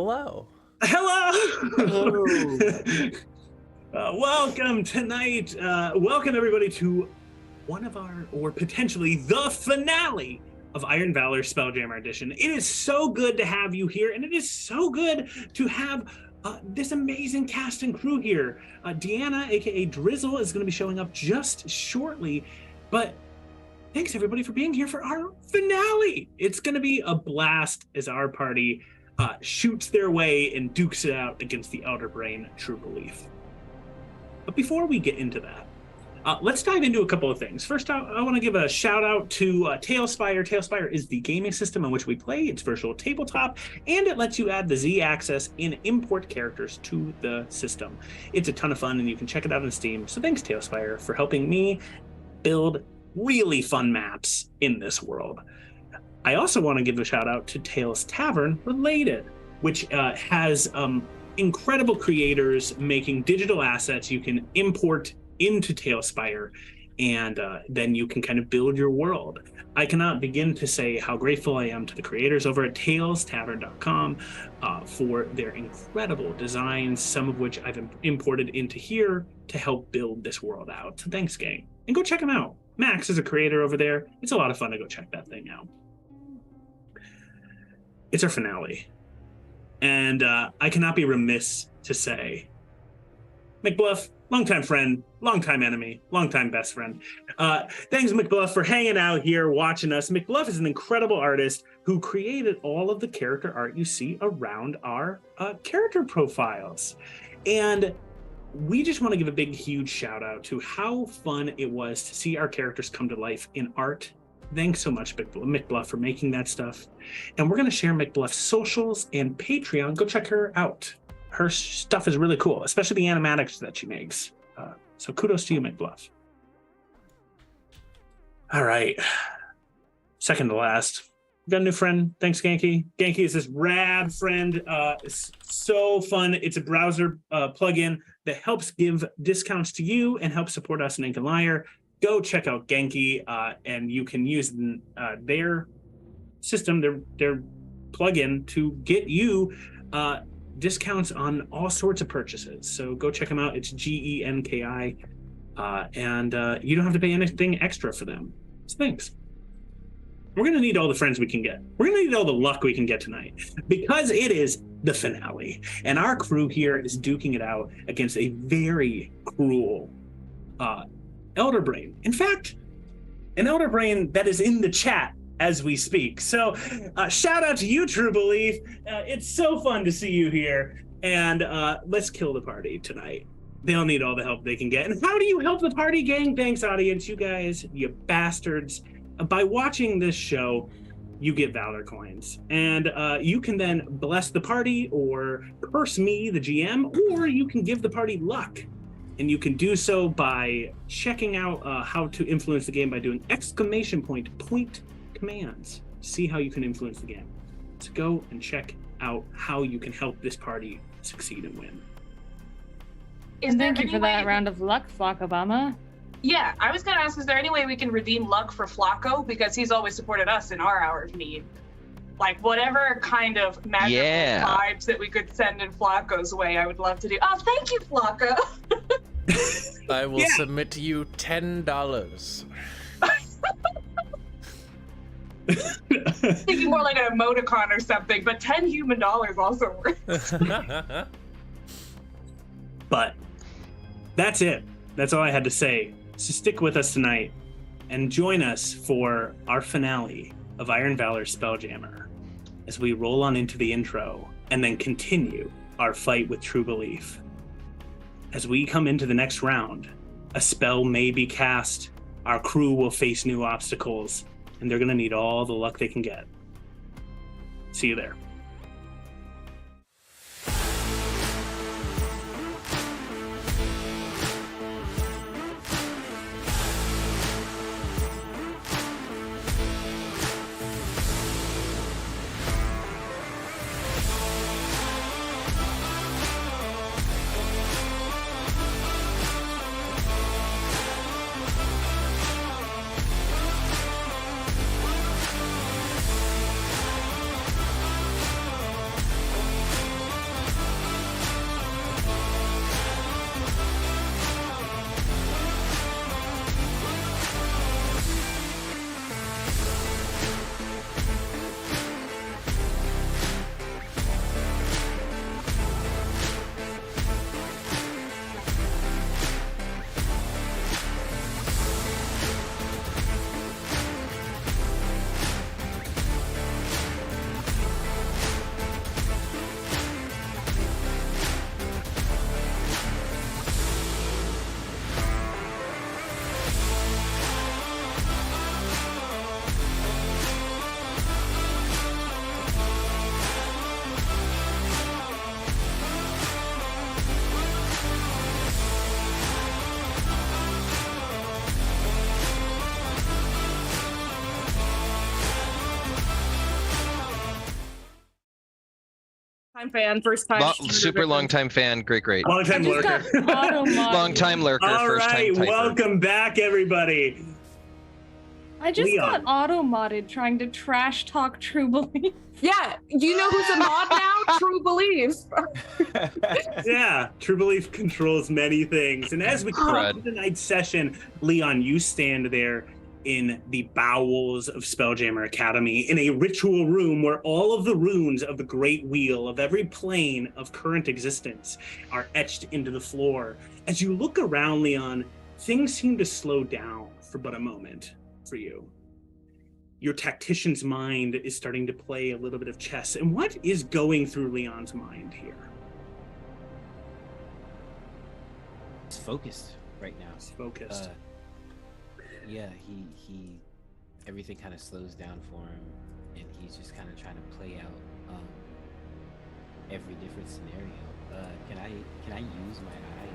hello. Hello. Welcome tonight. Welcome everybody to one of our, or potentially the finale of Iron Valor Spelljammer Edition. It is so good to have you here, and it is so good to have this amazing cast and crew here. Deanna, aka Drizzle, is going to be showing up just shortly, but thanks everybody for being here for our finale. It's going to be a blast as our party shoots their way and dukes it out against the Elder Brain True Belief. But before we get into that, let's dive into a couple of things. First, I want to give a shout out to Tailspire. Tailspire is the gaming system on which we play. It's virtual tabletop, and it lets you add the Z-axis and import characters to the system. It's a ton of fun, and you can check it out on Steam. So thanks, Tailspire, for helping me build really fun maps in this world. I also want to give a shout out to Tales Tavern Related, which has incredible creators making digital assets you can import into Tailspire, and then you can kind of build your world. I cannot begin to say how grateful I am to the creators over at talestavern.com for their incredible designs, some of which I've imported into here to help build this world out. So thanks, gang. And go check them out. Max is a creator over there. It's a lot of fun to go check that thing out. It's our finale. And I cannot be remiss to say, McBluff, longtime friend, longtime enemy, longtime best friend. Thanks, McBluff, for hanging out here, watching us. McBluff is an incredible artist who created all of the character art you see around our character profiles. And we just want to give a big, huge shout out to how fun it was to see our characters come to life in art. Thanks so much, McBluff, for making that stuff. And we're going to share McBluff's socials and Patreon. Go check her out. Her stuff is really cool, especially the animatics that she makes. So kudos to you, McBluff. All right. Second to last. We got a new friend. Thanks, Genki. Genki is this rad friend. It's so fun. It's a browser plugin that helps give discounts to you and help support us in Ink and Lyre. Go check out Genki, and you can use their system, their plugin, to get you discounts on all sorts of purchases. So go check them out. It's Genki, and you don't have to pay anything extra for them. So thanks. We're going to need all the friends we can get. We're going to need all the luck we can get tonight, because it is the finale, and our crew here is duking it out against a very cruel Elder Brain. In fact, an Elder Brain that is in the chat as we speak. So shout out to you, True Belief. It's so fun to see you here, and let's kill the party tonight. They'll need all the help they can get. And how do you help the party, gang? Thanks, audience. You guys, you bastards. By watching this show, you get Valor coins, and you can then bless the party or curse me, the GM, or you can give the party luck. And you can do so by checking out how to influence the game by doing point commands. See how you can influence the game. So go and check out how you can help this party succeed and win. And thank you for that round of luck, Flock Obama. Yeah, I was going to ask, is there any way we can redeem luck for Flacco? Because he's always supported us in our hour of need. Like, whatever kind of magical vibes that we could send in Flacco's way, I would love to do. Oh, thank you, Flacco. I will submit to you $10. Thinking more like an emoticon or something, but 10 human dollars also works. But that's it. That's all I had to say. So stick with us tonight and join us for our finale of Iron Valor Spelljammer as we roll on into the intro and then continue our fight with True Belief. As we come into the next round, a spell may be cast, our crew will face new obstacles, and they're going to need all the luck they can get. See you there. time fan, first time. Super long time fan. Great. Long time lurker. Long time lurker. All first right, time typer. welcome back, everybody. I just Leon. got auto-modded trying to trash talk True Belief. Yeah, you know who's a mod now? True Belief. Yeah, True Belief controls many things. And as we come to tonight's session, Leon, you stand there in the bowels of Spelljammmer Academy in a ritual room where all of the runes of the Great Wheel of every plane of current existence are etched into the floor. As you look around, Leon, things seem to slow down for but a moment for you. Your tactician's mind is starting to play a little bit of chess. And what is going through Leon's mind here? He's focused right now. He's focused. Yeah, he everything kind of slows down for him, and he's just kind of trying to play out every different scenario. Can I use my eye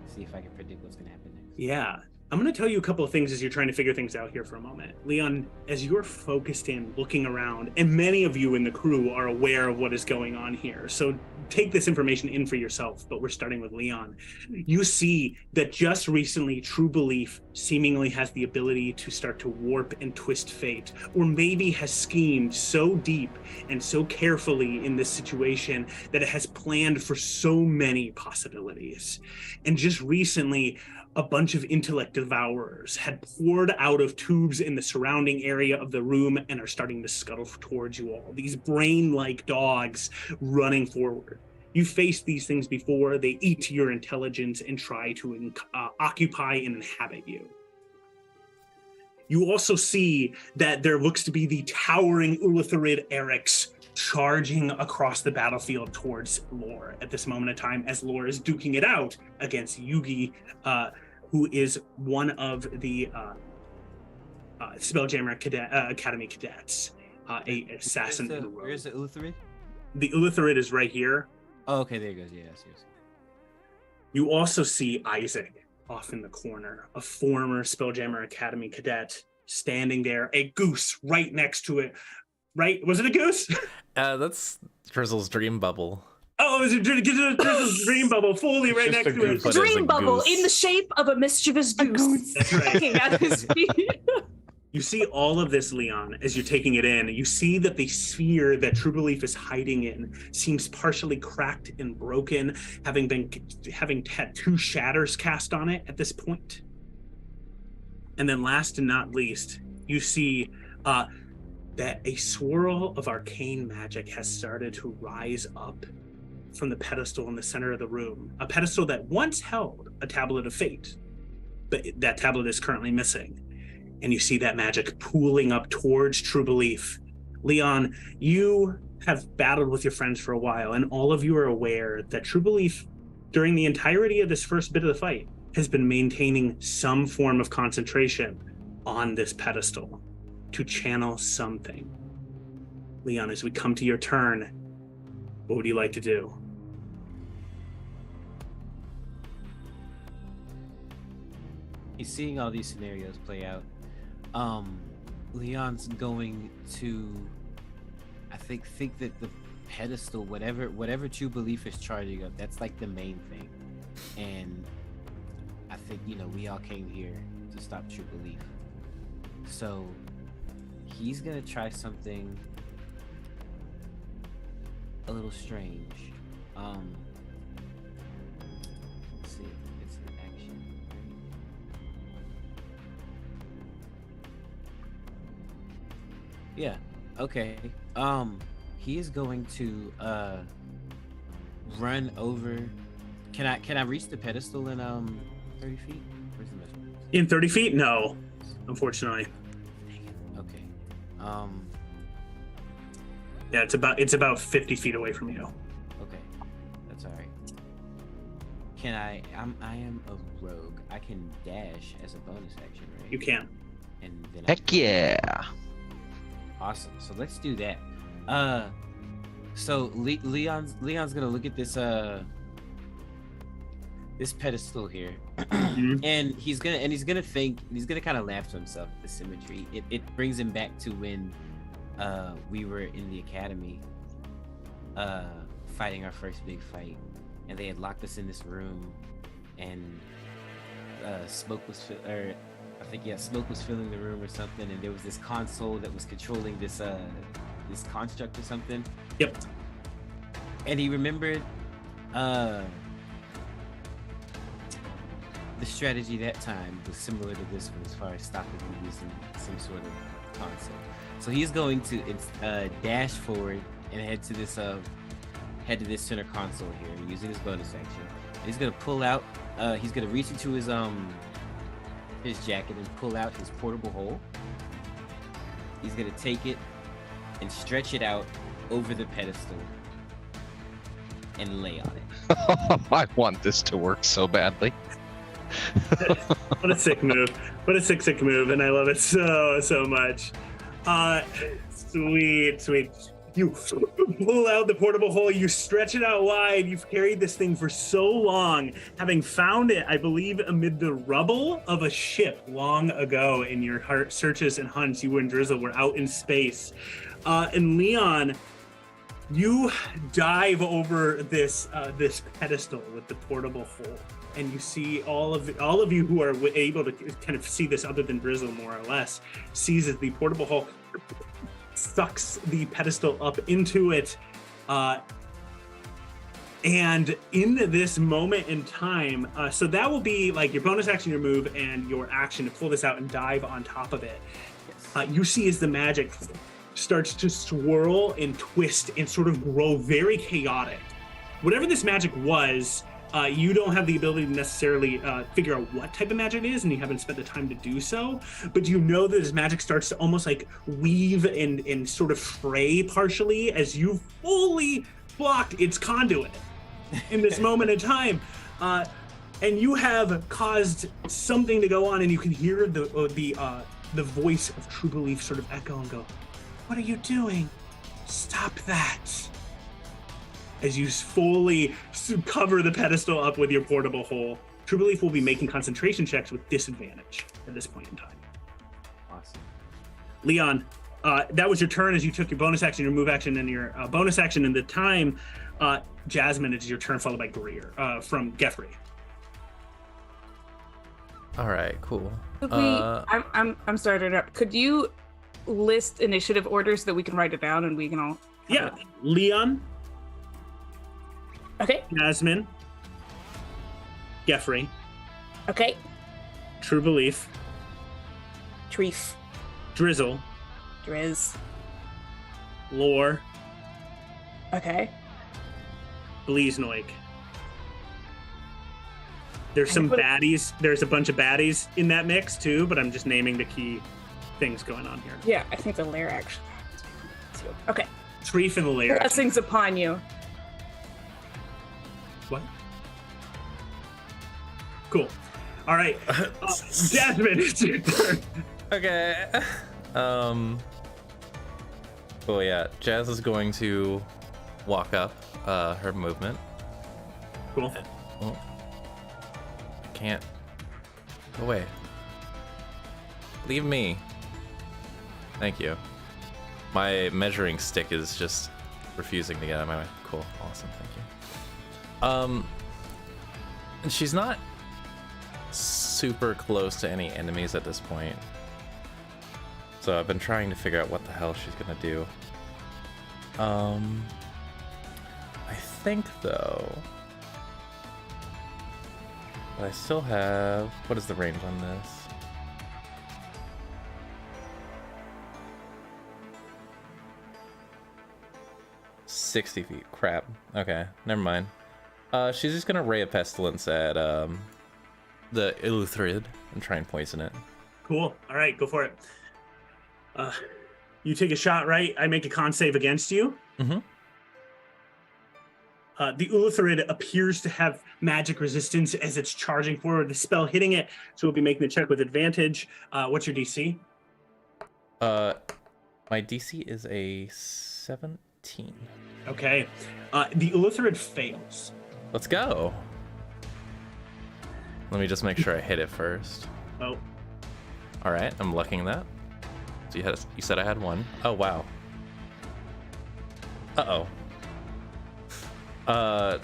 and see if I can predict what's gonna happen next? Yeah. I'm going to tell you a couple of things as you're trying to figure things out here for a moment. Leon, as you're focused in, looking around, and many of you in the crew are aware of what is going on here, so take this information in for yourself, but we're starting with Leon. You see that just recently, True Belief seemingly has the ability to start to warp and twist fate, or maybe has schemed so deep and so carefully in this situation that it has planned for so many possibilities. And just recently, a bunch of intellect devourers had poured out of tubes in the surrounding area of the room and are starting to scuttle towards you all. These brain-like dogs running forward. You faced these things before. They eat your intelligence and try to occupy and inhabit you. You also see that there looks to be the towering Ulitharid Eric's charging across the battlefield towards Lore at this moment in time, as Lore is duking it out against Yugi, who is one of the Spelljammer Academy cadets, a assassin in the room. Where's the Ulitharid? The Ulitharid is right here. Oh, okay, there he goes. Yes. You also see Isaac off in the corner, a former Spelljammer Academy cadet, standing there, a goose right next to it. Right? Was it a goose? That's Drizzle's dream bubble. Oh, it was a Drizzle's dream bubble, fully right next to it. Dream bubble in the shape of a mischievous goose. That's right. At his feet. You see all of this, Leon, as you're taking it in. You see that the sphere that True Belief is hiding in seems partially cracked and broken, having had 2 shatters cast on it at this point. And then last and not least, you see that a swirl of arcane magic has started to rise up from the pedestal in the center of the room. A pedestal that once held a tablet of fate, but that tablet is currently missing. And you see that magic pooling up towards True Belief. Leon, you have battled with your friends for a while, and all of you are aware that True Belief, during the entirety of this first bit of the fight, has been maintaining some form of concentration on this pedestal to channel something. Leon, as we come to your turn, what would you like to do? He's seeing all these scenarios play out. Leon's going to, I think that the pedestal, whatever True Belief is charging up, that's like the main thing. And I think, we all came here to stop True Belief. So he's gonna try something a little strange. Let's see, it's an action, right? Yeah, okay. He is going to run over. Can I reach the pedestal in 30 feet? Where's the measurement? In 30 feet? No, unfortunately. Dang it. Okay. Yeah, it's about 50 feet away from you. Okay, that's all right. Can I am a rogue. I can dash as a bonus action, right? You can. And then Heck yeah. Awesome. So let's do that. So Leon's gonna look at this this pedestal here, and he's gonna think, he's gonna kind of laugh to himself at the symmetry. It brings him back to when we were in the academy, fighting our first big fight, and they had locked us in this room, and smoke was filling the room or something, and there was this console that was controlling this construct or something. Yep. And he remembered the strategy that time was similar to this one as far as stopping me using some sort of console. So he's going to dash forward and head to this center console here using his bonus action. And he's gonna pull out. He's gonna reach into his jacket and pull out his portable hole. He's gonna take it and stretch it out over the pedestal and lay on it. I want this to work so badly. What a sick move. What a sick move, and I love it so much. Sweet. You pull out the portable hole, you stretch it out wide. You've carried this thing for so long, having found it, I believe, amid the rubble of a ship long ago in your heart searches and hunts. You and Drizzle were out in space. And Leon, you dive over this pedestal with the portable hole, and you see all of you who are able to kind of see this, other than Drizzle more or less, sees that the portable hole sucks the pedestal up into it, and in this moment in time, so that will be like your bonus action, your move, and your action to pull this out and dive on top of it. You see as the magic starts to swirl and twist and sort of grow very chaotic. Whatever this magic was, you don't have the ability to necessarily figure out what type of magic it is, and you haven't spent the time to do so, but you know that this magic starts to almost like weave and sort of fray partially as you fully blocked its conduit in this moment in time. And you have caused something to go on, and you can hear the voice of True Belief sort of echo and go, "What are you doing? Stop that." As you fully cover the pedestal up with your portable hole. True Belief will be making concentration checks with disadvantage at this point in time. Awesome. Leon, that was your turn as you took your bonus action, your move action, and your bonus action. In the time, Jasmine, it's your turn, followed by Greer from Geoffrey. All right, cool. Could I'm sorry to interrupt. Could you list initiative orders so that we can write it down and we can all... Yeah, Leon. Okay. Jasmine. Geoffrey. Okay. True Belief. Treef. Drizzle. Driz. Lore. Okay. Bleeznoik. There's some baddies. There's a bunch of baddies in that mix too, but I'm just naming the key things going on here. Yeah, I think the lair actually. Okay. Treef and the lair. Blessings upon you. What? Cool. All right. Jasmine, it's your turn. Okay. Oh yeah, Jazz is going to walk up her movement. Cool. Oh. I can't. Go away. Leave me. Thank you. My measuring stick is just refusing to get out of my way. Cool. Awesome. Thank you. And she's not super close to any enemies at this point. So I've been trying to figure out what the hell she's gonna do. I think though that I still have, what is the range on this? $60 feet. Crap. Okay, never mind. She's just gonna ray a pestilence at the Illithrid and try and poison it. Cool. All right, go for it. You take a shot, right? I make a con save against you. Mm-hmm. The Illithrid appears to have magic resistance as it's charging forward, the spell hitting it, so we'll be making the check with advantage. What's your DC? My DC is a 17. Okay. The Illithrid fails. Let's go. Let me just make sure I hit it first. Oh. All right, I'm lucking that. So you said I had one. Oh, wow. Uh-oh. A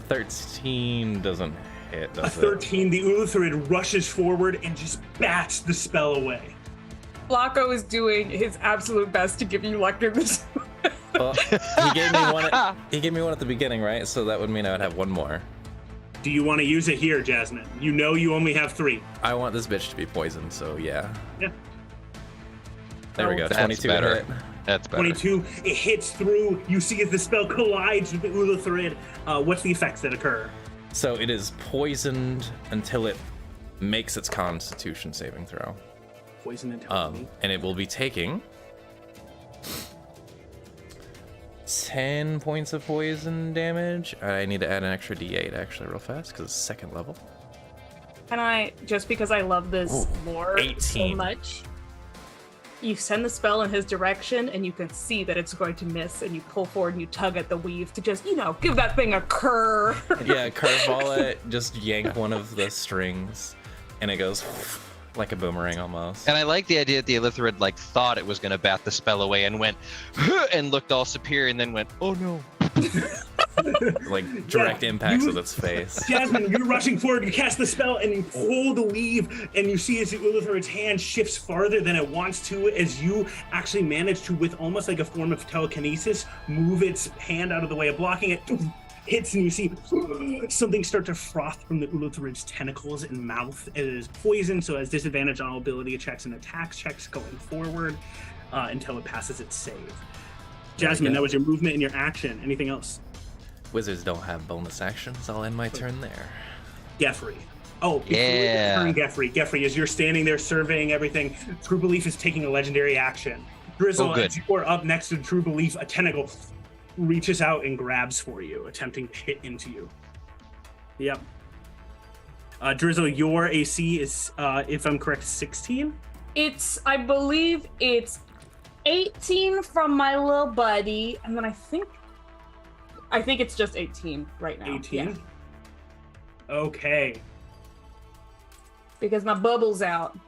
13 doesn't hit, does A it? 13, the Ulithrid rushes forward and just bats the spell away. Flacco is doing his absolute best to give you luck in this. Well, he gave me one at the beginning, right? So that would mean I would have one more. Do you want to use it here, Jasmine? You know you only have 3. I want this bitch to be poisoned, so yeah. Yeah. There we go. That's 22 better. hit. That's better. 22, it hits through. You see as the spell collides with the Ulithrid. What's the effects that occur? So it is poisoned until it makes its Constitution saving throw. Poison until And it will be taking 10 points of poison damage. I need to add an extra D8 actually real fast because it's 2nd level. Can I, just because I love this lore 18. so much, you send the spell in his direction and you can see that it's going to miss, and you pull forward and you tug at the weave to just, give that thing a curve. Yeah, curveball it, just yank one of the strings, and it goes like a boomerang almost. And I like the idea that the Illithrid thought it was going to bat the spell away and went and looked all superior and then went, oh no. Like direct impacts with its face. Jasmine, you're rushing forward, you cast the spell, and you pull the weave, and you see as the Ulithrid's hand shifts farther than it wants to, as you actually manage to, with almost like a form of telekinesis, move its hand out of the way of blocking it, hits, and you see something start to froth from the Ulithrid's tentacles and mouth. It is poison, so it has disadvantage on all ability checks and attacks checks going forward until it passes its save. Jasmine, that was your movement and your action. Anything else? Wizards don't have bonus actions. I'll end my turn there. Geoffrey. Oh, before Yeah. you turn Geoffrey, as you're standing there surveying everything, True Belief is taking a legendary action. Drizzle, Oh, good. as you are up next to True Belief, a tentacle reaches out and grabs for you, attempting to hit into you. Yep. Drizzle, your AC is, if I'm correct, 16? I believe it's 18 from my little buddy, and then I think it's just 18 right now. 18? Yeah, Okay. because my bubble's out.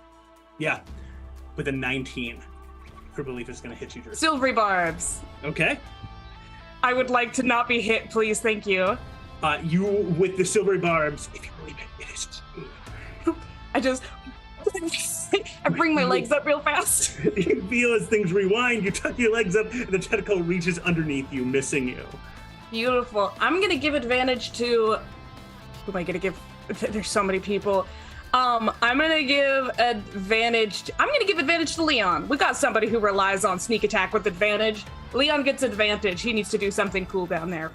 Yeah. With a 19. True Belief is going to hit you, Drizzle. Silvery barbs. Okay. I would like to not be hit, please. Thank you. You, with the silvery barbs, if you believe it is. I bring my legs up real fast. You feel as things rewind, you tuck your legs up, and the tentacle reaches underneath you, missing you. Beautiful. I'm gonna give advantage to. Who am I gonna give? There's so many people. I'm gonna give advantage to Leon. We got somebody who relies on sneak attack with advantage. Leon gets advantage. He needs to do something cool down there.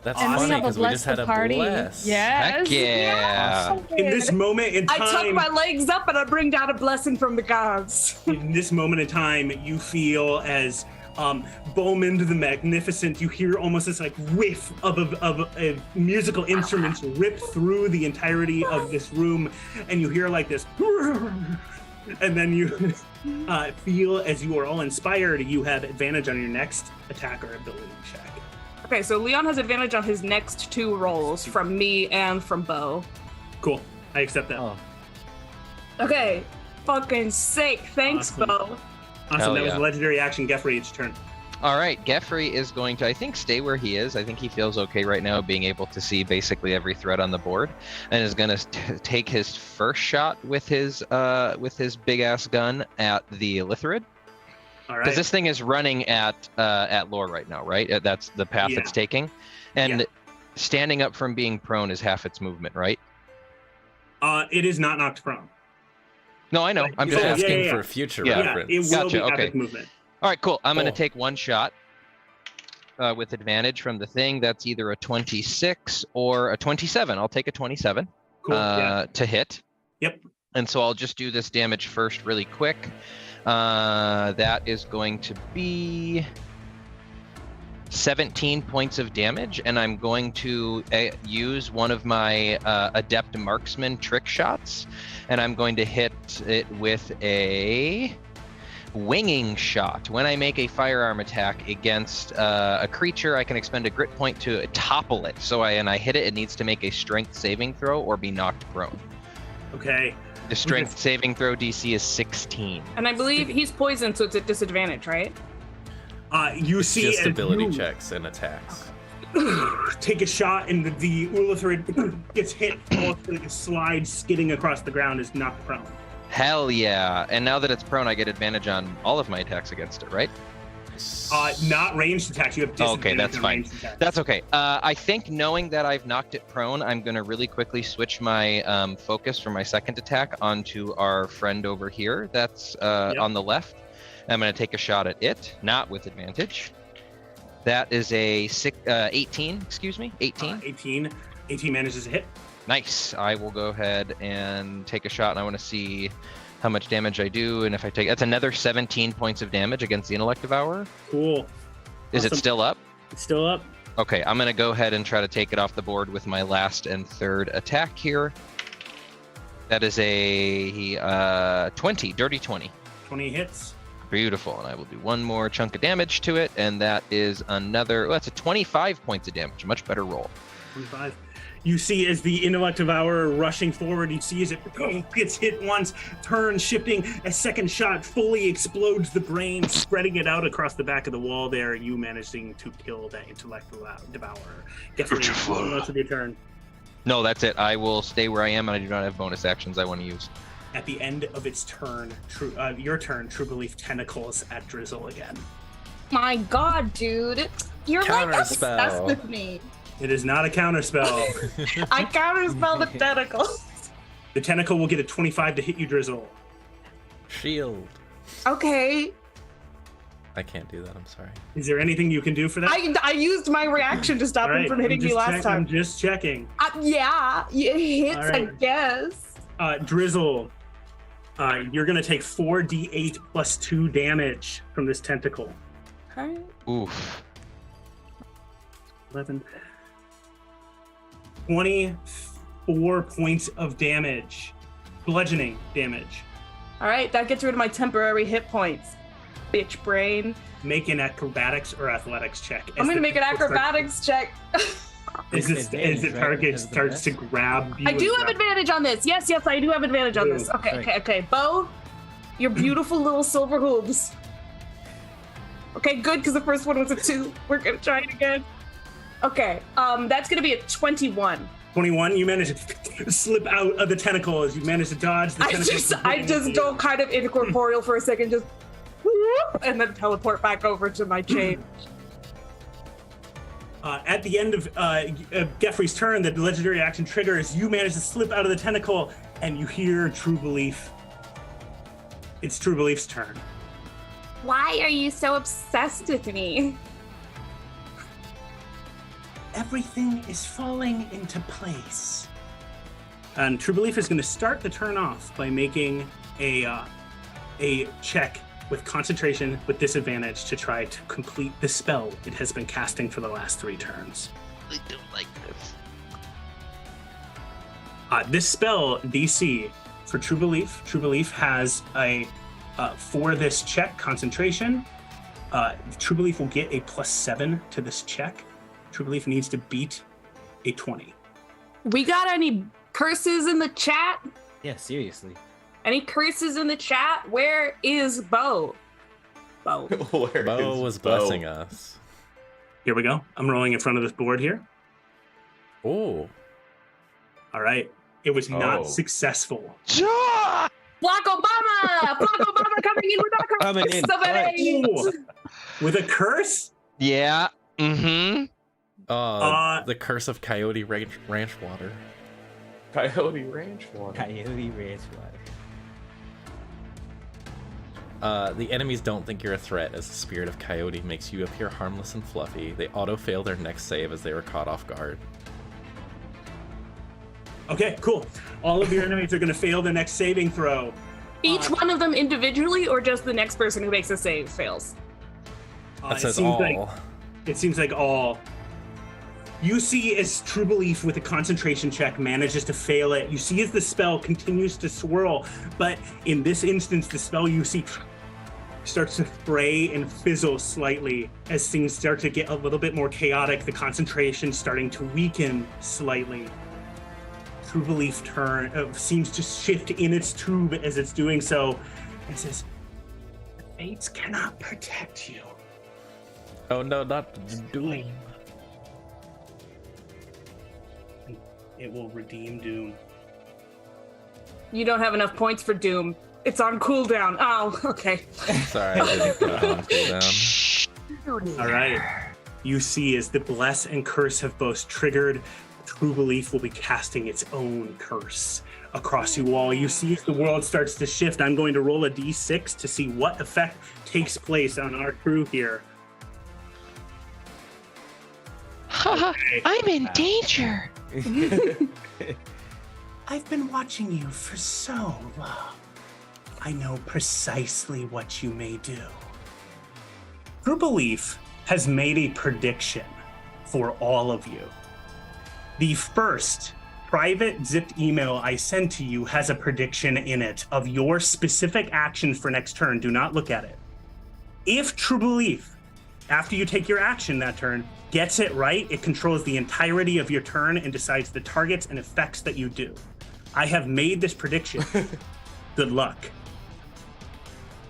That's And we funny have a because we bless just had the a party. bless. Yes. Heck yeah. In this moment in I tuck time, my legs up and I bring down a blessing from the gods. in this moment in time, you feel as Bowman the Magnificent, you hear almost this like whiff of a musical instruments rip through the entirety of this room, and you hear like this, and then you feel as you are all inspired, you have advantage on your next attack or ability check. Okay, so Leon has advantage on his next 2 rolls from me and from Bo. Cool, I accept that. Oh, Okay, fucking sick. Thanks, Awesome. Bo. Awesome, Hell that was yeah. a legendary action. Geoffrey, it's your turn. All right, Geoffrey is going to, I think, stay where he is. I think he feels okay right now, being able to see basically every threat on the board, and is going to take his first shot with his big ass gun at the Illithrid. All Because right. this thing is running at lore right now, right? That's the path Yeah. it's taking, and Yeah. standing up from being prone is half its movement, right? It is not knocked prone. No, I know. Like, I'm Just just yeah, asking. asking yeah. for future Yeah. Yeah, reference. it will Gotcha, be okay. epic movement. All right, cool. I'm going to Cool. take one shot with advantage from the thing. That's either a 26 or a 27. I'll take a 27 Cool. Yeah. to hit. Yep. And so I'll just do this damage first really quick. That is going to be 17 points of damage, and I'm going to use one of my adept marksman trick shots, and I'm going to hit it with a winging shot. When I make a firearm attack against a creature, I can expend a grit point to topple it. So I hit it, it needs to make a strength saving throw or be knocked prone. Okay. The strength saving throw DC is 16. And I believe he's poisoned, so it's at disadvantage, right? You see Just as ability you- checks and attacks. take a shot, and the Ulithrid gets hit, almost like a slide skidding across the ground, is knocked prone. Hell yeah. And now that it's prone, I get advantage on all of my attacks against it, right? Not ranged attacks. You have disadvantage. Okay, that's on fine. ranged attacks. That's okay. I think knowing that I've knocked it prone, I'm going to really quickly switch my focus for my second attack onto our friend over here that's on the left. I'm going to take a shot at it, not with advantage. That is a 18, excuse me, 18. 18 manages to hit. Nice. I will go ahead and take a shot, and I want to see how much damage I do. And if I take, that's another 17 points of damage against the Intellect Devourer. Cool. Is it Awesome. still up? It's still up. Okay, I'm going to go ahead and try to take it off the board with my last and third attack here. That is a 20, dirty 20. 20 hits. Beautiful. And I will do one more chunk of damage to it, and that is another, that's a 25 points of damage. A much better roll. 25. You see as the Intellect Devourer rushing forward, you see as it gets hit once, turns, shifting, a second shot fully explodes the brain, spreading it out across the back of the wall there, you managing to kill that Intellect Devourer. Guess what? Most of your turn. No, that's it. I will stay where I am, and I do not have bonus actions I want to use. At the end of its turn, your turn, True Belief tentacles at Drizzle again. My God, dude. You're like obsessed Counterspell. with me. It is not a counterspell. I counterspell the tentacles. The tentacle will get a 25 to hit you, Drizzle. Shield. Okay. I can't do that. I'm sorry. Is there anything you can do for that? I used my reaction to stop All him right, from hitting me last I'm time. just checking. Yeah, it hits, All I right. guess. Drizzle, you're going to take 4d8 plus 2 damage from this tentacle. Okay. Oof. 11. 24 points of damage. Bludgeoning damage. All right, that gets rid of my temporary hit points. Bitch brain. Make an acrobatics or athletics check. I'm gonna make an acrobatics check. As the target starts to grab you. I do have advantage on this. Yes, I do have advantage on this. Ooh, Okay. Bo, your beautiful little silver hooves. Okay, good, because the first one was a 2. We're gonna try it again. Okay, that's gonna be a 21. 21, you manage to slip out of the tentacle as you manage to dodge the tentacle. I just go kind of incorporeal for a second, just and then teleport back over to my chain. At the end of Geoffrey's turn, the legendary action triggers. You manage to slip out of the tentacle, and you hear True Belief. It's True Belief's turn. Why are you so obsessed with me? Everything is falling into place. And True Belief is going to start the turn off by making a check with concentration with disadvantage to try to complete the spell it has been casting for the last 3 turns. I don't like this. This spell DC for True Belief has a for this check concentration. True Belief will get a +7 to this check. True Belief needs to beat a 20. We got any curses in the chat? Yeah, seriously. Any curses in the chat? Where is Bo? Bo. Bo was blessing us. Here we go. I'm rolling in front of this board here. Oh. All right. It was not successful. Ah! Black Obama! Black Obama coming in with a curse! Coming in. Ooh. With a curse? Yeah. Mm-hmm. The curse of Coyote Ranch Water. Coyote Ranch Water. Coyote Ranch Water. The enemies don't think you're a threat as the spirit of Coyote makes you appear harmless and fluffy. They auto-fail their next save as they were caught off guard. Okay, cool. All of your enemies are going to fail the next saving throw. Each one of them individually, or just the next person who makes a save fails? That says all. It seems like all. You see as True Belief with a concentration check manages to fail it. You see as the spell continues to swirl, but in this instance, the spell you see starts to fray and fizzle slightly as things start to get a little bit more chaotic. The concentration starting to weaken slightly. True Belief seems to shift in its tube as it's doing so. It says, "The fates cannot protect you." Oh no, not doom. it will redeem Doom. You don't have enough points for Doom. It's on cooldown. Oh, okay. Sorry, I didn't put it on cooldown. All right. You see, as the bless and curse have both triggered, True Belief will be casting its own curse across you all. You see, as the world starts to shift, I'm going to roll a d6 to see what effect takes place on our crew here. Okay. I'm in danger. I've been watching you for so long. I know precisely what you may do. True Belief has made a prediction for all of you. The first private zipped email I send to you has a prediction in it of your specific actions for next turn. Do not look at it. If True Belief, after you take your action that turn, gets it right, it controls the entirety of your turn and decides the targets and effects that you do. I have made this prediction. Good luck.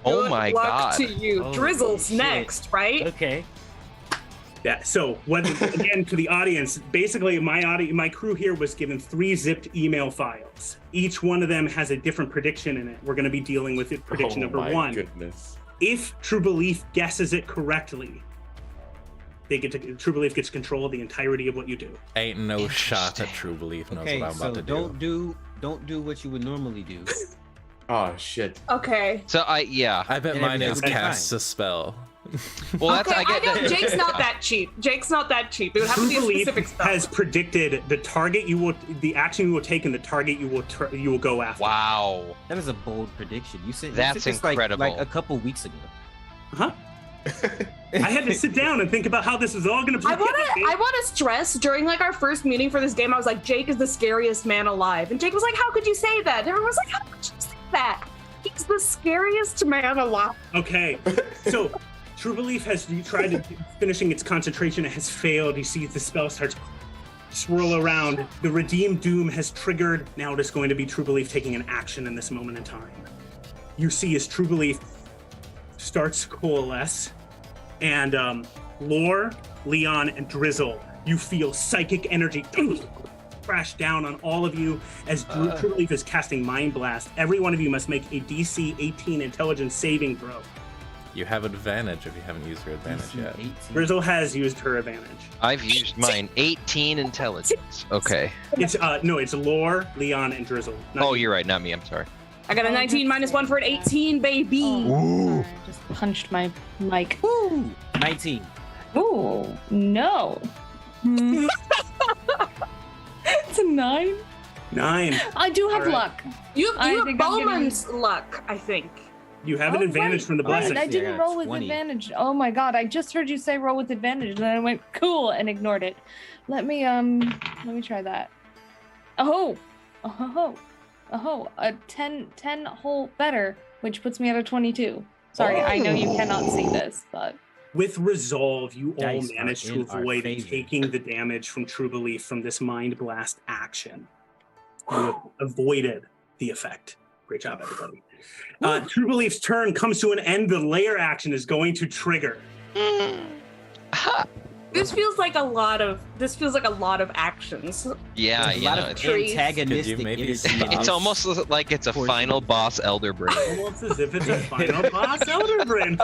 Oh Good my luck god. to you. Holy Drizzle's shit. next, right? Okay. Yeah. So what? Again, to the audience, basically, my crew here was given 3 zipped email files. Each one of them has a different prediction in it. We're going to be dealing with it. Prediction number my 1. Goodness. If True Belief guesses it correctly, True Belief gets control of the entirety of what you do. Ain't no shot at True Belief knows Okay, what I'm so about to do. don't do what you would normally do. Oh shit. Okay. So I bet And mine is everything's casts a spell. well, that's Okay, I get know that. Jake's not that cheap. Jake's not that cheap. It would have to True be a Belief specific spell. has predicted the target the action you will take, and the target you will go after. Wow. That is a bold prediction. You said That's this incredible. Like a couple weeks ago. Huh? I had to sit down and think about how this is all going to. I want to stress during like our first meeting for this game, I was like, Jake is the scariest man alive, and Jake was like, how could you say that? And everyone was like, how could you say that? He's the scariest man alive. Okay, so True Belief has tried to finishing its concentration. It has failed. You see the spell starts to swirl around. The Redeem Doom has triggered. Now it is going to be True Belief taking an action in this moment in time. You see as True Belief starts to coalesce, and Lore, Leon, and Drizzle, you feel psychic energy crash down on all of you as True Belief is casting Mind Blast. Every one of you must make a DC 18 Intelligence saving throw. You have advantage if you haven't used your advantage yet. 18. Drizzle has used her advantage. I've used mine. 18 intelligence. Okay. It's it's Lore, Leon, and Drizzle. Oh, you're right. Not me. I'm sorry. I got a 19 minus 1 for an 18, baby. Oh, sorry, I just punched my mic. Woo! 19. Ooh, no. It's a 9. 9. I do have All right. luck. You I have think I'm getting- Bowman's luck, I think. You have an advantage right. from the blessing. Right, I I didn't got roll with 20. advantage. Oh my god, I just heard you say roll with advantage, and then I went cool and ignored it. Let me try that. Oh, a 10 hole better, which puts me at a 22. Sorry, I know you cannot see this, but With resolve, you all Dice are managed to in our avoid favor. taking the damage from True Belief from this Mind Blast action. You have avoided the effect. Great job, everybody. True Belief's turn comes to an end. The layer action is going to trigger. This feels like a lot of actions. Yeah, There's you a lot know, of it's, Trees. antagonistic Could you maybe energy. stop? it's almost like it's a Poison. final boss Elder Brain. Almost as if it's a final boss Elderbrand.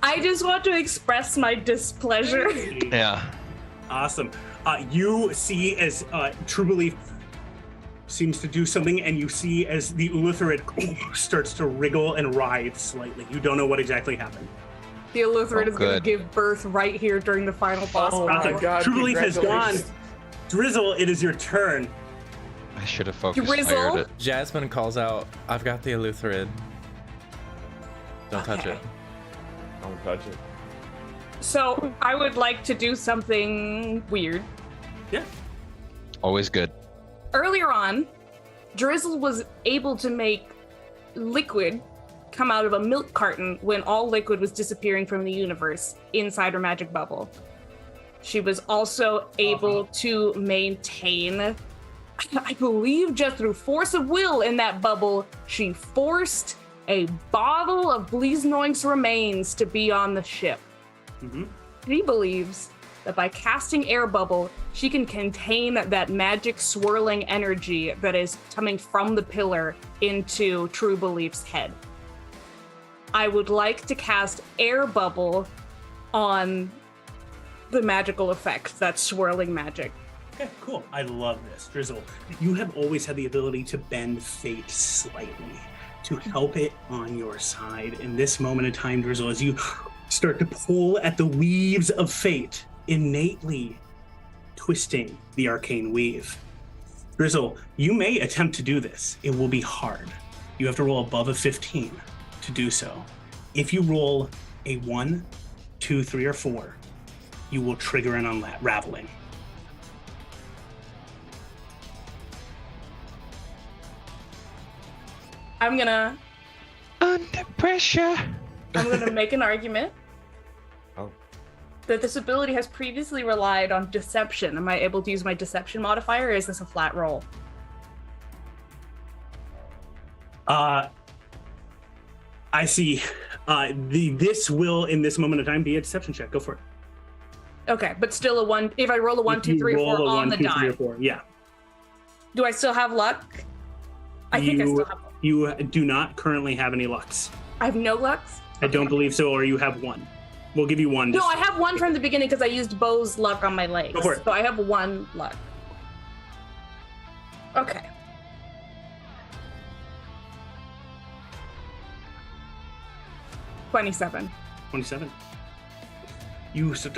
I just want to express my displeasure. Yeah. Awesome. You see as True Belief seems to do something, and you see as the Eleutherid starts to wriggle and writhe slightly. You don't know what exactly happened. The Eleutherid is going to good. give birth right here during the final boss Oh battle. my god. True Belief has gone. congratulations. Drizzle, it is your turn. I should have focused Drizzle. fired it. Jasmine calls out, I've got the Eleutherid. Don't touch it. Don't touch it. So I would like to do something weird. Yeah. Always good. Earlier on, Drizzle was able to make liquid come out of a milk carton when all liquid was disappearing from the universe inside her magic bubble. She was also able to maintain, I believe just through force of will in that bubble, she forced a bottle of Bleasnoink's remains to be on the ship. Mm-hmm. He believes that by casting air bubble, she can contain that magic swirling energy that is coming from the pillar into True Belief's head. I would like to cast air bubble on the magical effect, that swirling magic. Okay, cool. I love this. Drizzle, you have always had the ability to bend fate slightly, to help it on your side. In this moment of time, Drizzle, as you start to pull at the weaves of fate, innately twisting the arcane weave. Drizzle, you may attempt to do this. It will be hard. You have to roll above a 15 to do so. If you roll a 1, 2, 3, or 4, you will trigger an unraveling. I'm gonna Under pressure. make an argument Oh. that this ability has previously relied on deception. Am I able to use my deception modifier, or is this a flat roll? I see. This will, in this moment of time, be a deception check. Go for it. Okay, but still a 1. If I roll a 1, If 2, you 3, or roll 4 a on 1, the 2, 3, die, or 4, yeah. do I still have luck? I think I still have luck. You do not currently have any lucks. I have no lucks? I don't believe so, or you have 1. We'll give you 1. No, I have 1 from the beginning because I used Bo's luck on my legs. Go for it. So I have 1 luck. Okay. $27. 27. You start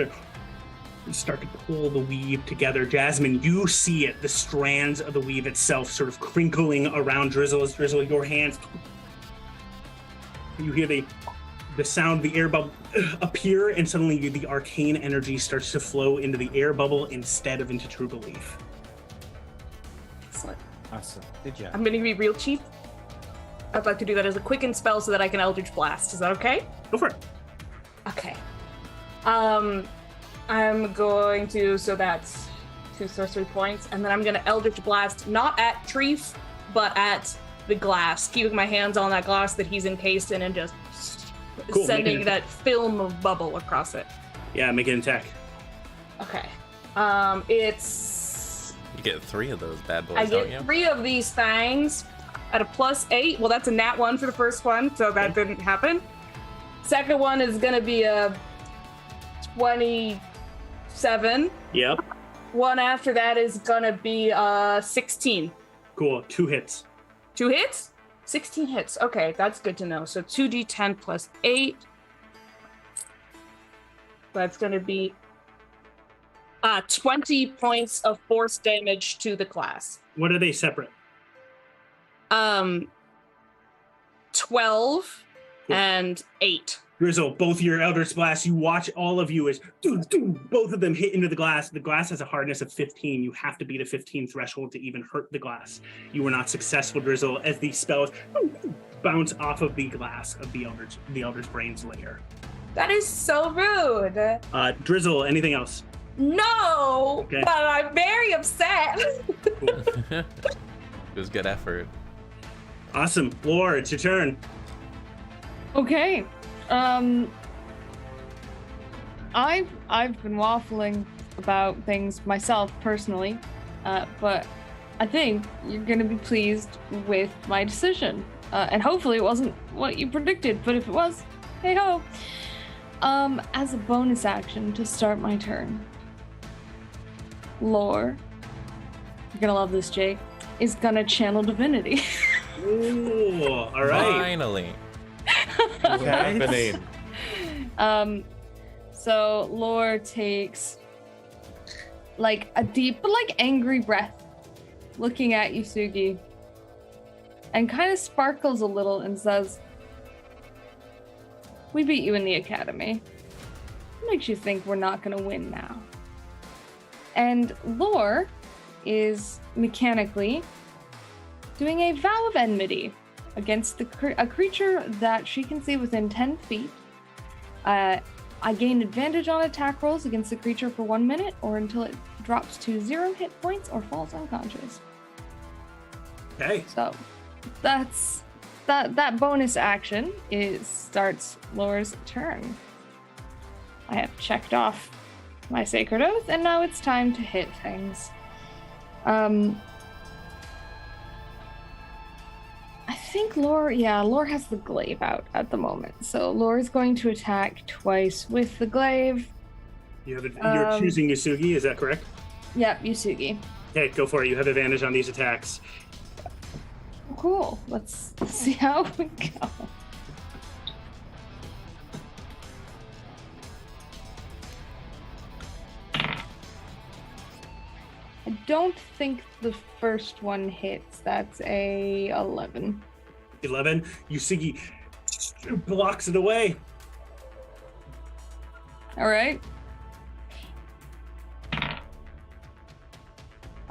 to pull the weave together. Jasmine, you see it, the strands of the weave itself sort of crinkling around Drizzle as Drizzle, your hands. You hear the sound of the air bubble appear, and suddenly the arcane energy starts to flow into the air bubble instead of into True Belief. Excellent. Awesome. Good job. I'm going to be real cheap. I'd like to do that as a quicken spell so that I can Eldritch Blast. Is that okay? Go for it. Okay. I'm going to, so that's 2 sorcery points, and then I'm going to Eldritch Blast, not at Treef, but at the glass, keeping my hands on that glass that he's encased in and just Cool, sending make it- that film of bubble across it. Yeah, make an attack. Okay. It's... You get 3 of those bad boys, I don't get you? 3 of these things at a +8. Well, that's a nat 1 for the first one, so that didn't happen. Second one is going to be a 27. Yep. One after that is going to be 16. Cool. 2 hits. 2 hits? 16 hits. Okay, that's good to know. So 2d10 plus 8. That's going to be 20 points of force damage to the class. What are they separate? 12 Cool. and 8. Drizzle, both your Eldritch Blasts, you watch all of you as both of them hit into the glass. The glass has a hardness of 15. You have to beat a 15 threshold to even hurt the glass. You were not successful, Drizzle, as these spells bounce off of the glass of the Eldritch Brain's lair. That is so rude. Drizzle, anything else? No, Okay. but I'm very upset. It was good effort. Awesome. Lore, it's your turn. Okay. I've been waffling about things myself personally, but I think you're gonna be pleased with my decision. And hopefully it wasn't what you predicted, but if it was, hey ho. As a bonus action to start my turn, Lore, you're gonna love this, Jake, is gonna channel divinity. Ooh, all right. Finally. What's happening? So Lore takes like a deep but like angry breath, looking at Yusugi, and kind of sparkles a little and says, "We beat you in the academy. What makes you think we're not gonna win now?" And Lore is mechanically doing a vow of enmity against a creature that she can see within 10 feet. I gain advantage on attack rolls against the creature for 1 minute or until it drops to 0 hit points or falls unconscious. Okay. So that's that bonus action starts Lore's turn. I have checked off my sacred oath, and now it's time to hit things. I think Lore has the glaive out at the moment. So Lore is going to attack twice with the glaive. You're choosing Yusugi, is that correct? Yep, Yusugi. Okay, go for it. You have advantage on these attacks. Cool. Let's see how we go. I don't think the first one hits. That's a 11. 11. Yusugi blocks it away. All right.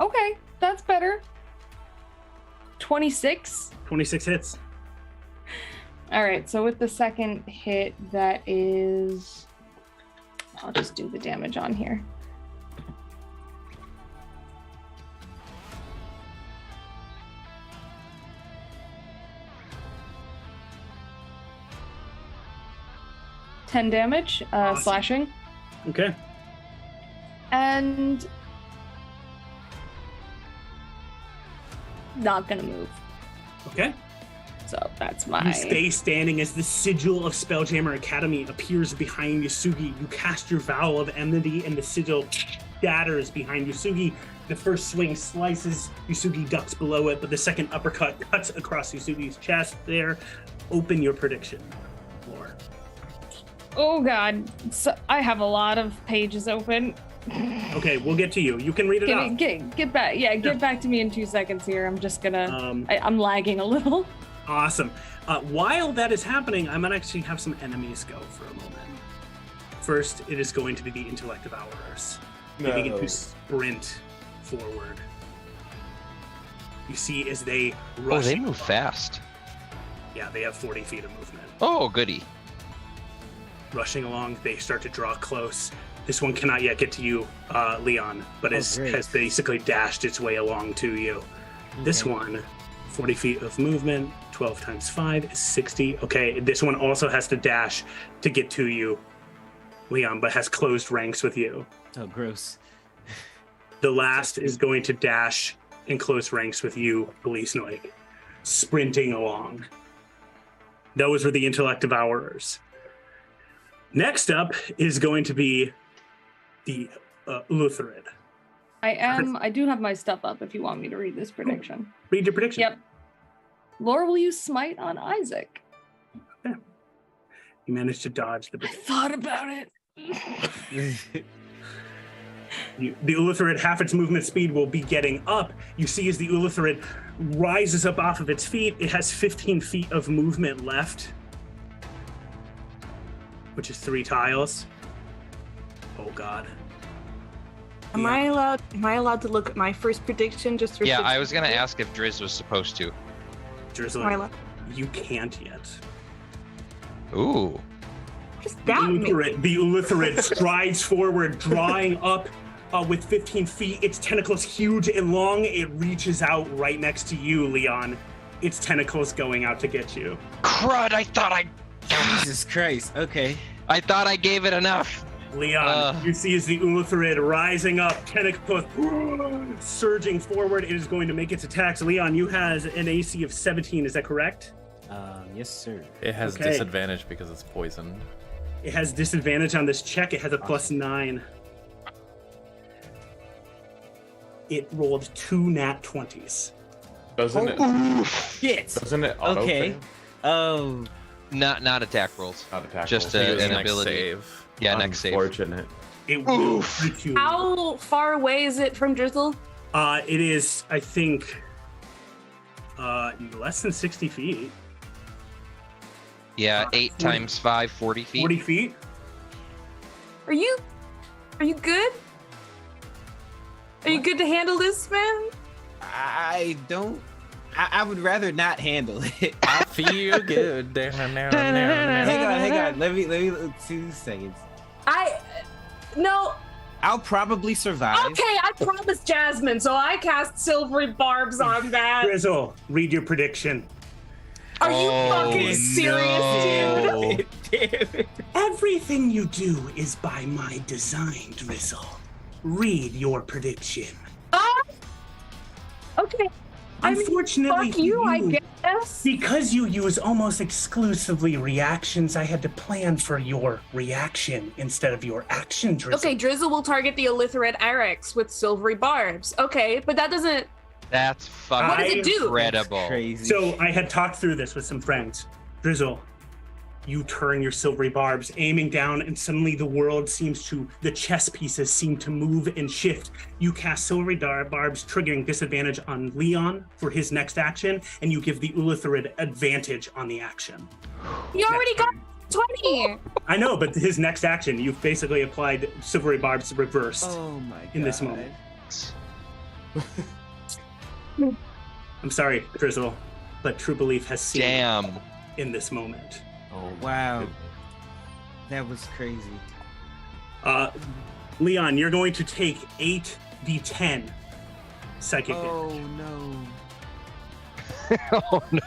Okay, that's better. 26. 26 hits. All right, so with the second hit, that is... I'll just do the damage on here. $10 damage, Awesome. slashing. Okay. And not gonna move. Okay. So that's my... You stay standing as the sigil of Spelljammer Academy appears behind Yusugi. You cast your vow of enmity, and the sigil shatters behind Yusugi. The first swing slices, Yusugi ducks below it, but the second uppercut cuts across Yusugi's chest there. Open your prediction, Lore. Oh god, so I have a lot of pages open. Okay, we'll get to you. You can read it out. Get back. Yeah, get back to me in 2 seconds here. I'm just gonna. I'm lagging a little. Awesome. While that is happening, I might actually have some enemies go for a moment. First, it is going to be the Intellect of Ours. They begin to sprint forward. You see as they rush. Oh, they move fast. Yeah, they have 40 feet of movement. Oh, goody. Rushing along, they start to draw close. This one cannot yet get to you, Leon, but has basically dashed its way along to you. Okay. This one, 40 feet of movement, 12 times 5 is 60. Okay, this one also has to dash to get to you, Leon, but has closed ranks with you. Oh, gross. The last is going to dash in close ranks with you, Belisnoig, sprinting along. Those were the Intellect Devourers. Next up is going to be the Lutherid. I do have my stuff up if you want me to read this prediction. Read your prediction. Yep. Lore will use Smite on Isaac. Yeah. You managed to dodge the I thought about it. The Ulitharid, half its movement speed will be getting up. You see as the Ulitharid rises up off of its feet, it has 15 feet of movement left, which is 3 tiles. Oh God. Am I allowed to look at my first prediction just for Yeah, 6 I was gonna seconds? ask if Driz was supposed to. Drizzle, you can't yet. Ooh. What does that mean? The Ulitharid strides forward, drawing up with 15 feet. Its tentacles huge and long. It reaches out right next to you, Leon. Its tentacles going out to get you. Crud, I thought I... Jesus Christ, okay. I thought I gave it enough. Leon, you see as the Ulitharid rising up, tentacles surging forward. It is going to make its attacks. Leon, you has an AC of 17, is that correct? Yes, sir. It has disadvantage because it's poisoned. It has disadvantage on this check. It has a +9. It rolled 2 nat 20s. Doesn't it? Shit. Doesn't it auto Okay. fail? Oh. Not attack rolls. Not attack Just rolls. It was an next ability. save. Yeah, next save. Unfortunate. It will hurt you. How far away is it from Drizzle? It is, I think, less than 60 feet. Yeah, 8 times 5, 40 feet. 40 feet? Are you good? Are you good to handle this, man? I don't. I would rather not handle it. I feel good. Hang on. Let me 2 seconds. No. I'll probably survive. Okay, I promised Jasmine, so I cast silvery barbs on that. Drizzle, read your prediction. Are you fucking serious, dude? it. Everything you do is by my design, Drizzle. Read your prediction. Okay. Unfortunately, Fuck you, I guess. because you use almost exclusively reactions, I had to plan for your reaction instead of your action, Drizzle. Okay, Drizzle will target the Illithrid Arex with silvery barbs. Okay, but that doesn't. That's fucking What does it do? incredible. Crazy. So I had talked through this with some friends. Drizzle, you turn your silvery barbs, aiming down, and suddenly the chess pieces seem to move and shift. You cast silvery barbs, triggering disadvantage on Leon for his next action, and you give the Ulithrid advantage on the action. You already got 20. I know, but his next action, you've basically applied silvery barbs reversed Oh my god. in this moment. I'm sorry, Drizzle, but True Belief has seen Damn. in this moment. Oh, Wow. That was crazy. Leon, you're going to take 8d10 psychic Oh damage. no. Oh no.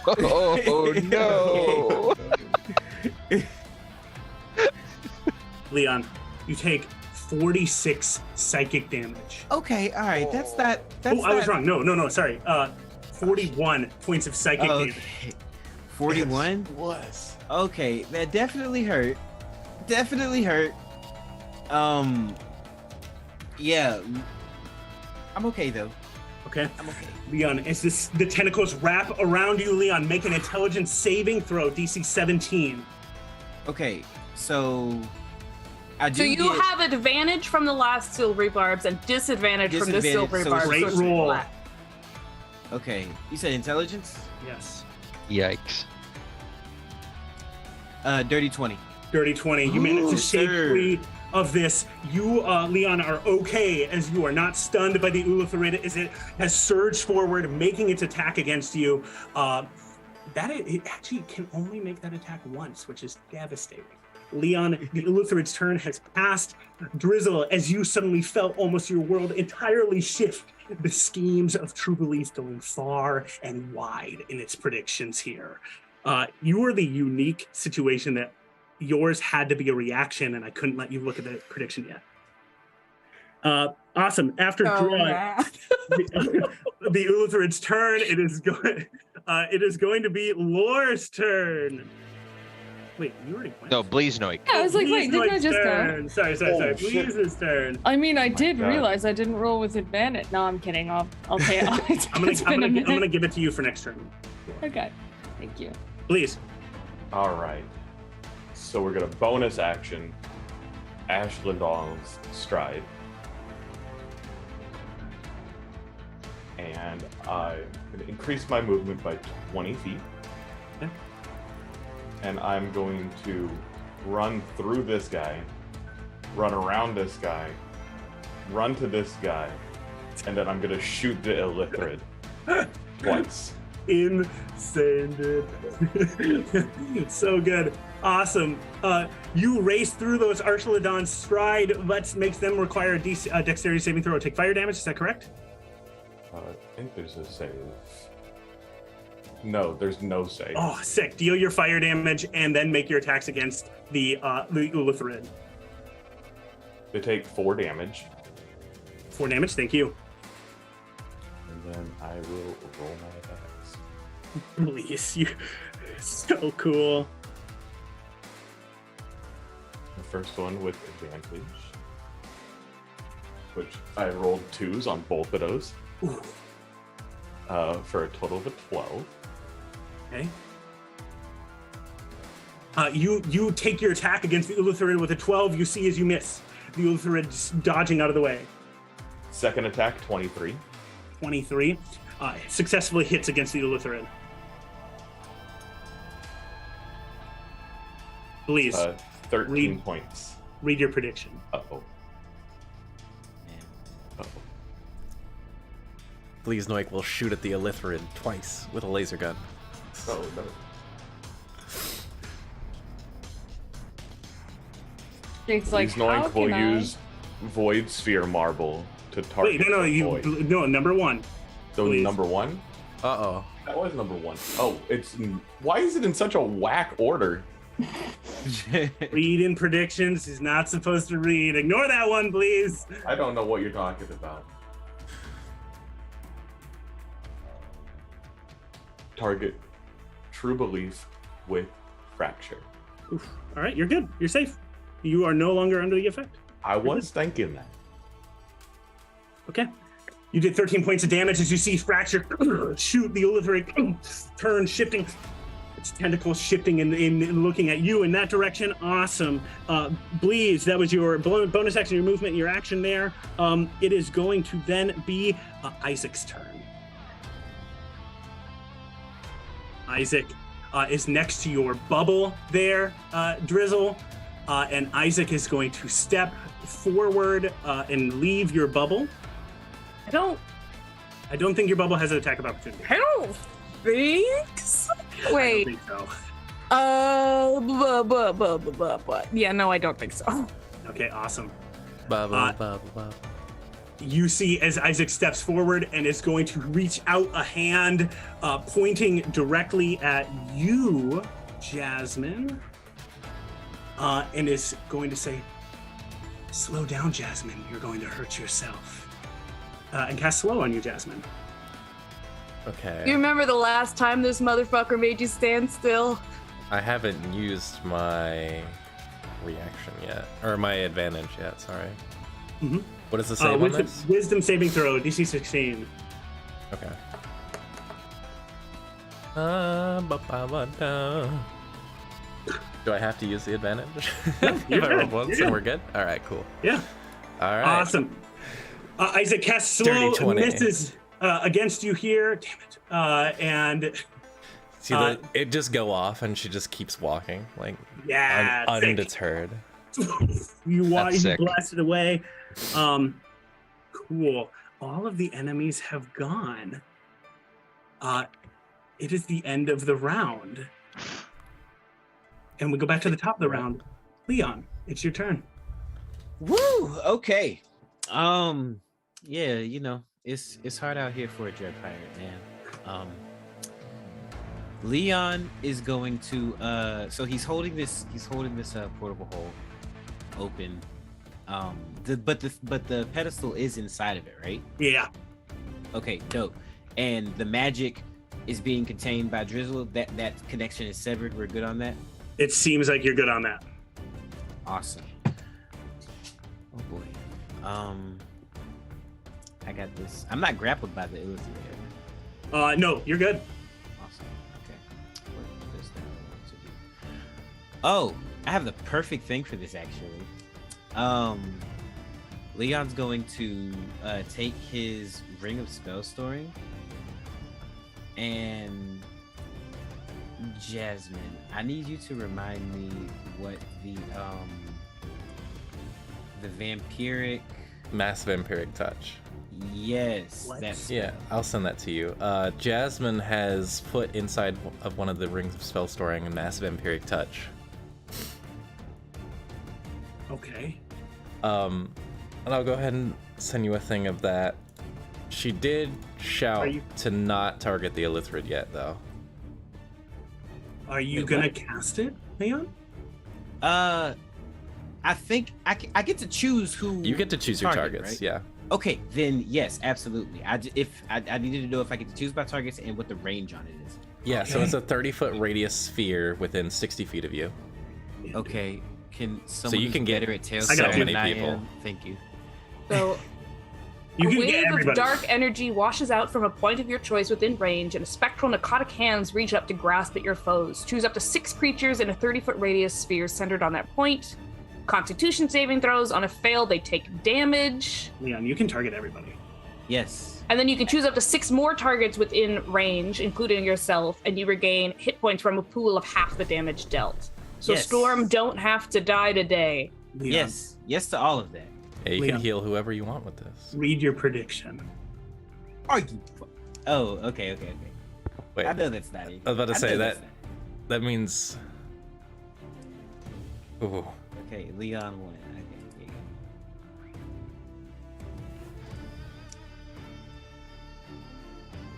Oh no. Leon, you take 46 psychic damage. Okay, all right. That's not. That's I was wrong. No, sorry. 41 points of psychic damage. Okay. 41. was. Okay, that definitely hurt. Definitely hurt. Yeah. I'm okay though. Okay. I'm okay. Leon, as the tentacles wrap around you, Leon, make an intelligence saving throw, DC 17. Okay, so I do So you get have advantage from the last silvery barbs and disadvantage from the Disadvantage, silvery so barbs. great so it's roll. flat. Okay, you said intelligence? Yes. Yikes. Dirty 20. Dirty 20. You managed to shake sir. free of this. You, Leon, are okay as you are not stunned by the Ulithrid as it has surged forward, making its attack against you. It actually can only make that attack once, which is devastating. Leon, the Ulithrid's turn has passed. Drizzle, as you suddenly felt almost your world entirely shift, the schemes of True Belief going far and wide in its predictions here. You were the unique situation that yours had to be a reaction, and I couldn't let you look at the prediction yet. Awesome. After the Ulithrid's turn, it is going to be Lore's turn. Wait, you already went? No, Bleeznoik. Yeah, I was like, wait, didn't I just go? turn. Sorry. Oh, shit. Bleez's turn. I mean, I did God. realize I didn't roll with advantage. No, I'm kidding. I'll pay it. I'm gonna give it to you for next turn. Okay, thank you. Please. All right. So we're gonna bonus action Ashlandon's stride. And I'm gonna increase my movement by 20 feet. Okay. And I'm going to run through this guy, run around this guy, run to this guy, and then I'm gonna shoot the Illithrid twice. Insane, dude. So good. Awesome. You race through those Archladon's stride. Makes them require a dexterity saving throw or take fire damage. Is that correct? I think there's a save. No, there's no save. Oh, sick. Deal your fire damage and then make your attacks against the Ulithrid. They take 4 damage, 4 damage. Thank you. and then I will roll my attacks. Please, you. So cool. The first one with advantage, which I rolled 2s on both of those, Ooh. for a total of a 12. Okay. You take your attack against the Ulithrid with a 12. You see as you miss. The Ulithrid just dodging out of the way. Second attack, 23. 23. Successfully hits against the Ulithrid. Please, 13 Read. points. read your prediction. Uh-oh. Uh-oh. Bleeznoik will shoot at the Illithrid twice with a laser gun. Oh, no. Jake's like, how Bleeznoik will can I? use Void Sphere Marble to target Wait, no, the void. number 1. So please. number 1? Uh-oh. That was number 1. Oh, why is it in such a whack order? Read in predictions. He's not supposed to read. Ignore that one, please. I don't know what you're talking about. Target true belief with fracture. Oof. All right, you're good. You're safe. You are no longer under the effect. I was thinking that. Okay. You did 13 points of damage as you see Fracture shoot the Illithric turn, shifting its tentacles, shifting and looking at you in that direction. Awesome. Bleeds, that was your bonus action, your movement, your action there. It is going to then be Isaac's turn. Isaac is next to your bubble there, Drizzle. And Isaac is going to step forward and leave your bubble. I don't think your bubble has an attack of opportunity. I don't think so. Wait. I don't think so. Yeah, no, I don't think so. Okay, awesome. Bubble. You see as Isaac steps forward and is going to reach out a hand, pointing directly at you, Jasmine, and is going to say, "Slow down, Jasmine. You're going to hurt yourself." And cast slow on you, Jasmine. Okay. You remember the last time this motherfucker made you stand still? I haven't used my reaction yet, or my advantage yet. Sorry. Mm-hmm. What is the save on this? Wisdom saving throw, DC 16. Okay. Do I have to use the advantage? No, If you're I roll good. once You're and good. we're good? All right, cool. Yeah. All right. Awesome. Isaac casts slow, Dirty 20. misses against you here. Damn it. And See, it just go off and she just keeps walking, like yeah, sick. undeterred. You That's sick. blast it away. Cool. All of the enemies have gone. It is the end of the round. And we go back to the top of the round. Leon, it's your turn. Woo! Okay. Yeah, you know, it's hard out here for a dread pirate, man. Leon is going to so he's holding this portable hole open. But the pedestal is inside of it, right? Yeah. Okay, dope. And the magic is being contained by Drizzle. That connection is severed. We're good on that. It seems like you're good on that. Awesome. Oh boy. I got this. I'm not grappled by the Illithric. No, you're good. Awesome. Okay. What does that want to do? Oh, I have the perfect thing for this actually. Leon's going to take his Ring of Spell Storing and Jasmine, I need you to remind me what the vampiric Mass vampiric touch. Yes, What? that's Yeah, I'll send that to you. Jasmine has put inside of one of the rings of spell storing a mass vampiric touch. Okay. And I'll go ahead and send you a thing of that. She did shout to not target the Illithrid yet, though. Are you Wait, gonna what? cast it, Leon? I think I get to choose who You get to choose your target, targets, right? yeah. Okay, then yes, absolutely. I needed to know if I get to choose my targets and what the range on it is. Yeah, so Okay. it's a 30-foot radius sphere within 60 feet of you. Okay, can someone you who's can get better at tails so than many I people. am? Thank you. So You a can wave get of everybody. dark energy washes out from a point of your choice within range, and spectral narcotic hands reach up to grasp at your foes. Choose up to 6 creatures in a 30-foot radius sphere centered on that point. Constitution saving throws. On a fail, they take damage. Leon, you can target everybody. Yes. And then you can choose up to 6 more targets within range, including yourself, and you regain hit points from a pool of half the damage dealt. So Yes. Storm don't have to die today. Leon, Yes. Yes to all of that. Yeah, you Leon. can heal whoever you want with this. read your prediction. Are you? Oh, okay. Wait, I know that's not it. I was about to I say know that that's not it. that means. Ooh. Okay, Leon won. Okay, there you go.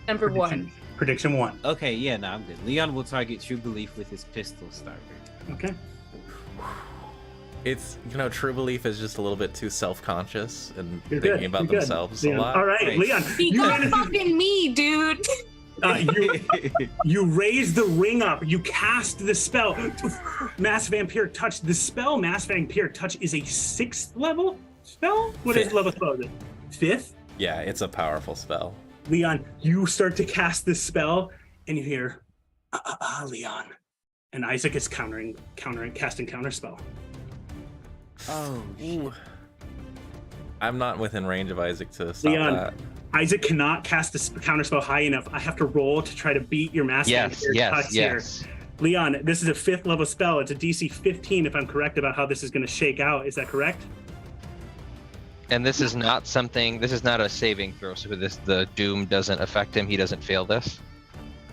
And for one. Prediction 1. Okay, yeah, no, I'm good. Leon will target True Belief with his pistol starter. Okay. It's, True Belief is just a little bit too self-conscious and You're thinking good. about You're good. themselves Leon. a lot. All right, Right. Leon. He You got managed- fucking me, dude. You raise the ring up. You cast the spell. Mass Vampire Touch. The spell Mass Vampire Touch is a 6th level spell? What is Fifth. level spell? Is it? 5th? Yeah, it's a powerful spell. Leon, you start to cast this spell, and you hear, Leon. And Isaac is casting counterspell. Oh, shit. I'm not within range of Isaac to stop Leon, that. Isaac cannot cast a counterspell high enough. I have to roll to try to beat your Mass Yes, Vampire Touch yes. here. Leon, this is a 5th level spell. It's a DC 15 if I'm correct about how this is going to shake out. Is that correct? And this is not a saving throw, so the doom doesn't affect him. He doesn't fail this.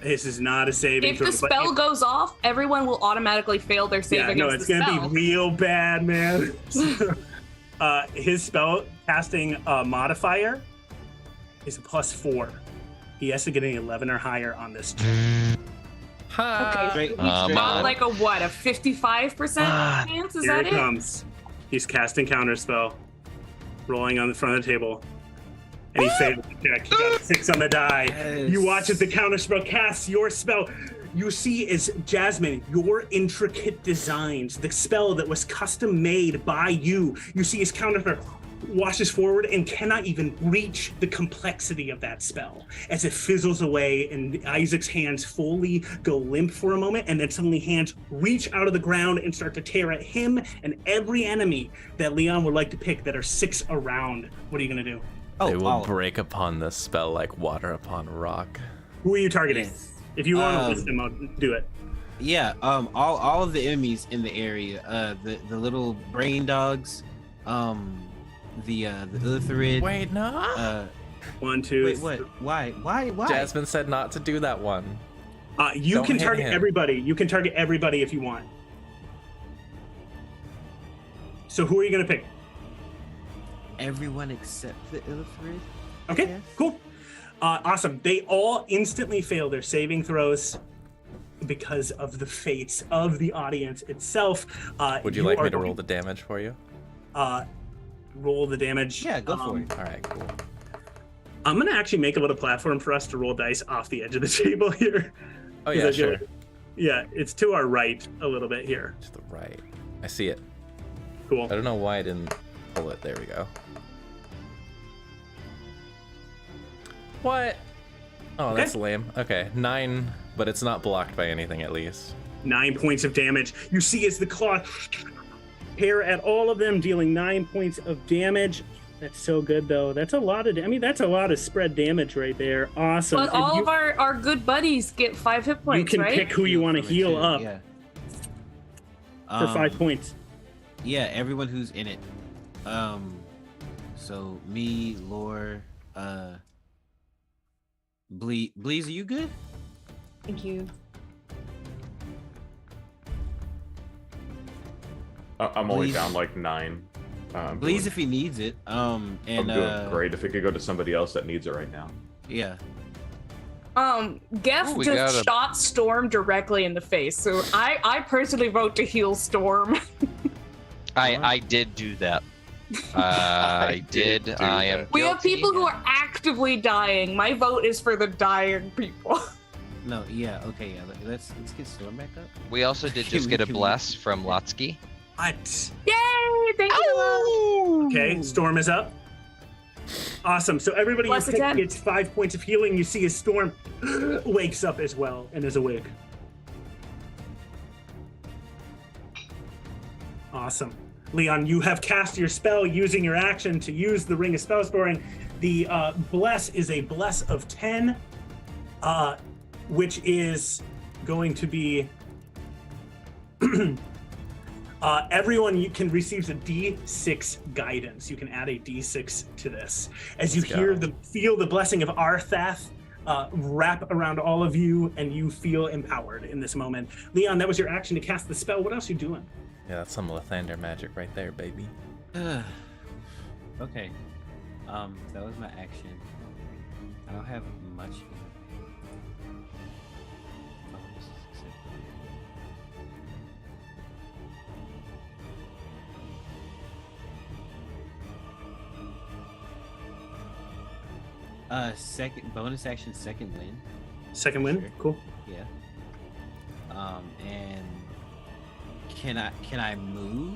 This is not a saving If throw. the but spell goes off, everyone will automatically fail their save yeah, no, against it's the going to spell. be real bad, man. His spell casting modifier is a +4. He has to get an 11 or higher on this. Ha! Okay, Straight- so straight not up. like a 55% chance? Is Here that it it? comes. He's casting counterspell, rolling on the front of the table, and he failed the check. He got a 6 on the die. Yes. You watch as the counterspell casts your spell. You see as Jasmine, your intricate designs, the spell that was custom made by you. You see his counterspell washes forward and cannot even reach the complexity of that spell as it fizzles away, and Isaac's hands fully go limp for a moment, and then suddenly hands reach out of the ground and start to tear at him and every enemy that Leon would like to pick that are 6 around. What are you gonna do? Oh, They will all- break upon the spell like water upon rock. Who are you targeting? Yes. If you want to Um, list them, I'll do it. Yeah, all of the enemies in the area, the little brain dogs, the Illithrid. Wait, no. 1, 2. Wait, what? Why? Jasmine said not to do that one. You Don't can hit target him. everybody. You can target everybody if you want. So who are you gonna pick? Everyone except the Illithrid. Okay, Yes. cool. Awesome. They all instantly fail their saving throws because of the fates of the audience itself. Would you like me are to roll going- the damage for you? roll the damage? Yeah, go for it. All right, cool. I'm gonna actually make a little platform for us to roll dice off the edge of the table here. Oh 'Cause yeah, I sure. feel- Yeah, it's to our right a little bit here. To the right. I see it. Cool. I don't know why I didn't pull it. There we go. What? Oh, Okay. that's lame. Okay, 9, but it's not blocked by anything at least. 9 points of damage. You see as the claw tear at all of them, dealing 9 points of damage. That's so good, though. That's a lot of. I mean, that's a lot of spread damage right there. Awesome. But And all you, of our good buddies get 5 hit points, you can right? pick who you want to heal up Yeah. for 5 points. Yeah, everyone who's in it. So me, Lore, Bleeze, are you good? Thank you. I'm only Please. down like 9. Bleeze doing- if he needs it. I'm And doing great. If it could go to somebody else that needs it right now. Yeah. Geff Ooh, we just got a- shot Storm directly in the face, so I personally vote to heal Storm. I did do that. I did. do I am. that. We have guilty. people who are actively dying. My vote is for the dying people. No, yeah, okay, yeah. Let's get Storm back up. We also did just get a bless from Lotsky. What? Yay! Thank you. Okay, Storm is up. Awesome. So everybody Bless you pick again. gets 5 points of healing. You see as Storm wakes up as well and is awake. Awesome. Leon, you have cast your spell using your action to use the Ring of Spell Storing. The Bless is a Bless of 10, which is going to be... everyone you can receive a D6 guidance. You can add a D6 to this. As you Let's hear go. feel the blessing of Arthath wrap around all of you, and you feel empowered in this moment. Leon, that was your action to cast the spell. What else are you doing? Yeah, that's some Lathander magic right there, baby. Okay. That was my action. I don't have much. Second bonus action, second win. Second win. Sure. Cool. Yeah. And can I move?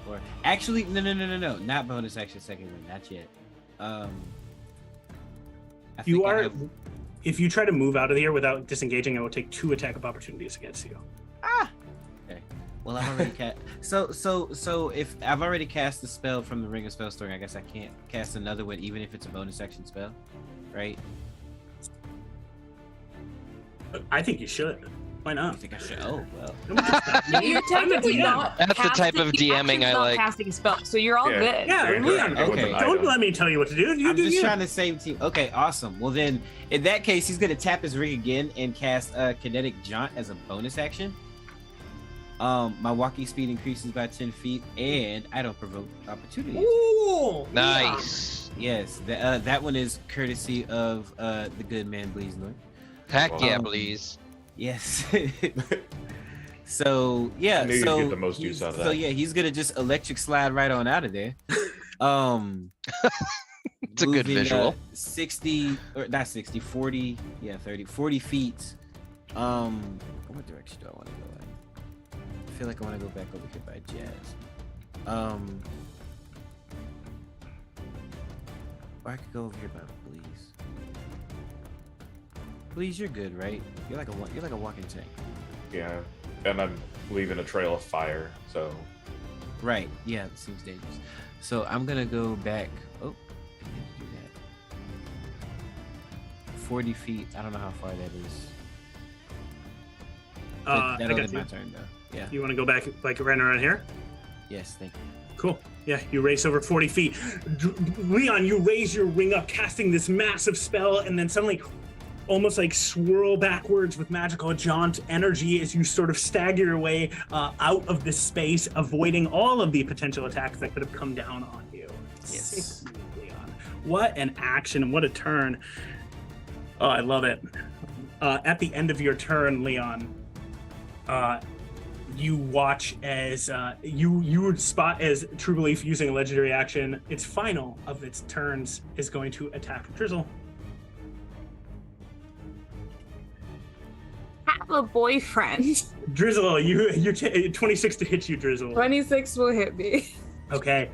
Or actually, no, not bonus action, second win, not yet. I You think I are. have- If you try to move out of here without disengaging, I will take 2 attack of opportunities against you. Okay. Well, I've already cast. So if I've already cast the spell from the Ring of Spellstoring, I guess I can't cast another one, even if it's a bonus action spell, right? I think you should. Why I not? think I should. Oh well. You're technically not. That's the type of casting- DMing action's I not like. Casting a spell, so you're all Yeah. good. Yeah, You're Leon, correct. Okay. don't let me tell you what to do. You I'm do just you. trying to save team. Okay, awesome. Well then, in that case, he's gonna tap his ring again and cast Kinetic Jaunt as a bonus action. My walking speed increases by 10 feet, and I don't provoke opportunities. Ooh, Nice. Yes, that one is courtesy of the good man Bleeze North. Heck yeah, Um, please. Yes. So yeah, I knew you'd so get the most use out of So that. yeah, he's gonna just electric slide right on out of there. It's a good moving, visual. 60 or not 60, 40, yeah, 30, 40 feet. What direction do I want to go in? I feel like I want to go back over here by Jazz. Or I could go over here by Bleeze. Bleeze, you're good, right? You're like a walking tank. Yeah, and I'm leaving a trail of fire, so Right. Yeah, it seems dangerous. So I'm gonna go back. Oh, I didn't do that. 40 feet. I don't know how far that is. But I that'll got end my you. turn though. Yeah. You want to go back like right around here? Yes. Thank you. Cool. Yeah, you race over 40 feet. Leon, you raise your ring up, casting this massive spell, and then suddenly almost like swirl backwards with magical jaunt energy as you sort of stagger your way out of this space, avoiding all of the potential attacks that could have come down on you. Yes. Sick, Leon. What an action and what a turn. Oh, I love it. At the end of your turn, Leon, you watch as you would spot as True Belief, using a legendary action, its final of its turns is going to attack Drizzle. Have a boyfriend. Drizzle, you 26 to hit you, Drizzle. 26 will hit me. Okay,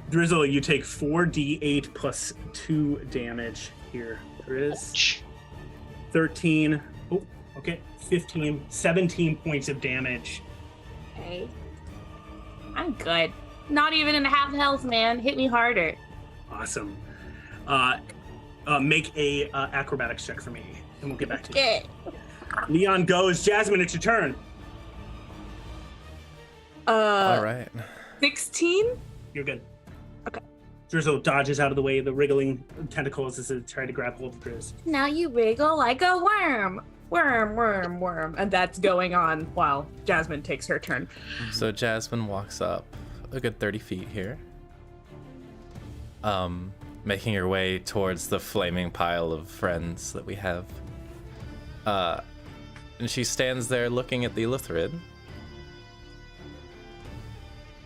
Drizzle, you take 4d8 plus 2 damage here. There is Ouch. 13. Oh, okay, 15, 17 points of damage. Okay. I'm good. Not even in half health, man. Hit me harder. Awesome. Make a acrobatics check for me, and we'll get back to you. Okay. Leon goes. Jasmine, it's your turn. All right. 16? You're good. Okay. Drizzle dodges out of the way of the wriggling tentacles as it tried to grab hold of Driz. Now you wiggle like a worm. Worm. And that's going on while Jasmine takes her turn. So Jasmine walks up a good 30 feet here, making her way towards the flaming pile of friends that we have. And she stands there looking at the Illithrid.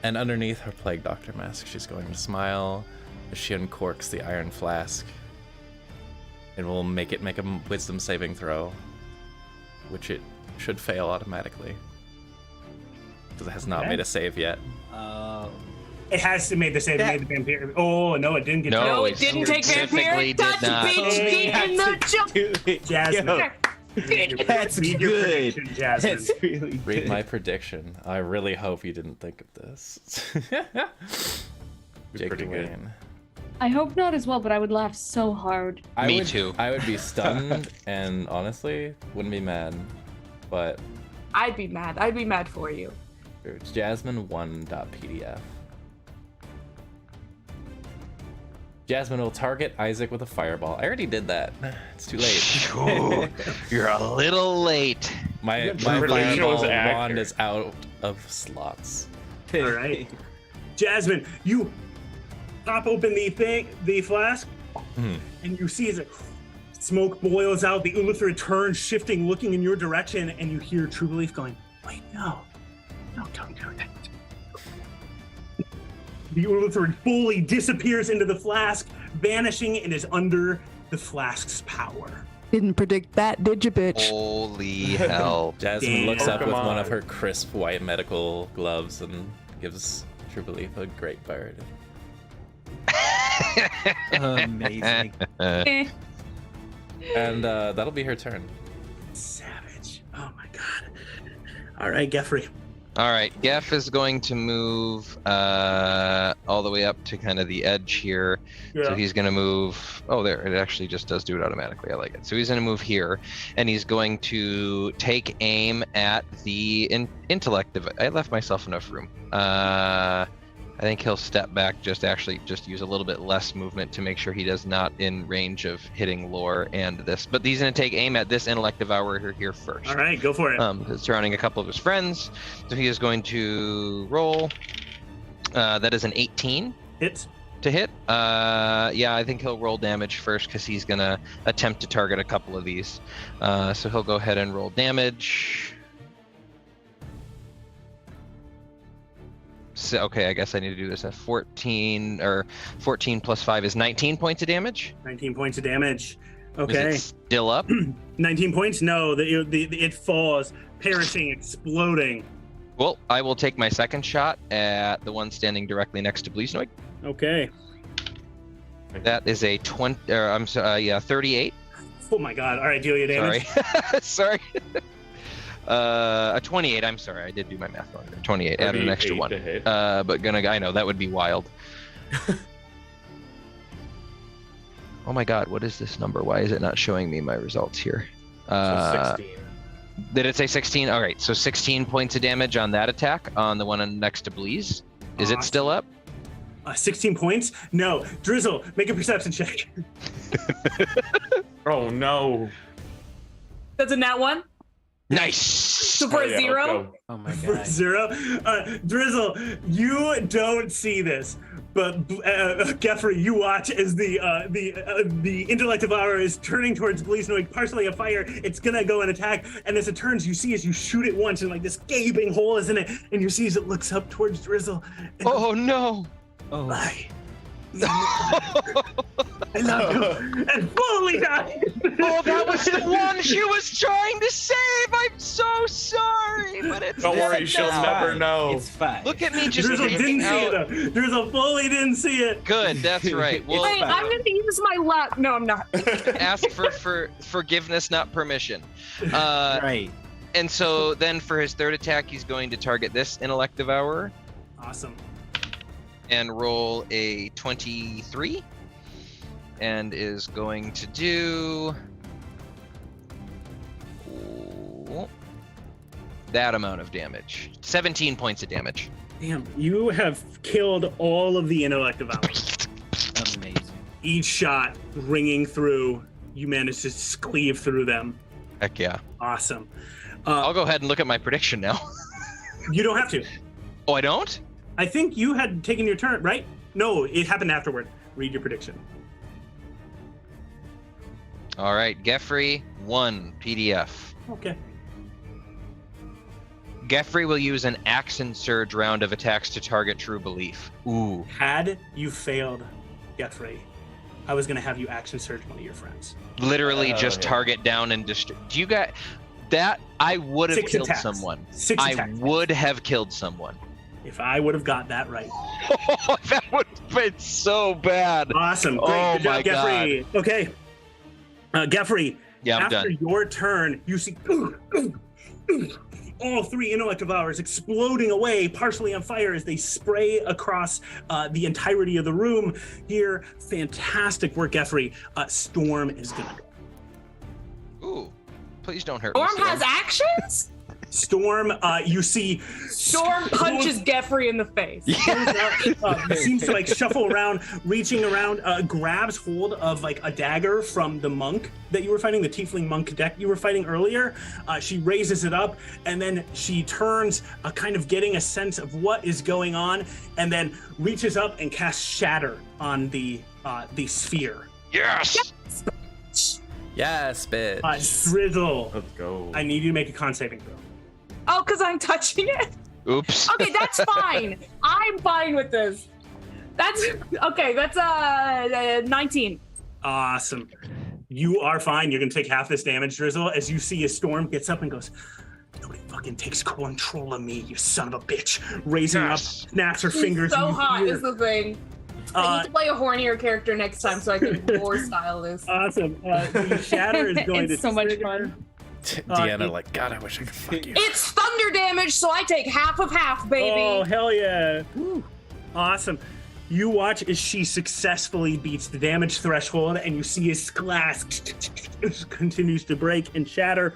And underneath her Plague Doctor mask, she's going to smile as she uncorks the iron flask. And will make a wisdom saving throw, which it should fail automatically, because it has not Okay. made a save yet. It has to make the save. It made the vampire. Oh no, it didn't get. No, No, it it didn't take specifically vampire did touch, not. bitch. Get in the jump. Jasmine. That's Read your good. prediction, Jasmine. That's really Read good. my prediction. I really hope you didn't think of this. Jake Pretty good. Dwayne. I hope not as well, but I would laugh so hard. Me too. I would be stunned and honestly wouldn't be mad. But I'd be mad. I'd be mad for you. it's jasmine1.pdf. Jasmine will target Isaac with a fireball. I already did that. It's too late. Ooh, you're a little late. My prediction fireball was accurate. wand is out of slots. All right, Jasmine, you pop open the flask, and you see as it smoke boils out, the Ulithrid turns, shifting, looking in your direction, and you hear True Belief going, "Wait, no, don't do that." The Ulithrid fully disappears into the flask, vanishing, and is under the flask's power. Didn't predict that, did you, bitch? Holy hell. Jasmine looks up with Come one of on. her crisp white medical gloves and gives True Belief a great bird. Amazing. Eh. And that'll be her turn. Savage. Oh my god. All right, Geoffrey. All right, Geff is going to move all the way up to kind of the edge here. So he's going to move. Oh, there. It actually just does do it automatically. I like it. So he's going to move here, and he's going to take aim at the intellect. I left myself enough room. I think he'll step back, just use a little bit less movement to make sure he does not in range of hitting Lore and this. But he's going to take aim at this intellect devourer here first. All right, go for it. Surrounding a couple of his friends. So he is going to roll. That is an 18 Hits. to hit. Yeah, I think he'll roll damage first because he's going to attempt to target a couple of these. So he'll go ahead and roll damage. So, okay, I guess I need to do this at 14 plus 5 is 19 points of damage. 19 points of damage. Is Okay. it still up? 19 points? No, it falls, perishing, exploding. Well, I will take my second shot at the one standing directly next to Bleasnoid. Okay. That is a 38. Oh my god. All right, deal your damage. Sorry. A 28. I'm sorry, I did do my math wrong there. 28. Add an extra 38 one. to hit. But I know that would be wild. Oh my god, what is this number? Why is it not showing me my results here? So 16. Did it say 16? All right, so 16 points of damage on that attack on the one next to Bleeze. Is it still up? 16 points? No. Drizzle, make a perception check. Oh no. That's a nat 1. Nice. So for Oh, a yeah, 0. let's go. Oh my For god. 0. Drizzle, you don't see this, but Geoffrey, you watch as the intellect devourer is turning towards Bleasnoid, partially afire. It's gonna go and attack, and as it turns, you see as you shoot it once, and like this gaping hole is in it, and you see as it looks up towards Drizzle. And Oh no. Oh. I love you, and fully died. Oh, that was the one she was trying to save. I'm so sorry, but it's Don't worry, dead she'll now. never know. It's fine. Look at me just Drizzle didn't taking see it out. though. Drizzle fully didn't see it. Good, that's right. Well, Wait, I'm gonna use my luck. No, I'm not. ask for forgiveness, not permission. Right. And so then for his third attack, he's going to target this intellect devourer Awesome. and roll a 23, and is going to do that amount of damage. 17 points of damage. Damn, you have killed all of the intellect devourers. Amazing. Each shot ringing through, you managed to cleave through them. Heck yeah. Awesome. I'll go ahead and look at my prediction now. You don't have to. Oh, I don't? I think you had taken your turn, right? No, it happened afterward. Read your prediction. All right, Geoffrey, 1 PDF. Okay. Geoffrey will use an action surge round of attacks to target True Belief. Ooh. Had you failed, Geoffrey, I was going to have you action surge one of your friends. Literally Oh, just yeah. target down and destroy. Do you got that? I would have 6 killed attacks. someone. 6 I attacks. would have killed someone. If I would have got that right. That would have been so bad. Awesome. Great. Oh Good job, my Geoffrey. Okay. Geoffrey, Yeah, I'm after done. your turn, you see all 3 intellect devourers exploding away, partially on fire as they spray across the entirety of the room here. Fantastic work, Geoffrey. Storm is gonna go. Ooh. Please don't hurt me. Storm has actions? Storm, you see Storm punches Geoffrey in the face. seems to like shuffle around, reaching around, grabs hold of like a dagger from the monk that you were fighting, the tiefling monk deck you were fighting earlier. She raises it up, and then she turns, kind of getting a sense of what is going on, and then reaches up and casts Shatter on the sphere. Yes. Yes, bitch. Drizzle, Let's go. I need you to make a con saving throw. Oh, because I'm touching it? Oops. Okay, that's fine. I'm fine with this. That's okay. That's 19. Awesome. You are fine. You're going to take half this damage, Drizzle, as you see a Storm gets up and goes, nobody fucking takes control of me, you son of a bitch. Raising up, snaps her fingers. So and you hot hear- is the thing. I need to play a hornier character next time so I can more style this. Awesome. The Shatter is going It's to so much trigger. fun. Deanna, like, God, I wish I could fuck you. It's thunder damage, so I take half of half, baby. Oh, hell yeah. Woo. Awesome. You watch as she successfully beats the damage threshold, and you see his glass continues to break and shatter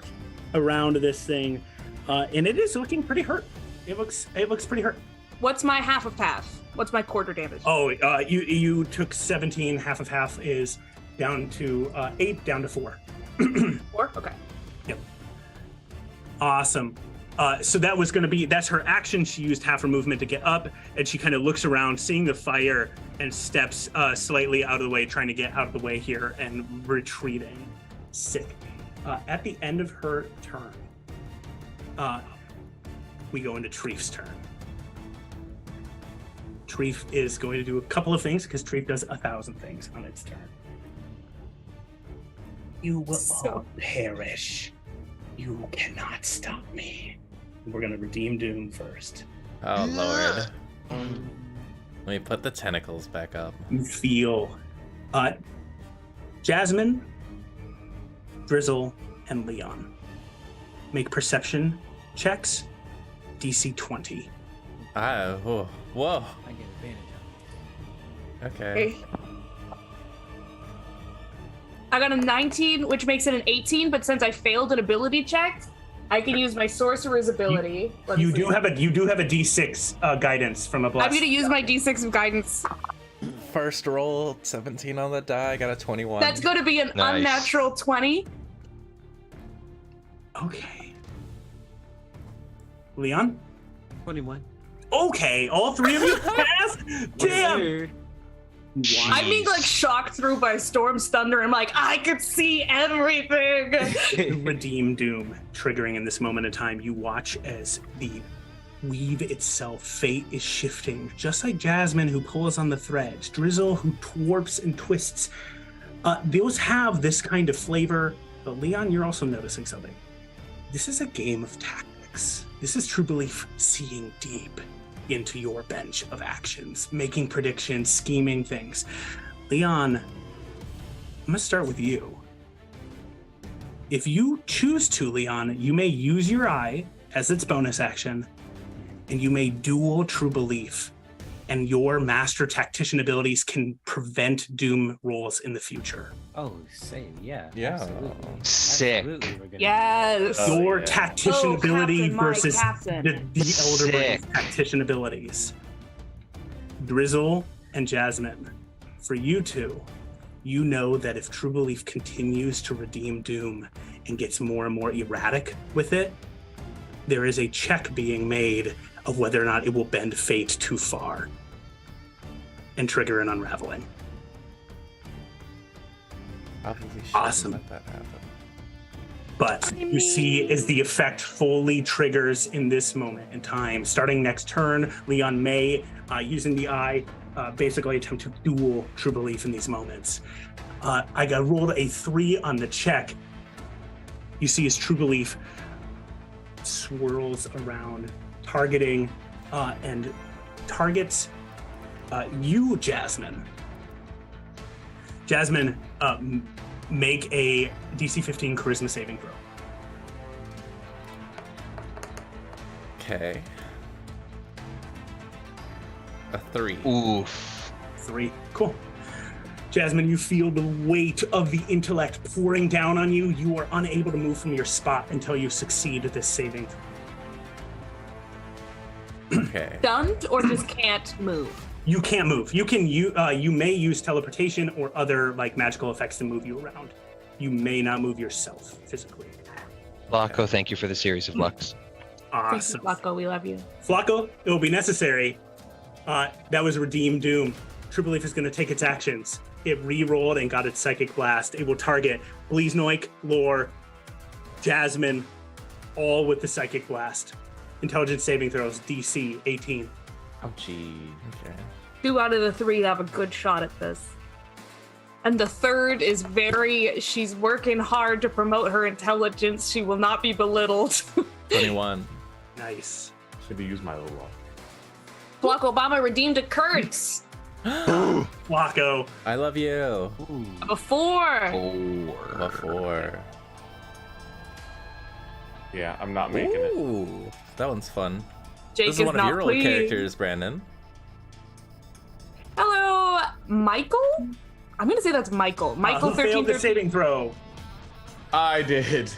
around this thing. And it is looking pretty hurt. It looks pretty hurt. What's my half of half? What's my quarter damage? Oh, you took 17. Half of half is down to 8, down to 4. 4? Okay. Yep. Awesome. So that was going to be, that's her action. She used half her movement to get up, and she kind of looks around, seeing the fire, and steps slightly out of the way, trying to get out of the way here and retreating. Sick. At the end of her turn, we go into Treef's turn. Treef is going to do a couple of things because Treef does 1,000 things on its turn. You will all perish. You cannot stop me. We're going to redeem Doom first. Oh, Lord. Let me put the tentacles back up. You feel Jasmine, Drizzle, and Leon make perception checks, DC 20. Whoa. Whoa. I get advantage of it. Okay. I got a 19, which makes it an 18, but since I failed an ability check, I can use my sorcerer's ability. You do have a D6 guidance from a blast. I'm gonna use my D6 of guidance. First roll, 17 on the die. I got a 21. That's gonna be an Nice. unnatural 20. Okay. Leon? 21. Okay, all three of you passed? Damn! Sir. I'm being like shocked through by Storm's thunder. I'm like, I could see everything. Redeem Doom triggering in this moment in time. You watch as the weave itself, fate is shifting, just like Jasmine, who pulls on the threads, Drizzle, who warps and twists. Those have this kind of flavor, but Leon, you're also noticing something. This is a game of tactics. This is True Belief seeing deep into your bench of actions, making predictions, scheming things. Leon, I'm gonna start with you. If you choose to, Leon, you may use your eye as its bonus action, and you may dual True Belief, and your master tactician abilities can prevent Doom rolls in the future. Oh, same. Yeah. Yeah. Absolutely. Sick. Absolutely, we're gonna- Yes. Oh, Your yeah. tactician Oh, ability Captain, my versus Captain. the Elder Sick. Brain's tactician abilities. Drizzle and Jasmine, for you two, you know that if True Belief continues to redeem Doom and gets more and more erratic with it, there is a check being made of whether or not it will bend fate too far and trigger an unraveling. Probably shouldn't Awesome. let that happen. But you see as the effect fully triggers in this moment in time. Starting next turn, Leon may, using the eye, basically attempt to duel True Belief in these moments. I got rolled a 3 on the check. You see as True Belief swirls around, targeting and targets you, Jasmine. Jasmine, make a DC 15 charisma saving throw. Okay. A 3. Oof. 3. Cool. Jasmine, you feel the weight of the intellect pouring down on you. You are unable to move from your spot until you succeed at this saving throw. Okay. Stunned or just can't move? You can't move. You may use teleportation or other like magical effects to move you around. You may not move yourself physically. Flacco, thank you for the series of Lux. Awesome. Thank you, Flacco, we love you. Flacco, it will be necessary. That was Redeem Doom. True Belief is going to take its actions. It re-rolled and got its Psychic Blast. It will target Bleeznoik, Lore, Jasmine, all with the Psychic Blast. Intelligence saving throws, DC 18. Oh, gee. Okay. 2 out of the 3 have a good shot at this. And the third is she's working hard to promote her intelligence. She will not be belittled. 21. Nice. Should have used my little luck. Block Obama redeemed a curse. Flacco. I love you. A 4. A 4. Yeah, I'm not making it. Ooh, that one's fun. Jake This is one of not your old pleased. characters, Brandon. Hello, Michael? I'm going to say that's Michael. Michael Who failed the 13. saving throw? I did.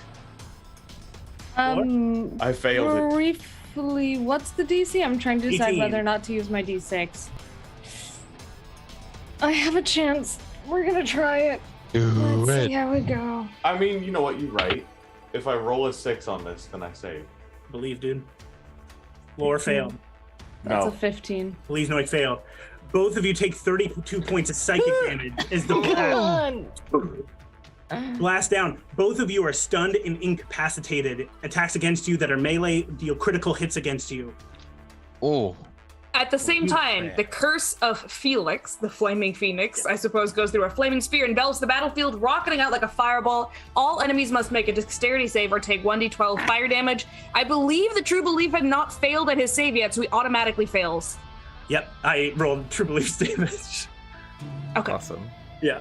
I failed it. Briefly, what's the DC? I'm trying to decide 18. whether or not to use my D6. I have a chance. We're gonna try it. Let's see how we go. I mean, you know what? You're right. If I roll a 6 on this, then I save. Believe, dude. Lore failed. That's No. a 15. Please, no, it failed. Both of you take 32 points of psychic damage as the blast down. Both of you are stunned and incapacitated. Attacks against you that are melee deal critical hits against you. Oh. At the same time, the curse of Felix, the flaming phoenix, I suppose, goes through a flaming spear, envelops the battlefield, rocketing out like a fireball. All enemies must make a dexterity save or take 1d12 fire damage. I believe the True Belief had not failed at his save yet, so he automatically fails. Yep, I rolled True Belief's damage. Okay. Awesome. Yeah.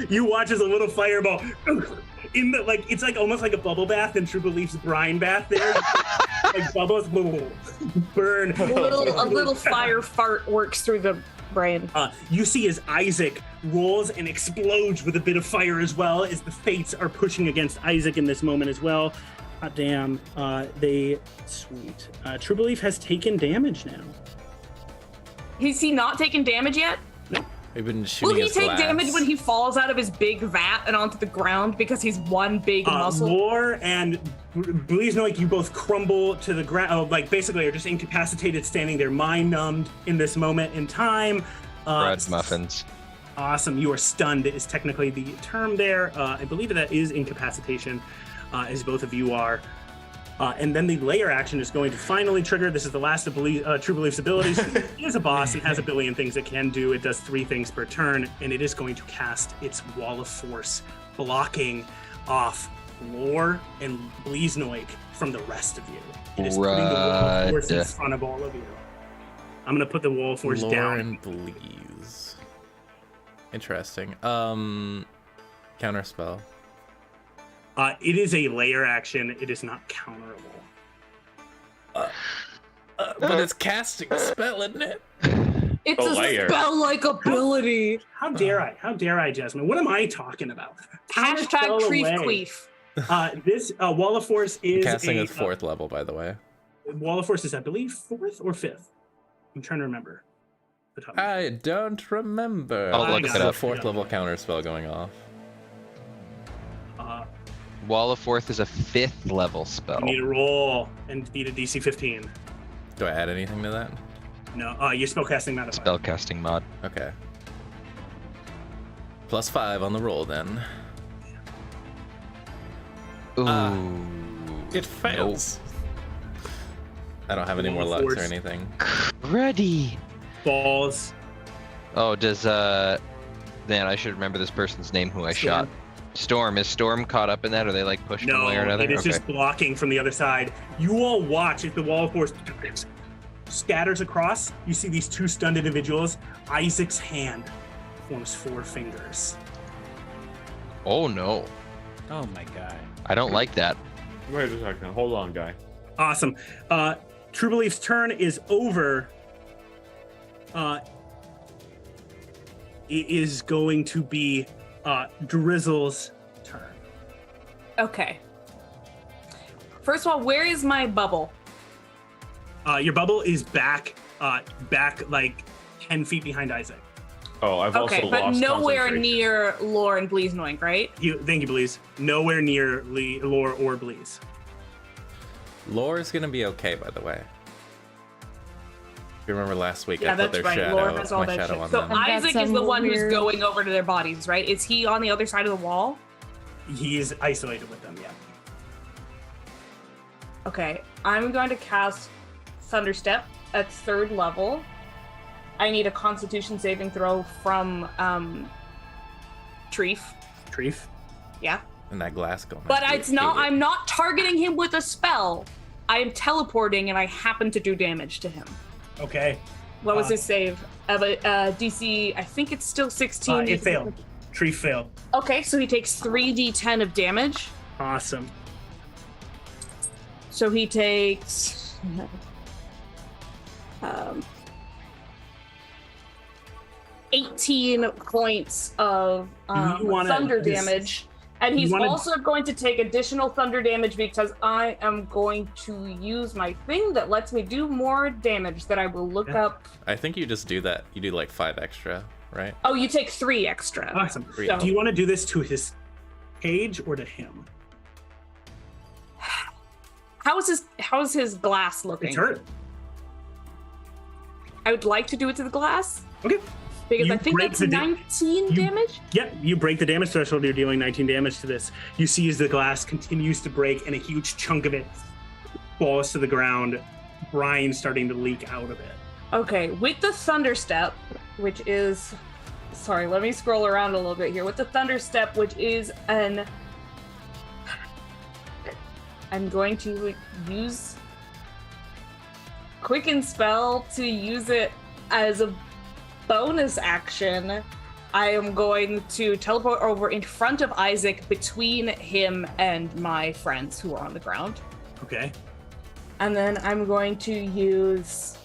You watch as a little fireball in the it's like almost like a bubble bath in True Belief's brine bath there. Like bubbles burn. A little fire fart works through the brain. You see as Isaac rolls and explodes with a bit of fire as well, as the fates are pushing against Isaac in this moment as well. Hot damn. Sweet. True Belief has taken damage now. Is he not taking damage yet? We've been Will shooting he his take glass. damage when he falls out of his big vat and onto the ground because he's one big muscle? Lore and Bleeze Noik, you both crumble to the ground, basically are just incapacitated, standing there, mind numbed in this moment in time. Bread muffins. Awesome. You are stunned is technically the term there. I believe that is incapacitation, as both of you are. And then the layer action is going to finally trigger. This is the last of True Belief's abilities. He is a boss and has a billion things it can do. It does 3 things per turn, and it is going to cast its Wall of Force, blocking off Lore and Bleeznoik from the rest of you. It is putting the Wall of Force in front of all of you. I'm going to put the Wall of Force Lore down. and Bleeze. Interesting. Counterspell. It is a layer action. It is not counterable. But it's casting a spell, isn't it? It's a layer. spell-like ability. How dare I? How dare I, Jasmine? What am I talking about? Hashtag Spell Creef away. Queef. This Wall of Force is Casting a at 4th level, by the way. Wall of Force is, I believe, 4th or 5th. I'm trying to remember. The top of my head. I don't remember. I'll look it It's a up. 4th level counterspell going off. Wall of Force is a 5th level spell. You need to roll and beat a DC 15. Do I add anything to that? No, your spellcasting modifier. Spellcasting mod. Okay. +5 on the roll then. Ooh. It fails. I don't have any more Roll lucks or force. anything. Ready. Balls. Oh, does man, I should remember this person's name who I shot. Storm. Is Storm caught up in that? Or they like pushed No, one way or another? it is just blocking from the other side. You all watch as the Wall of Force scatters across. You see these 2 stunned individuals. Isaac's hand forms 4 fingers. Oh no. Oh my god. I don't like that. Wait a second. Hold on, guy. Awesome. True Belief's turn is over. It is going to be Drizzle's turn. Okay. First of all, where is my bubble? Your bubble is back like 10 feet behind Isaac. Oh, I've Okay, also but lost nowhere concentration. near Lore and Bleeznoink, right? Thank you, Bleeze. Nowhere near Lore or Bleeze. Lore's gonna be okay, by the way. If you remember last week, Yeah, I put that's their right. shadow, Lore has all my that shadow shit. on So them. Isaac is some the one who's weird- going over to their bodies, right? Is he on the other side of the wall? He is isolated with them, yeah. Okay, I'm going to cast Thunderstep at 3rd level. I need a Constitution saving throw from Treef. Treef. Yeah. And that glass going. But it's not. I'm not targeting him with a spell. I am teleporting, and I happen to do damage to him. Okay. What was his save? DC. I think it's still 16. It failed. Treef failed. Okay, so he takes 3d10 of damage. Awesome. So he takes 18 points of thunder damage. And he's also going to take additional thunder damage because I am going to use my thing that lets me do more damage that I will look up. I think you just do that. You do like 5 extra, right? Oh, you take 3 extra. Awesome. So, do you want to do this to his cage or to him? How is his glass looking? It's hurt. I would like to do it to the glass. Okay. Because I think that's 19 damage? Yep, you break the damage threshold, you're dealing 19 damage to this. You see as the glass continues to break and a huge chunk of it falls to the ground, brine starting to leak out of it. Okay, with the Thunder Step, which is... Sorry, let me scroll around a little bit here. With the Thunder Step, which is an... I'm going to use Quicken Spell to use it as a bonus action. I am going to teleport over in front of Isaac between him and my friends who are on the ground. Okay. And then I'm going to use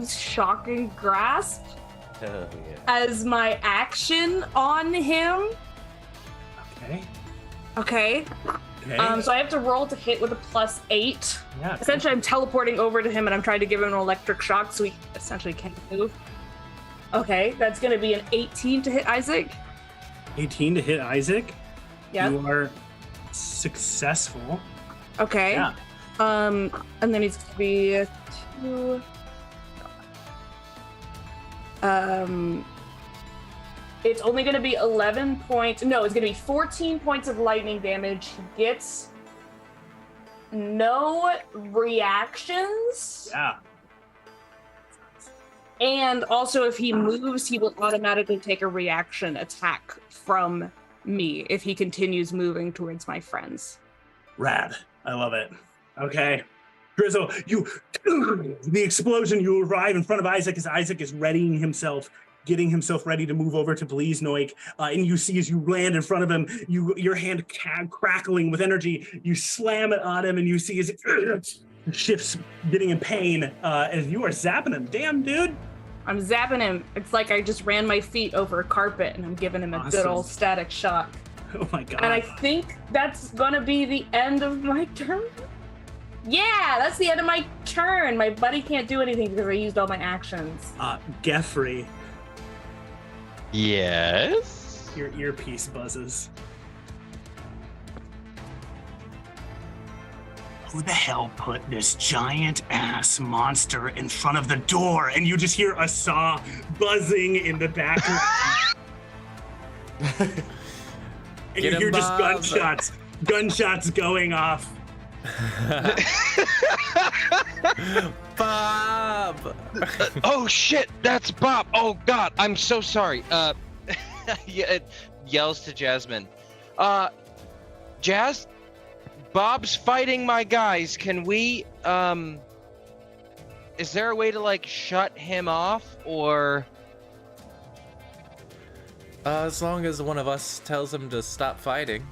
Shocking Grasp as my action on him. Okay. Okay. So I have to roll to hit with a +8. Yeah. Essentially, I'm teleporting over to him and I'm trying to give him an electric shock so he essentially can't move. Okay, that's going to be an 18 to hit Isaac. 18 to hit Isaac. Yeah. You are successful. Okay. Yeah. And then he's going to be a 2. It's only going to be 11 points. No, it's going to be 14 points of lightning damage. He gets no reactions. Yeah. And also, if he moves, he will automatically take a reaction attack from me if he continues moving towards my friends. Rad. I love it. Okay. Drizzle, the explosion, you arrive in front of Isaac as Isaac is readying himself, getting himself ready to move over to Bleasnoik, and you see as you land in front of him, your hand crackling with energy, you slam it on him, and you see as it shifts, getting in pain, as you are zapping him. Damn, dude. I'm zapping him. It's like I just ran my feet over a carpet, and I'm giving him a good old static shock. Oh my god. And I think that's gonna be the end of my turn. Yeah, that's the end of my turn. My buddy can't do anything because I used all my actions. Geffrey. Yes? Your earpiece buzzes. Who the hell put this giant ass monster in front of the door? And you just hear a saw buzzing in the background. And Get you him, hear just Bob. gunshots going off. Bob! Oh shit, that's Bob. Oh god, I'm so sorry. It yells to Jasmine. Jazz, Bob's fighting my guys. Can we, is there a way to like shut him off or? As long as one of us tells him to stop fighting.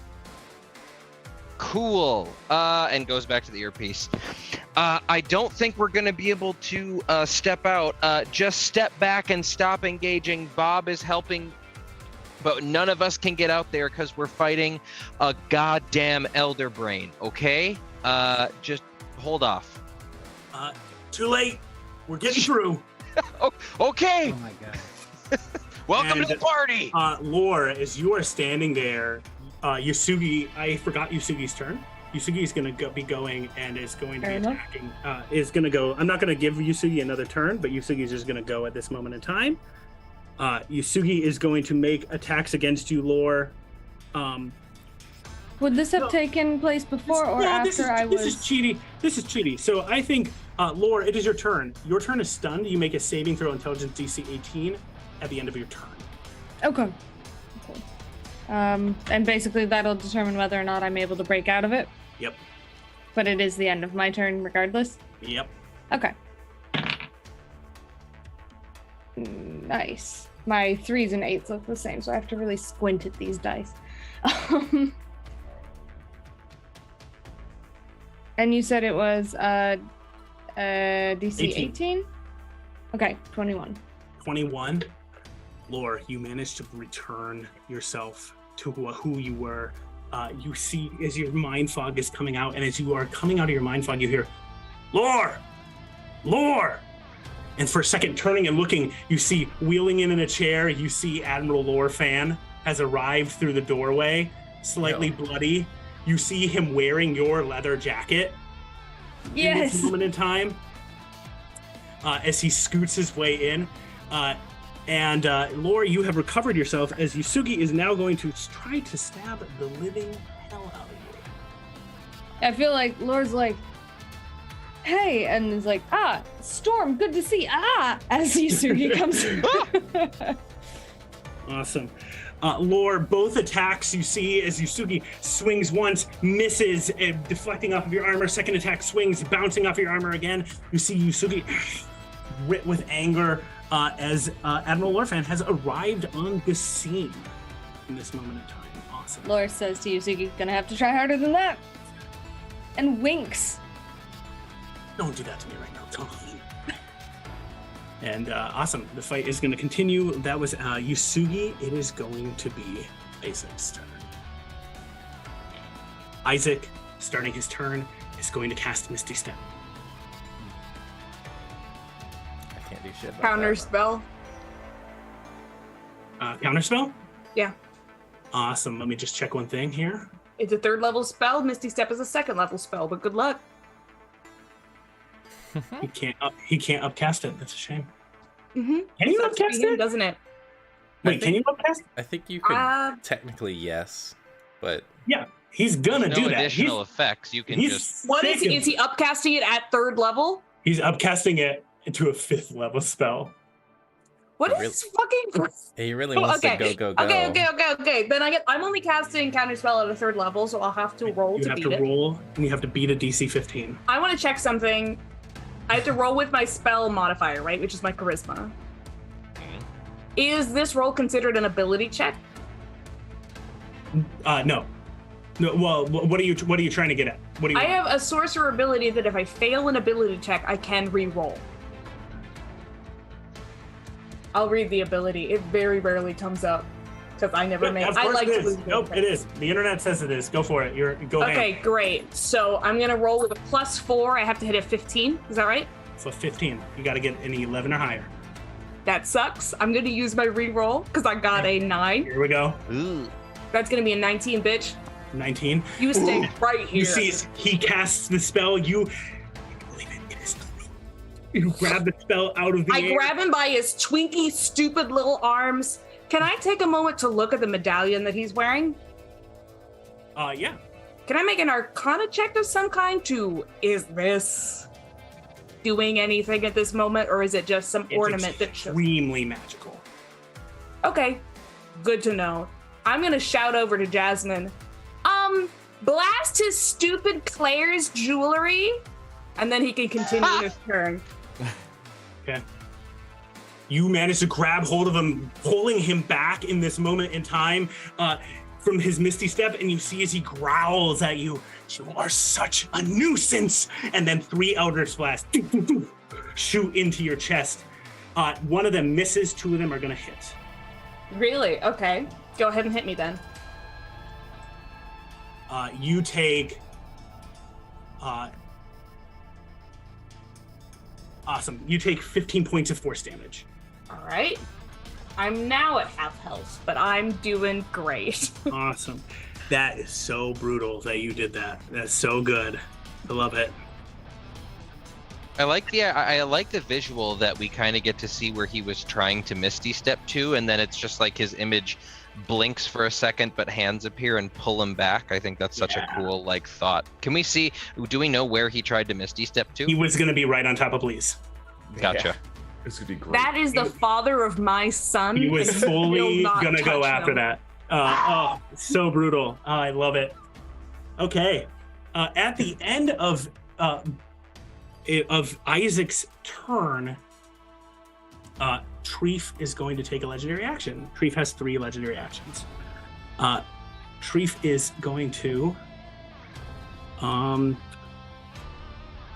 Cool. And goes back to the earpiece. I don't think we're going to be able to step out. Just step back and stop engaging. Bob is helping, but none of us can get out there because we're fighting a goddamn elder brain, okay? Just hold off. Too late. We're getting through. Okay. Oh my god. Welcome to the party. Lore, as you are standing there, Yusugi, I forgot Yusugi's turn. Yusugi is going to be going and is going to be attacking. Is going to go. I'm not going to give Yusugi another turn, but Yusugi is just going to go at this moment in time. Yusugi is going to make attacks against you, Lore. Would this have taken place before or after This is cheaty. So I think, Lore, it is your turn. Your turn is stunned. You make a saving throw, intelligence DC 18, at the end of your turn. Okay. And basically that'll determine whether or not I'm able to break out of it. Yep. But it is the end of my turn regardless. Yep. Okay. Nice. My 3s and 8s look the same, so I have to really squint at these dice. And you said it was DC 18? Okay, 21. 21. Lore, you managed to return yourself to who you were. You see, as your mind fog is coming out, and as you are coming out of your mind fog, you hear, Lore! Lore! And for a second, turning and looking, you see, wheeling in a chair, you see Admiral Lore Fan has arrived through the doorway, slightly bloody. You see him wearing your leather jacket. Yes. In this moment in time, as he scoots his way in. And Lore, you have recovered yourself as Yusugi is now going to try to stab the living hell out of you. I feel like Lore's like, hey, and is like, Storm, good to see, as Yusugi comes through. Awesome. Lore, both attacks you see as Yusugi swings once, misses, deflecting off of your armor. Second attack swings, bouncing off your armor again. You see Yusugi writ with anger as Admiral Lorfan has arrived on the scene in this moment in time. Awesome. Lore says to Yusugi, gonna have to try harder than that. And winks. Don't do that to me right now, Tom. And awesome. The fight is going to continue. That was Yusugi. It is going to be Isaac's turn. Isaac, starting his turn, is going to cast Misty Step. I can't do shit about Counter that. spell. Counter spell? Yeah. Awesome. Let me just check one thing here. It's a 3rd level spell. Misty Step is a 2nd level spell, but good luck. He can't upcast it. That's a shame. Mm-hmm. Can you Sucks to be upcast him, it? doesn't it? Wait, can you upcast it? I think you could technically, yes, but Yeah, he's gonna No do that. additional effects. You can just. What is sick of he upcasting it at 3rd level? He's upcasting it into a 5th level spell. What Really? is fucking? he really wants to go. Okay. Then I'm only casting counter spell at a 3rd level, so I'll have to roll You to have beat to it. roll, and you have to beat a DC 15. I want to check something. I have to roll with my spell modifier, right? Which is my charisma. Is this roll considered an ability check? No. Well, what are you trying to get at? What do you? I have a sorcerer ability that if I fail an ability check, I can re-roll. I'll read the ability. It very rarely comes up because I never make. Of I course like it to is. lose. Nope, it is. The internet says it is. Go for it. Go ahead. Okay, great. So I'm gonna roll with a +4. I have to hit a 15. Is that right? So 15. You got to get an 11 or higher. That sucks. I'm gonna use my re-roll because I got a 9. Here we go. Ooh. That's gonna be a 19, bitch. 19. You stay right here. You see, as he casts the spell. You believe it is true. You grab the spell out of the air. I grab him by his twinky, stupid little arms. Can I take a moment to look at the medallion that he's wearing? Yeah. Can I make an Arcana check of some kind is this doing anything at this moment, or is it just some ornament that shows? Extremely magical. Okay, good to know. I'm gonna shout over to Jasmine. Blast his stupid Claire's jewelry, and then he can continue his turn. Okay. You manage to grab hold of him, pulling him back in this moment in time from his Misty Step, and you see as he growls at you, "You are such a nuisance!" And then 3 Eldritch Blasts shoot into your chest. One of them misses, 2 of them are gonna hit. Really? Okay. Go ahead and hit me then. You take awesome. You take 15 points of force damage. All right. I'm now at half health, but I'm doing great. Awesome. That is so brutal that you did that. That's so good. I love it. I like the visual that we kind of get to see where he was trying to Misty Step to, and then it's just like his image blinks for a second, but hands appear and pull him back. I think that's such a cool thought. Can we see? Do we know where he tried to Misty Step to? He was going to be right on top of Bleeze. Gotcha. Yeah. This would be great. That is the father of my son. He was and he will fully not going to go touch after him. that. So brutal. Oh, I love it. Okay. At the end of Isaac's turn, Treef is going to take a legendary action. Treef has 3 legendary actions. Treef is going to...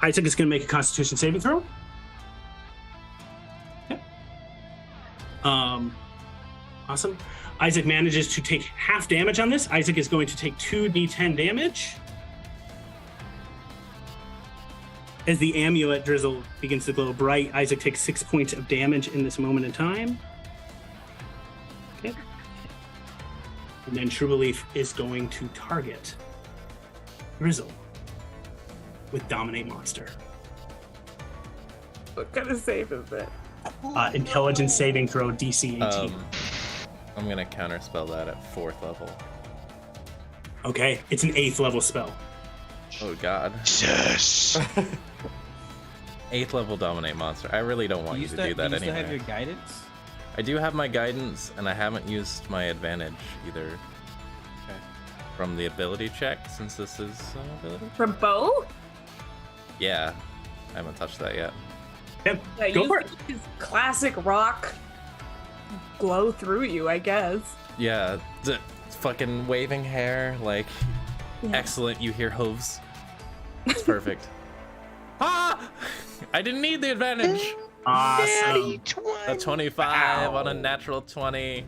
Isaac is going to make a Constitution saving throw. Okay. Awesome. Isaac manages to take half damage on this. Isaac is going to take 2d10 damage. As the amulet drizzle begins to glow bright, Isaac takes 6 points of damage in this moment in time. Okay. And then True Belief is going to target Drizzle with Dominate Monster. What kind of save is it? Intelligence saving throw DC 18. I'm gonna counterspell that at 4th level. Okay, it's an 8th level spell. Oh god. Yes. 8th level Dominate Monster. I really don't want you to do that Do you still anyway. have your guidance? I do have my guidance, and I haven't used my advantage either. Okay. From the ability check, since this is an ability? From Bo? Yeah, I haven't touched that yet. Yep, Yeah, go for it. His classic rock glow through you, I guess. Yeah, fucking waving hair, like, Yeah. excellent, you hear hooves. It's perfect. Ah! I didn't need the advantage! Awesome. A 25 on a natural 20.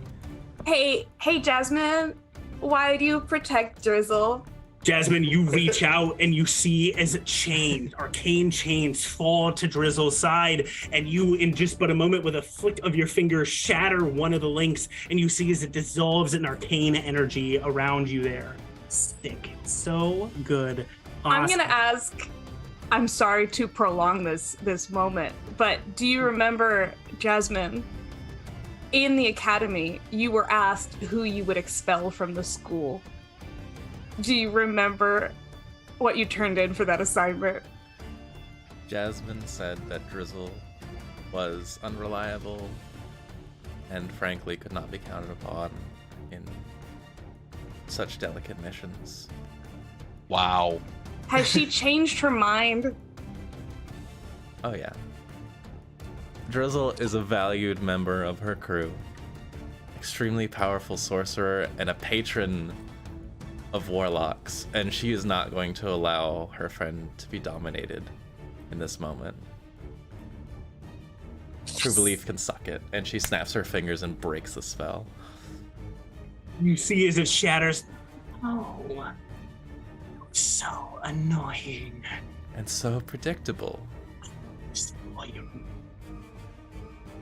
Hey, Jasmine, why do you protect Drizzle? Jasmine, you reach out and you see as arcane chains fall to Drizzle's side, and you, in just but a moment, with a flick of your finger, shatter one of the links, and you see as it dissolves in arcane energy around you there. Sick. So good. Awesome. I'm gonna ask, I'm sorry to prolong this moment, but do you remember, Jasmine, in the academy, you were asked who you would expel from the school? Do you remember what you turned in for that assignment? Jasmine said that Drizzle was unreliable and frankly could not be counted upon in such delicate missions. Wow. Has she changed her mind? Oh yeah. Drizzle is a valued member of her crew, extremely powerful sorcerer and a patron of warlocks, and she is not going to allow her friend to be dominated in this moment. True Belief can suck it, and she snaps her fingers and breaks the spell. You see as it shatters. Oh, so annoying. And so predictable.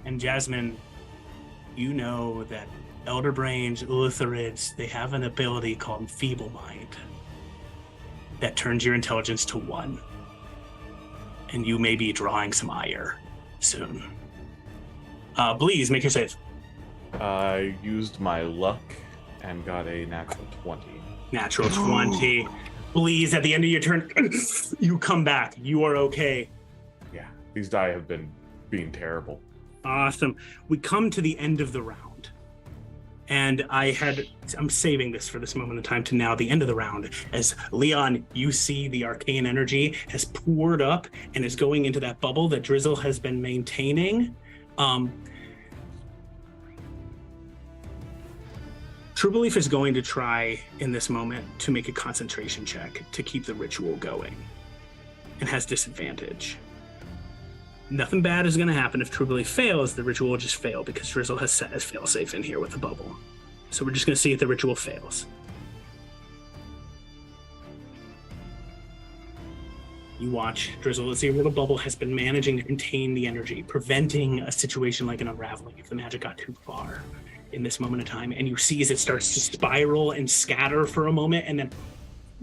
And Jasmine, you know that Elder Brains, Illithurids, they have an ability called Feeble Mind that turns your intelligence to 1. And you may be drawing some ire soon. Please make your save. I used my luck and got a natural 20. Natural 20. Please, at the end of your turn, you come back. You are okay. Yeah, these die have been being terrible. Awesome. We come to the end of the round. And I'm saving this for this moment in time to now, the end of the round. As Leon, you see the arcane energy has poured up and is going into that bubble that Drizzle has been maintaining. True Belief is going to try in this moment to make a concentration check to keep the ritual going, and has disadvantage. Nothing bad is going to happen if True Belief fails. The ritual will just fail because Drizzle has set as failsafe in here with the bubble. So we're just going to see if the ritual fails. You watch Drizzle as the little bubble has been managing to contain the energy, preventing a situation like an unraveling if the magic got too far in this moment of time. And you see as it starts to spiral and scatter for a moment and then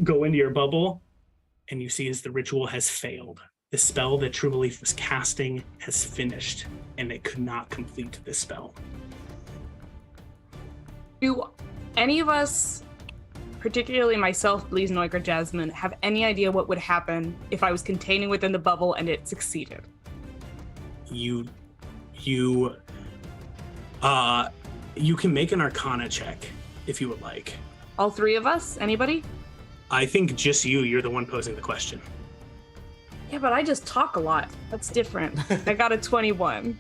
go into your bubble. And you see as the ritual has failed. The spell that True Belief was casting has finished, and it could not complete the spell. Do any of us, particularly myself, Bleeze, Noiger, Jasmine, have any idea what would happen if I was containing within the bubble and it succeeded? You can make an Arcana check if you would like. All three of us? Anybody? I think just you. You're the one posing the question. Yeah, but I just talk a lot. That's different. I got a 21.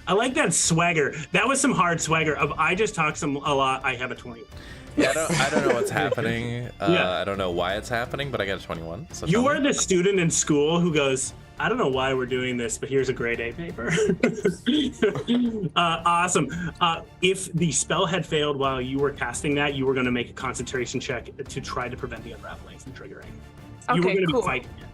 I like that swagger. That was some hard swagger of I just talk a lot. I have a 20. Yeah, I don't know what's happening. Yeah. I don't know why it's happening, but I got a 21. So You tell are me. the student in school who goes, I don't know why we're doing this, but here's a grade A paper. Awesome. If the spell had failed while you were casting that, you were going to make a concentration check to try to prevent the unraveling from triggering. You were Okay, going to cool. be fighting it.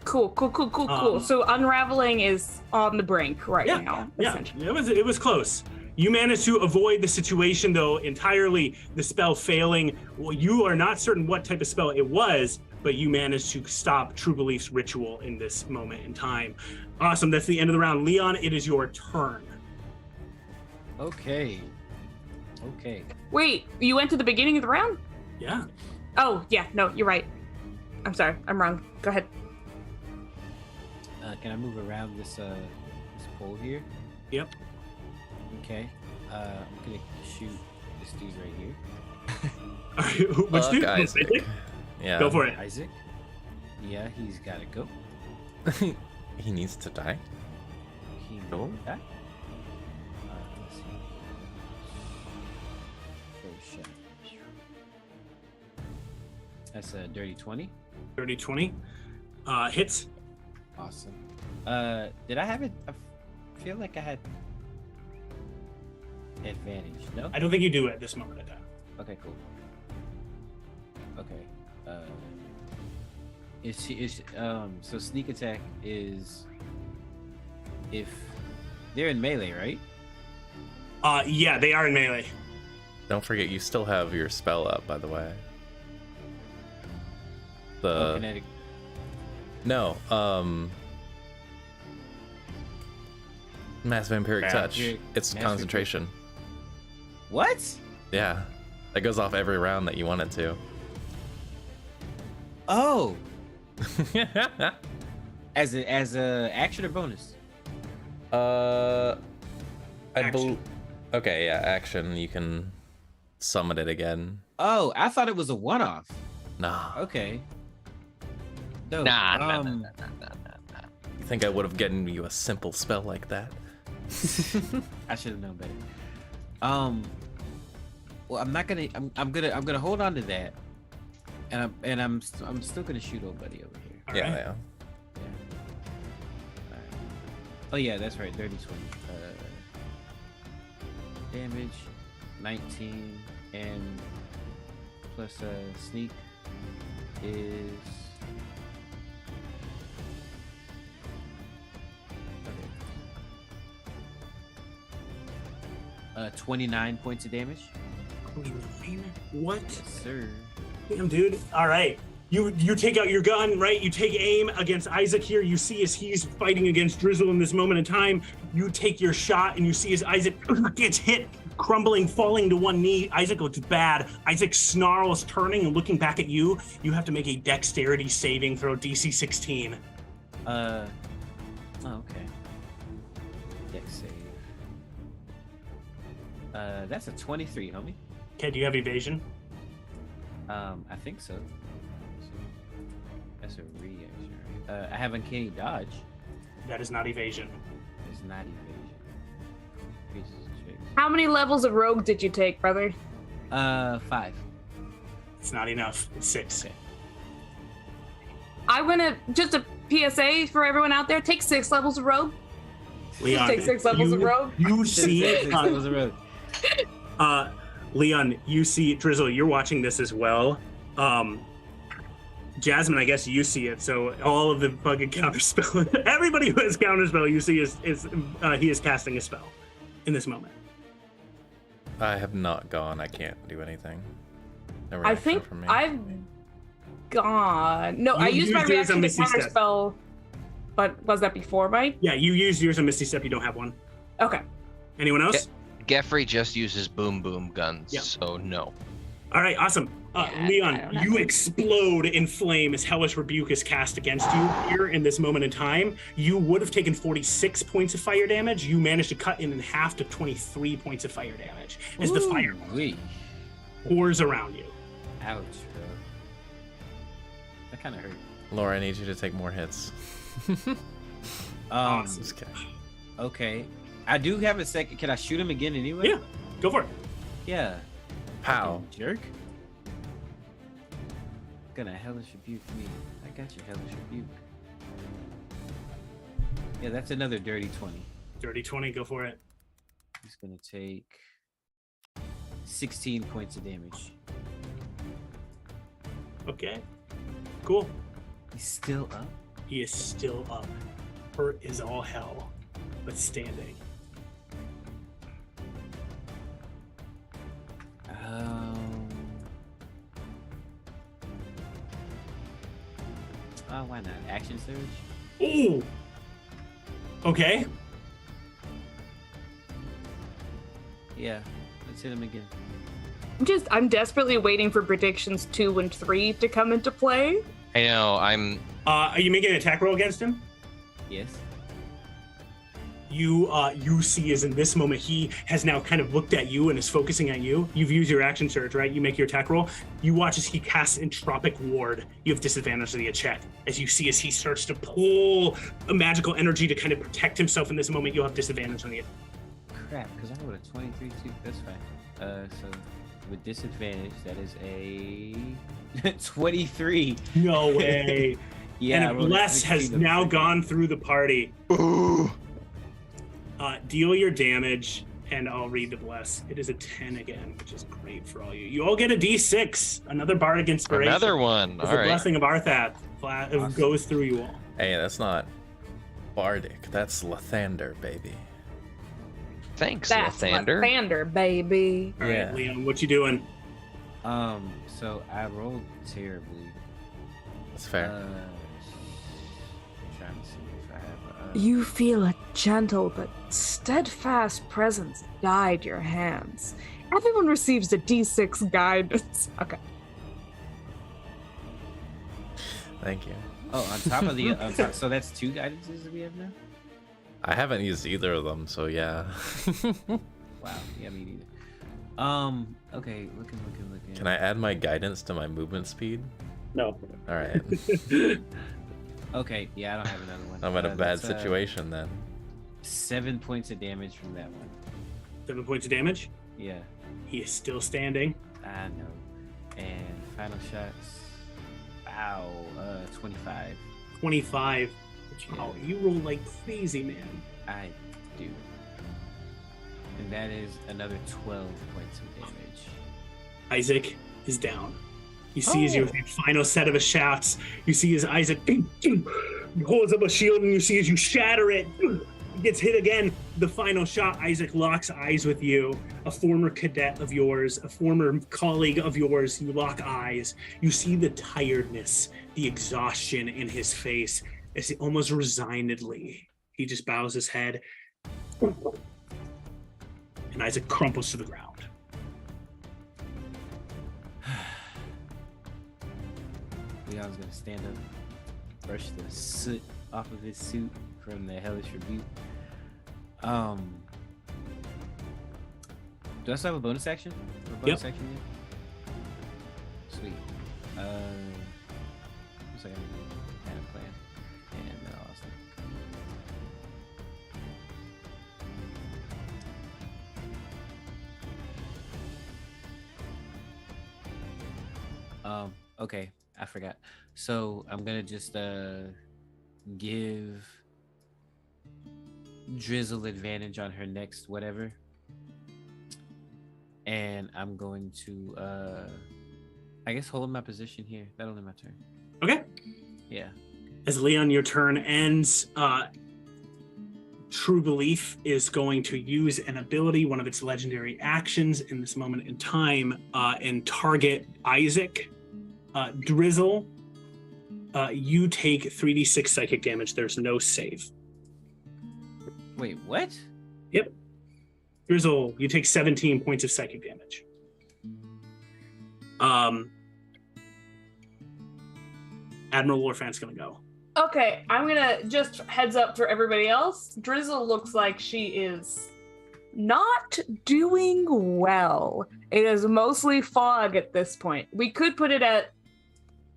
Cool. So unraveling is on the brink right now. Yeah, essentially. it was close. You managed to avoid the situation though entirely. The spell failing. Well, you are not certain what type of spell it was, but you managed to stop True Belief's ritual in this moment in time. Awesome. That's the end of the round. Leon, it is your turn. Okay. Wait, you went to the beginning of the round? Yeah. Oh, yeah. No, you're right. I'm sorry. I'm wrong. Go ahead. Can I move around this pole here? Yep. Okay. I'm gonna shoot this dude right here. Which Fuck dude? Isaac. Yeah. Go for it. Isaac. Yeah, he's gotta go. He needs to die. He No. will die. Let's see. First shot. That's a dirty 20. 30-20. Hits. Awesome. Did I have it? I feel like I had advantage. No. I don't think you do at this moment in time. Okay, cool. Okay. So sneak attack is if they're in melee, right? Yeah, they are in melee. Don't forget, you still have your spell up, by the way. The Kinetic. no, mass vampiric touch. It's Mass concentration. What? Yeah, that goes off every round that you want it to. Oh, as a action or bonus? I Action. believe. Okay, yeah, action. You can summon it again. Oh, I thought it was a one-off. Nah. Okay. No. Nah. You think I would have given you a simple spell like that? I should have known better. Well, I'm not gonna. I'm gonna hold on to that, and I'm still gonna shoot old buddy over here. All Yeah, right. yeah. Alright. Oh yeah, that's right. 30-20. Damage, 19, and plus sneak is. Okay. 29 points of damage. 29? What? Yes, sir. Damn, dude. All right. You take out your gun, right? You take aim against Isaac here. You see as he's fighting against Drizzle in this moment in time. You take your shot and you see as Isaac gets hit, crumbling, falling to one knee. Isaac looks bad. Isaac snarls, turning and looking back at you. You have to make a dexterity saving throw, DC 16. Oh, okay. Dex save. That's a 23, homie. Okay, do you have evasion? I think so. That's a reaction, right? I have uncanny dodge. That is not evasion. It's not evasion. Pieces of tricks. How many levels of rogue did you take, brother? 5. It's not enough. It's 6. Okay. I want to, just a PSA for everyone out there, take 6 levels of rogue. Leon, Take 6 levels of rogue. You see Six levels of rogue. Leon, you see Drizzle, you're watching this as well. Jasmine, I guess you see it. So all of the fucking counterspell, everybody who has counterspell, you see is he is casting a spell in this moment. I have not gone. I can't do anything. No I reaction think from me. I've gone. No, You I used my used yours on reaction to Misty Step. counterspell, but was that before my? Yeah, you used yours on Misty Step. You don't have one. Okay. Anyone else? Geffrey just uses boom boom guns, Yeah. so no. All right, awesome. Yeah, I Leon, don't know. you explode in flame as Hellish Rebuke is cast against you here in this moment in time. You would have taken 46 points of fire damage. You managed to cut in half to 23 points of fire damage as the fire Wee. pours around you. Ouch, bro. That kind of hurt. Laura, I need you to take more hits. Awesome. Just kidding. Okay. I do have a second. Can I shoot him again anyway? Yeah, go for it. Yeah. Pow. Fucking jerk. Gonna hellish rebuke me. I got your hellish rebuke. Yeah, that's another dirty 20. Dirty 20, go for it. He's gonna take 16 points of damage. Okay, cool. He's still up. He is still up. Hurt is all hell, but standing. Oh, why not? Action surge? Ooh. Okay. Yeah, let's hit him again. I'm desperately waiting for predictions 2 and 3 to come into play. I know. Are you making an attack roll against him? Yes. You see as in this moment he has now kind of looked at you and is focusing at you. You've used your action surge, right? You make your attack roll. You watch as he casts Entropic Ward. You have disadvantage to the check. As you see as he starts to pull a magical energy to kind of protect himself in this moment, you'll have disadvantage on the Crap, because I rolled a 23 too. That's fine. So with disadvantage, that is a 23. No way. Yeah. I And rolled a Bless has 16 now of- gone through the party. Ooh. Deal your damage, and I'll read the Bless. It is a 10 again, which is great for all you. You all get a D6, another Bardic Inspiration. Another one. As All the right. Blessing of Arthath Awesome. goes through you all. Hey, that's not Bardic. That's Lathander, baby. Thanks, That's Lathander. Lathander, baby. All right, Yeah. Leon, what you doing? So I rolled terribly. That's fair. Trying to see if I have. You feel a gentle but steadfast presence guide your hands. Everyone receives a D6 guidance. Okay. Thank you. Oh, on top of the. On top, so that's 2 guidances that we have now. I haven't used either of them, so yeah. Wow. Yeah, me neither. Okay. Looking. Can I add my guidance to my movement speed? No. All right. Okay. Yeah, I don't have another one. I'm in a bad That's, situation then. 7 points of damage from that one. 7 points of damage. Yeah, He is still standing. I know. And final shots. Wow. 25. 25. Wow, you roll like crazy, man. I do. And that is another 12 points of damage. Isaac is down. You see as your final set of his shouts, you see as Isaac holds up a shield, and you see as you shatter it, he gets hit again. The final shot, Isaac locks eyes with you, a former cadet of yours, a former colleague of yours. You lock eyes. You see the tiredness, the exhaustion in his face as he almost resignedly, he just bows his head. And Isaac crumples to the ground. Leon's gonna stand up, brush the soot off of his suit from the hellish rebuke. Do I still have a bonus action? Yep. Action yet? Sweet. Looks like I had a plan. And then awesome. Okay, I forgot. So I'm gonna just give Drizzle advantage on her next whatever. And I'm going to I guess hold my position here. That'll end my turn. Okay. Yeah. As Leon, your turn ends, True Belief is going to use an ability, one of its legendary actions in this moment in time, and target Isaac. Drizzle, you take 3d6 psychic damage. There's no save. Wait, what? Yep. Drizzle, you take 17 points of psychic damage. Admiral Lorfan's gonna go. Okay, I'm gonna just heads up for everybody else. Drizzle looks like she is not doing well. It is mostly fog at this point. We could put it at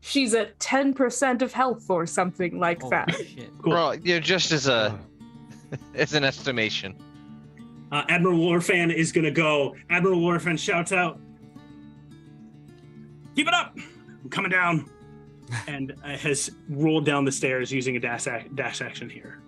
she's at 10% of health or something like that. Shit. Cool. Well, just as a as an estimation. Admiral Lorfan is gonna go. Admiral Lorfan shouts out, "Keep it up! I'm coming down!" and has rolled down the stairs using a dash action here.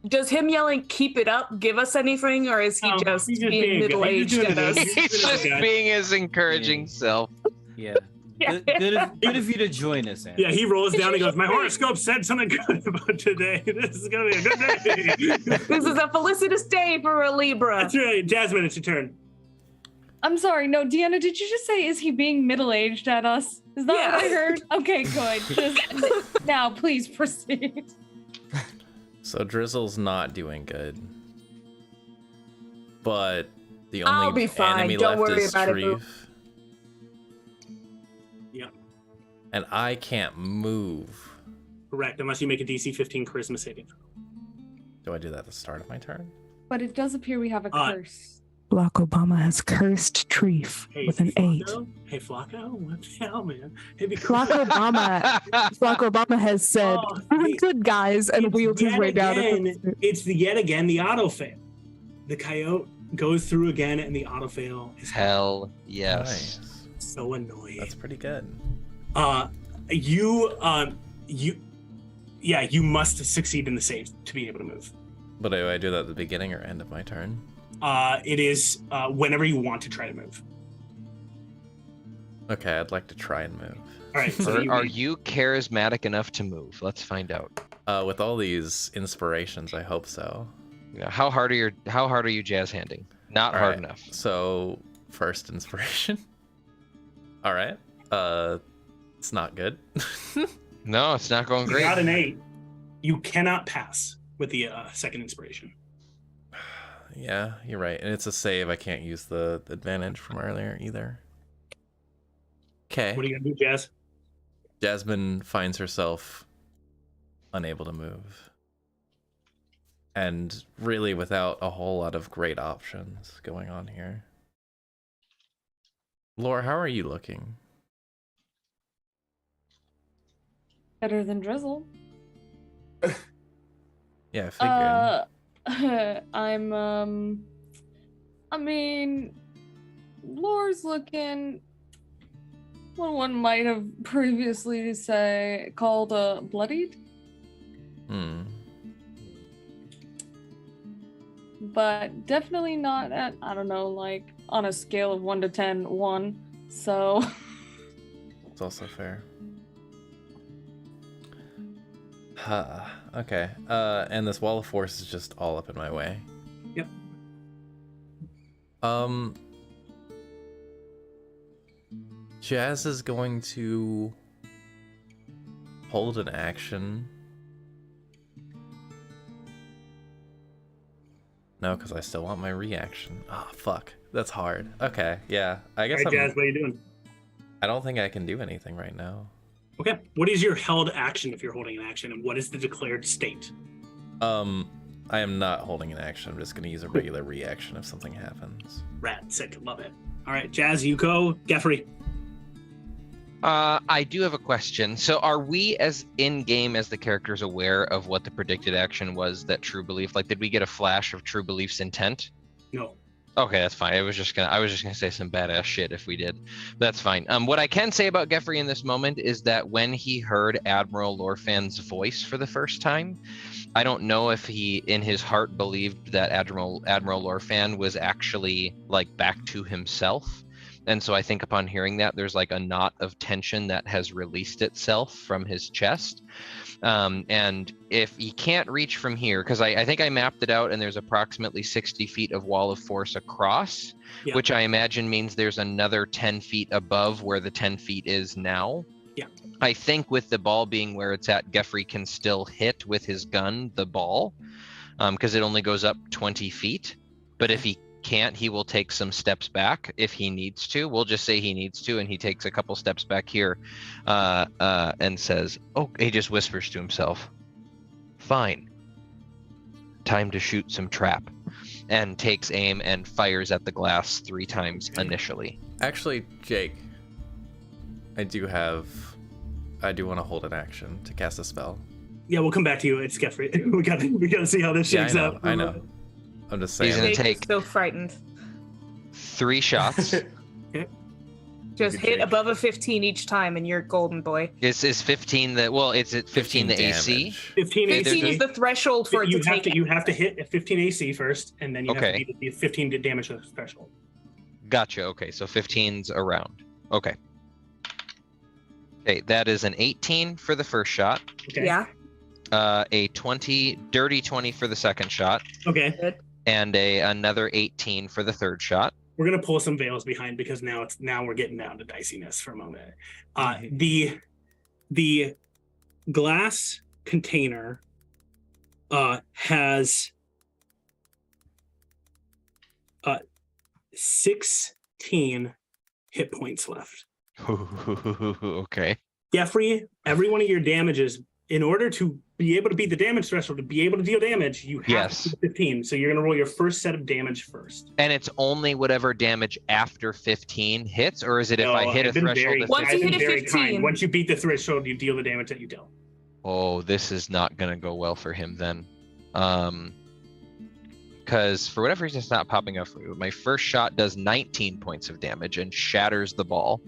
Does him yelling "keep it up" give us anything, or is he No, just he's just being being good. middle-aged He's at doing us? it. He's just being his encouraging self. Yeah. Good of you to join us, Adam. Yeah, he rolls down and goes, "My horoscope said something good about today. This is gonna be a good day." This is a felicitous day for a Libra. That's right. Jasmine, it's your turn. I'm sorry. No, Deanna, did you just say, is he being middle-aged at us? Is that what I heard? Okay, good. Just now, please proceed. So Drizzle's not doing good. But the I'll only be fine. enemy Don't left worry is about it, boo. Shreve. Yep. And I can't move. Correct, unless you make a DC 15 charisma saving. Do I do that at the start of my turn? But it does appear we have a curse. Barack Obama has cursed Treef Hey, with an 8. Flacco? Hey, Flacco? What the hell, man? Hey, be Barack Obama has said, Oh, "I'm good, guys," and it's wheeled his yet way down. again- It's yet again the auto fail. The coyote goes through again, and the auto fail is Hell yes. Nice. so annoying. That's pretty good. You must succeed in the save to be able to move. But do I do that at the beginning or end of my turn? It is whenever you want to try to move. Okay, I'd like to try and move. All right. So Are you charismatic enough to move? Let's find out. With all these inspirations, I hope so. Yeah, how hard are you jazz handing? Not All hard right, enough. So first inspiration. All right. It's not good. No, it's not going you great. got an 8. You cannot pass with the second inspiration. Yeah, you're right. And it's a save. I can't use the advantage from earlier either. Okay. What are you gonna do, Jazz? Jasmine finds herself unable to move. And really without a whole lot of great options going on here. Laura, how are you looking? Better than Drizzle. Yeah, I figured. I mean, Lore's looking what one might have previously called bloodied, but definitely not at, I don't know, like on a scale of 1 to 10, 1. So It's also fair. Okay. And this wall of force is just all up in my way. Yep. Jazz is going to hold an action. No, because I still want my reaction. Ah, fuck. That's hard. Okay, yeah. I guess All right, Jazz, what are you doing? I don't think I can do anything right now. Okay. What is your held action if you're holding an action, and what is the declared state? I am not holding an action. I'm just going to use a regular reaction if something happens. Rat, sick, love it. All right, Jazz, you go. Geoffrey. I do have a question. So are we as in-game as the characters aware of what the predicted action was that True Belief, like did we get a flash of True Belief's intent? No. Okay, that's fine. I was just gonna say some badass shit if we did. That's fine. What I can say about Geoffrey in this moment is that when he heard Admiral Lorfan's voice for the first time, I don't know if he in his heart believed that Admiral Lorfan was actually like back to himself. And so I think upon hearing that, there's like a knot of tension that has released itself from his chest. And if he can't reach from here, because I think I mapped it out and there's approximately 60 feet of wall of force across, Yeah. which I imagine means there's another 10 feet above where the 10 feet is now. Yeah. I think with the ball being where it's at, Geoffrey can still hit with his gun the ball, because it only goes up 20 feet. But if he can't, he will take some steps back if he needs to. We'll just say he needs to, and he takes a couple steps back here and says, oh, he just whispers to himself, fine. Time to shoot some trap. And takes aim and fires at the glass 3 times initially. Actually, Jake, I do want to hold an action to cast a spell. Yeah, we'll come back to you. It's Geoffrey. we gotta see how this shakes out. I know. I'm just saying. He's gonna Jake is take so frightened. 3 shots. Just hit above a 15 each time, and you're golden, boy. Is 15 the it's at 15 the AC? 15 AC. 15 is the threshold for it to take it. You have to hit a 15 AC first, and then you have to beat 15 to damage the threshold. Gotcha. Okay, so 15's around. Okay. Okay, that is an 18 for the first shot. Okay. Yeah. A 20, dirty 20 for the second shot. Okay. Good. And another 18 for the third shot. We're gonna pull some veils behind because now we're getting down to diciness for a moment. The glass container has 16 hit points left. Okay. Geoffrey, every one of your damages, in order to be able to beat the damage threshold, to be able to deal damage, you have to do 15. So you're going to roll your first set of damage first. And it's only whatever damage after 15 hits, or is it if I hit a threshold? Once you hit a 15. Once you beat the threshold, you deal the damage that you dealt. Oh, this is not going to go well for him then. Because for whatever reason, it's not popping up for me. My first shot does 19 points of damage and shatters the ball.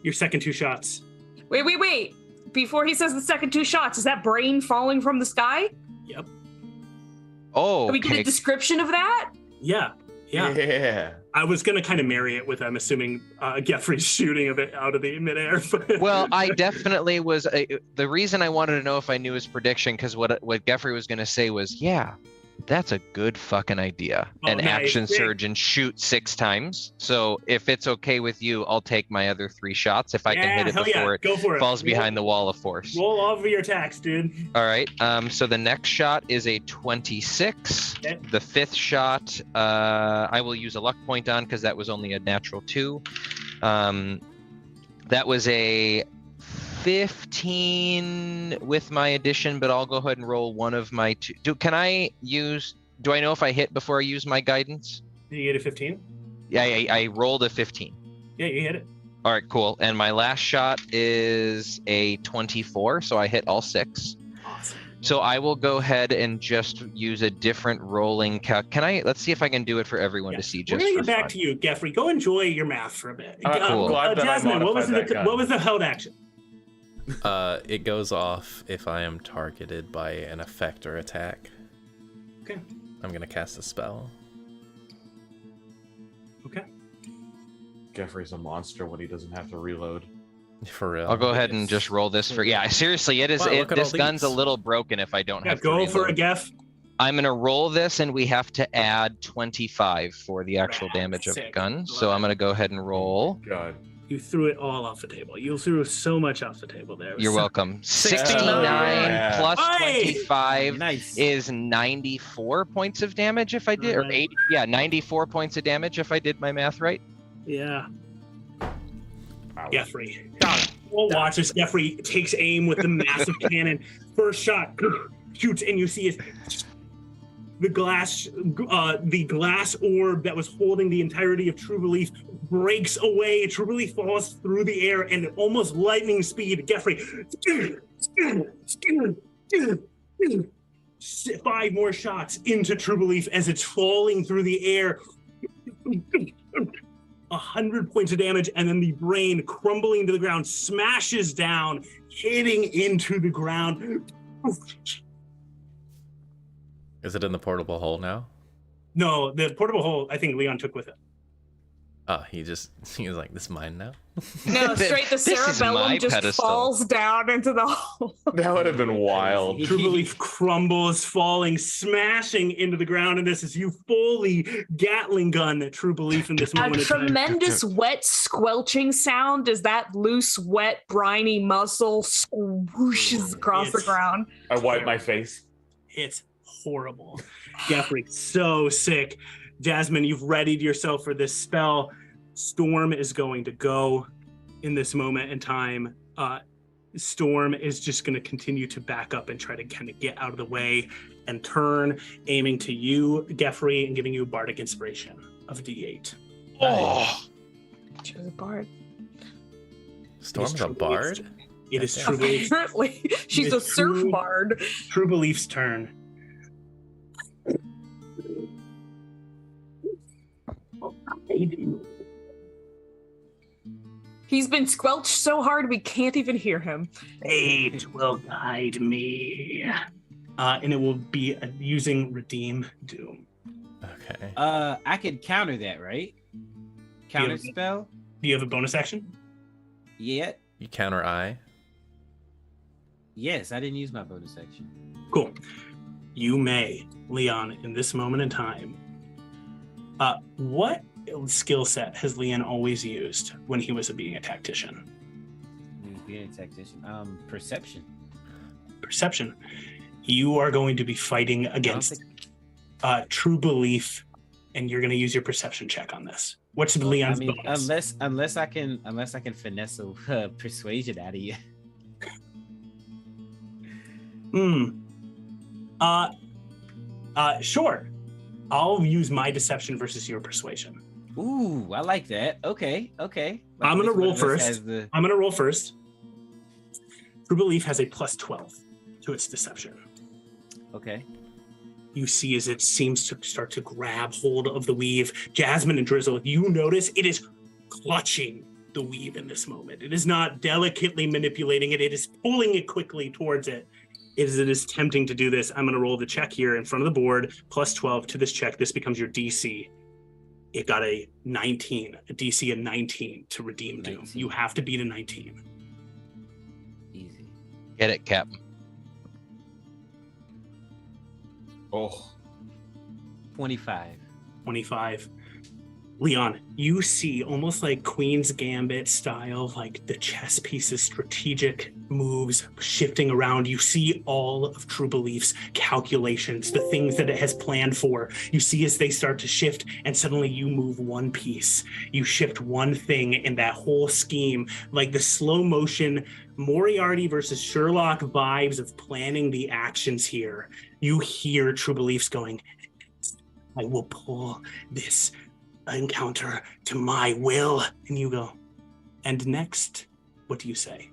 Your second 2 shots. Wait. Before he says the second 2 shots, is that brain falling from the sky? Yep. Oh, Can we get a description of that? Yeah. I was going to kind of marry it with, I'm assuming, Geoffrey's shooting of it out of the midair. Well, I definitely was. The reason I wanted to know if I knew his prediction, because what Geoffrey was going to say was, yeah, that's a good fucking idea. An action surge and shoot 6 times. So if it's okay with you, I'll take my other 3 shots if I can hit it before it falls behind the wall of force. Roll all of your attacks, dude. All right. So the next shot is a 26. Okay. The 5th shot, I will use a luck point on because that was only a natural 2. That was a 15 with my addition, but I'll go ahead and roll one of my 2. Do I know if I hit before I use my guidance? Did you get a 15? Yeah, I rolled a 15. Yeah, you hit it. All right, cool. And my last shot is a 24, so I hit all 6. Awesome. So I will go ahead and just use a different rolling let's see if I can do it for everyone to see. We're Just gonna for get back fun. to you, Geoffrey. Go enjoy your math for a bit. Cool. Jasmine, what was the held action? It goes off if I am targeted by an effect or attack. Okay. I'm gonna cast a spell. Okay. Geoffrey's a monster when he doesn't have to reload. For real. I'll go ahead and just roll this for. Yeah, seriously, it is. Wow, look at This all gun's a these. little broken if I don't have to. Go reload. for it, Geoff. I'm gonna roll this, and we have to add 25 for the actual damage of the Sick. gun. So I'm gonna go ahead and roll. God. You threw it all off the table. You threw so much off the table there. You're welcome. 69 Yeah. plus Hey! 25 Nice. is 94 points of damage if I did, or Alright. 80. Yeah, 94 points of damage if I did my math right. Yeah. Ouch. Geoffrey. We'll watch as Geoffrey takes aim with the massive cannon. First shot shoots, and you see the glass orb that was holding the entirety of True Belief breaks away. True Belief falls through the air, and at almost lightning speed, Geoffrey 5 more shots into True Belief as it's falling through the air. 100 points of damage, and then the brain crumbling to the ground smashes down, hitting into the ground. Is it in the portable hole now? No, the portable hole, I think Leon took with it. Oh, he was like, this is mine now? No, straight the This is my cerebellum just pedestal. falls down into the hole. That would have been wild. True Belief crumbles, falling, smashing into the ground, and this is you fully Gatling gun True Belief in this A moment. in time. tremendous wet squelching sound as that loose, wet, briny muscle swooshes across the It's- ground. I wipe my face. hits horrible. Geoffrey, so sick. Jasmine, you've readied yourself for this spell. Storm is going to go in this moment in time. Storm is just going to continue to back up and try to kind of get out of the way and turn, aiming to you, Geoffrey, and giving you a bardic inspiration of D8. Oh, She's a bard. Storm's a bard? It is True Belief's. Apparently, she's It a is surf true. bard. True Belief's turn. He's been squelched so hard we can't even hear him. Fate will guide me. And it will be using Redeem Doom. Okay. I could counter that, right? Counter Yeah. spell? Do you have a bonus action? Yeah. You counter I. Yes, I didn't use my bonus action. Cool. You may, Leon, in this moment in time. What skill set has Leon always used when he was being a tactician? Being a tactician. Perception. Perception. You are going to be fighting against True Belief, and you're going to use your perception check on this. What's Leon's bonus? Unless I can finesse a persuasion out of you. Sure. I'll use my deception versus your persuasion. Ooh, I like that. Okay. I'm gonna Which one roll of us first. has the- I'm going to roll first. True Belief has a plus 12 to its deception. Okay. You see as it seems to start to grab hold of the weave. Jasmine and Drizzle, you notice it is clutching the weave in this moment. It is not delicately manipulating it. It is pulling it quickly towards it. As it is attempting to do this, I'm going to roll the check here in front of the board, plus 12 to this check. This becomes your DC. It got a 19, a DC of 19 to redeem Doom. 19. You have to beat a 19. Easy. get it, Captain. Oh, 25. 25. Leon, you see almost like Queen's Gambit style, like the chess pieces, strategic moves shifting around. You see all of True Belief's calculations, the things that it has planned for. You see as they start to shift, and suddenly you move one piece. You shift one thing in that whole scheme, like the slow motion Moriarty versus Sherlock vibes of planning the actions here. You hear True Beliefs going, I will pull this encounter to my will. And you go, and next, what do you say?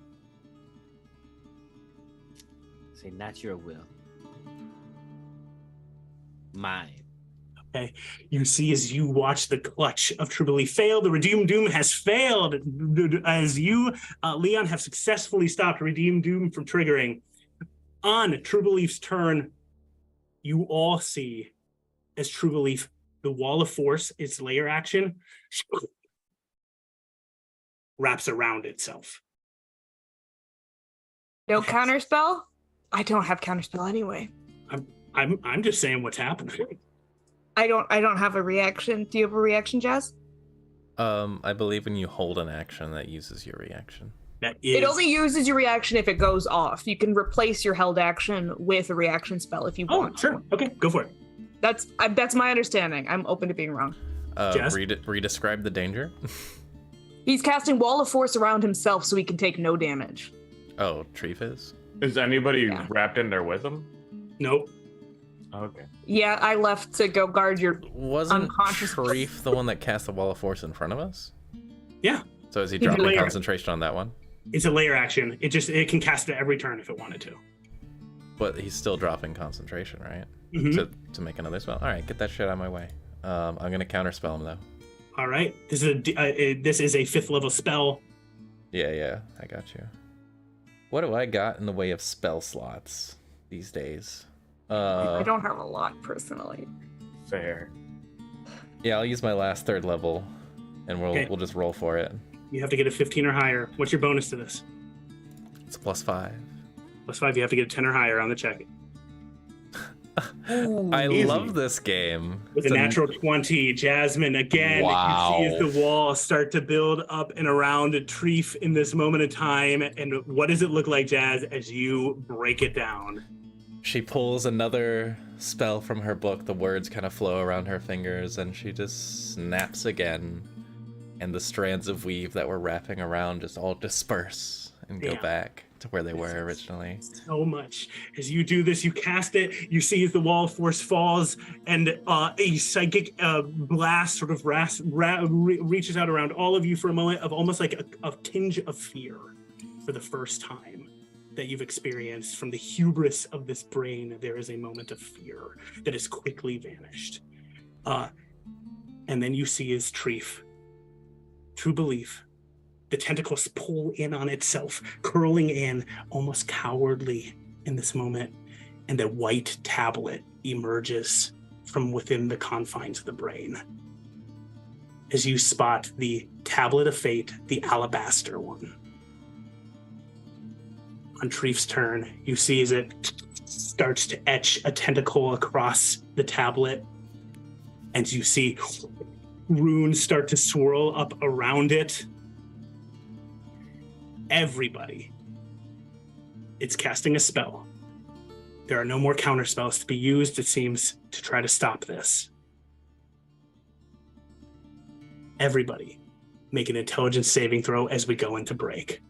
Say, not your will. Mine. Okay. You see as you watch the clutch of True Belief fail, the Redeem Doom has failed. As you, Leon, have successfully stopped Redeem Doom from triggering. On True Belief's turn, you all see as True Belief, the Wall of Force, its layer action, wraps around itself. No counterspell? I don't have counterspell anyway. I'm just saying what's happening. I don't have a reaction. Do you have a reaction, Jazz? I believe when you hold an action, that uses your reaction. That is, It only uses your reaction if it goes off. You can replace your held action with a reaction spell if you oh, want. sure. Okay, go for it. That's my understanding. I'm open to being wrong. Jazz? Redescribe the danger. He's casting Wall of Force around himself so he can take no damage. Oh, tree fizz. is anybody Yeah. wrapped in there with him? Nope. Okay. Yeah, I left to go guard your... Wasn't Unconscious. Treef the one that cast the wall of force in front of us? Yeah. So is he He's a dropping layer. concentration on that one? It's a layer action. It can cast it every turn if it wanted to. But he's still dropping concentration, right? Mhm. To make another spell. All right, get that shit out of my way. I'm gonna counterspell him though. All right. This is a 5th level spell. Yeah, I got you. What do I got in the way of spell slots these days? I don't have a lot, personally. Fair. Yeah, I'll use my last 3rd level, and Okay. we'll just roll for it. You have to get a 15 or higher. What's your bonus to this? It's +5. +5. You have to get a 10 or higher on the check. I Easy. love this game. With a It's natural 20, Jasmine, again, Wow. you see as the walls start to build up and around Treef in this moment of time. And what does it look like, Jazz, as you break it down? She pulls another spell from her book. The words kind of flow around her fingers, and she just snaps again. And the strands of weave that were wrapping around just all disperse and go back to where they were originally. So much. As you do this, you cast it, you see as the wall of force falls, and a psychic blast sort of reaches out around all of you for a moment of almost like a tinge of fear for the first time that you've experienced. From the hubris of this brain, there is a moment of fear that is quickly vanished. And then you see as True Belief, the tentacles pull in on itself, curling in almost cowardly in this moment, and the white tablet emerges from within the confines of the brain. As you spot the tablet of fate, the alabaster one. On Treef's turn, you see as it starts to etch a tentacle across the tablet, and you see runes start to swirl up around it. Everybody, it's casting a spell. There are no more counter spells to be used, it seems, to try to stop this. Everybody, make an intelligence saving throw as we go into break.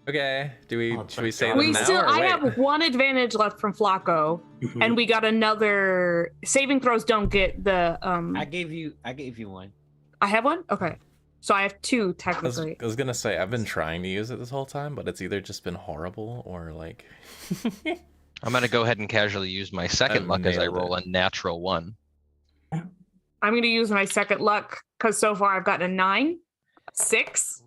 Okay, should we say God. them now? I have one advantage left from Flacco, and we got another. Saving throws don't get the. I gave you one. I have one. Okay, so I have two I technically. was gonna say I've been trying to use it this whole time, but it's either just been horrible or like. I'm gonna go ahead and casually use my second luck as I nailed roll a natural 1. I'm gonna use my second luck because so far I've gotten a 9, a 6.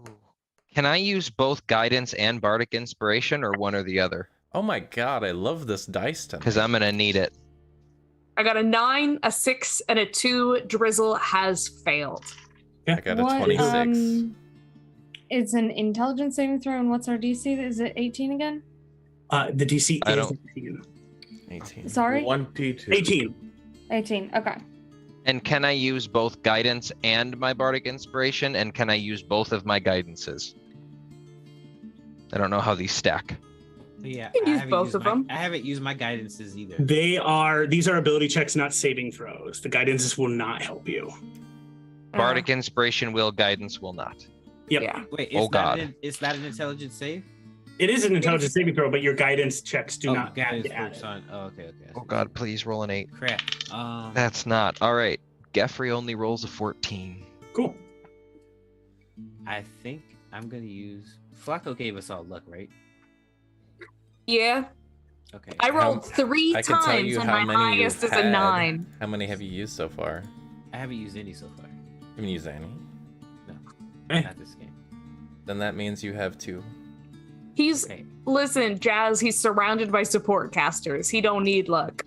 Can I use both guidance and bardic inspiration, or one or the other? Oh my god, I love this dice tonight. Because I'm gonna need it. I got a 9, a 6, and a 2. Drizzle has failed. I got a What, 26. It's an intelligence saving throw, and what's our DC? Is it 18 again? The DC I is don't- 18. Sorry? 22. 18. 18. Okay. And can I use both guidance and my bardic inspiration? And can I use both of my guidances? I don't know how these stack. But yeah, You can I use haven't both used of my- them. I haven't used my guidances either. These are ability checks, not saving throws. The guidances will not help you. Bardic inspiration will, guidance will not. Yep. Yeah. Wait, Oh, God. It's not an intelligence save? It is an intelligence saving throw, but your guidance checks do not guidance get works added. on. Oh, okay. I Oh see. god, please roll an 8. Crap. That's not. Alright. Geffrey only rolls a 14. Cool. I think I'm gonna use. Flacco gave us all luck, right? Yeah. Okay. I rolled 3 I can tell times, you and how my many highest you've is a had. 9. How many have you used so far? I haven't used any so far. Haven't used any. Not this game. Then that means you have 2. He's Okay. listen, Jazz. He's surrounded by support casters. He don't need luck.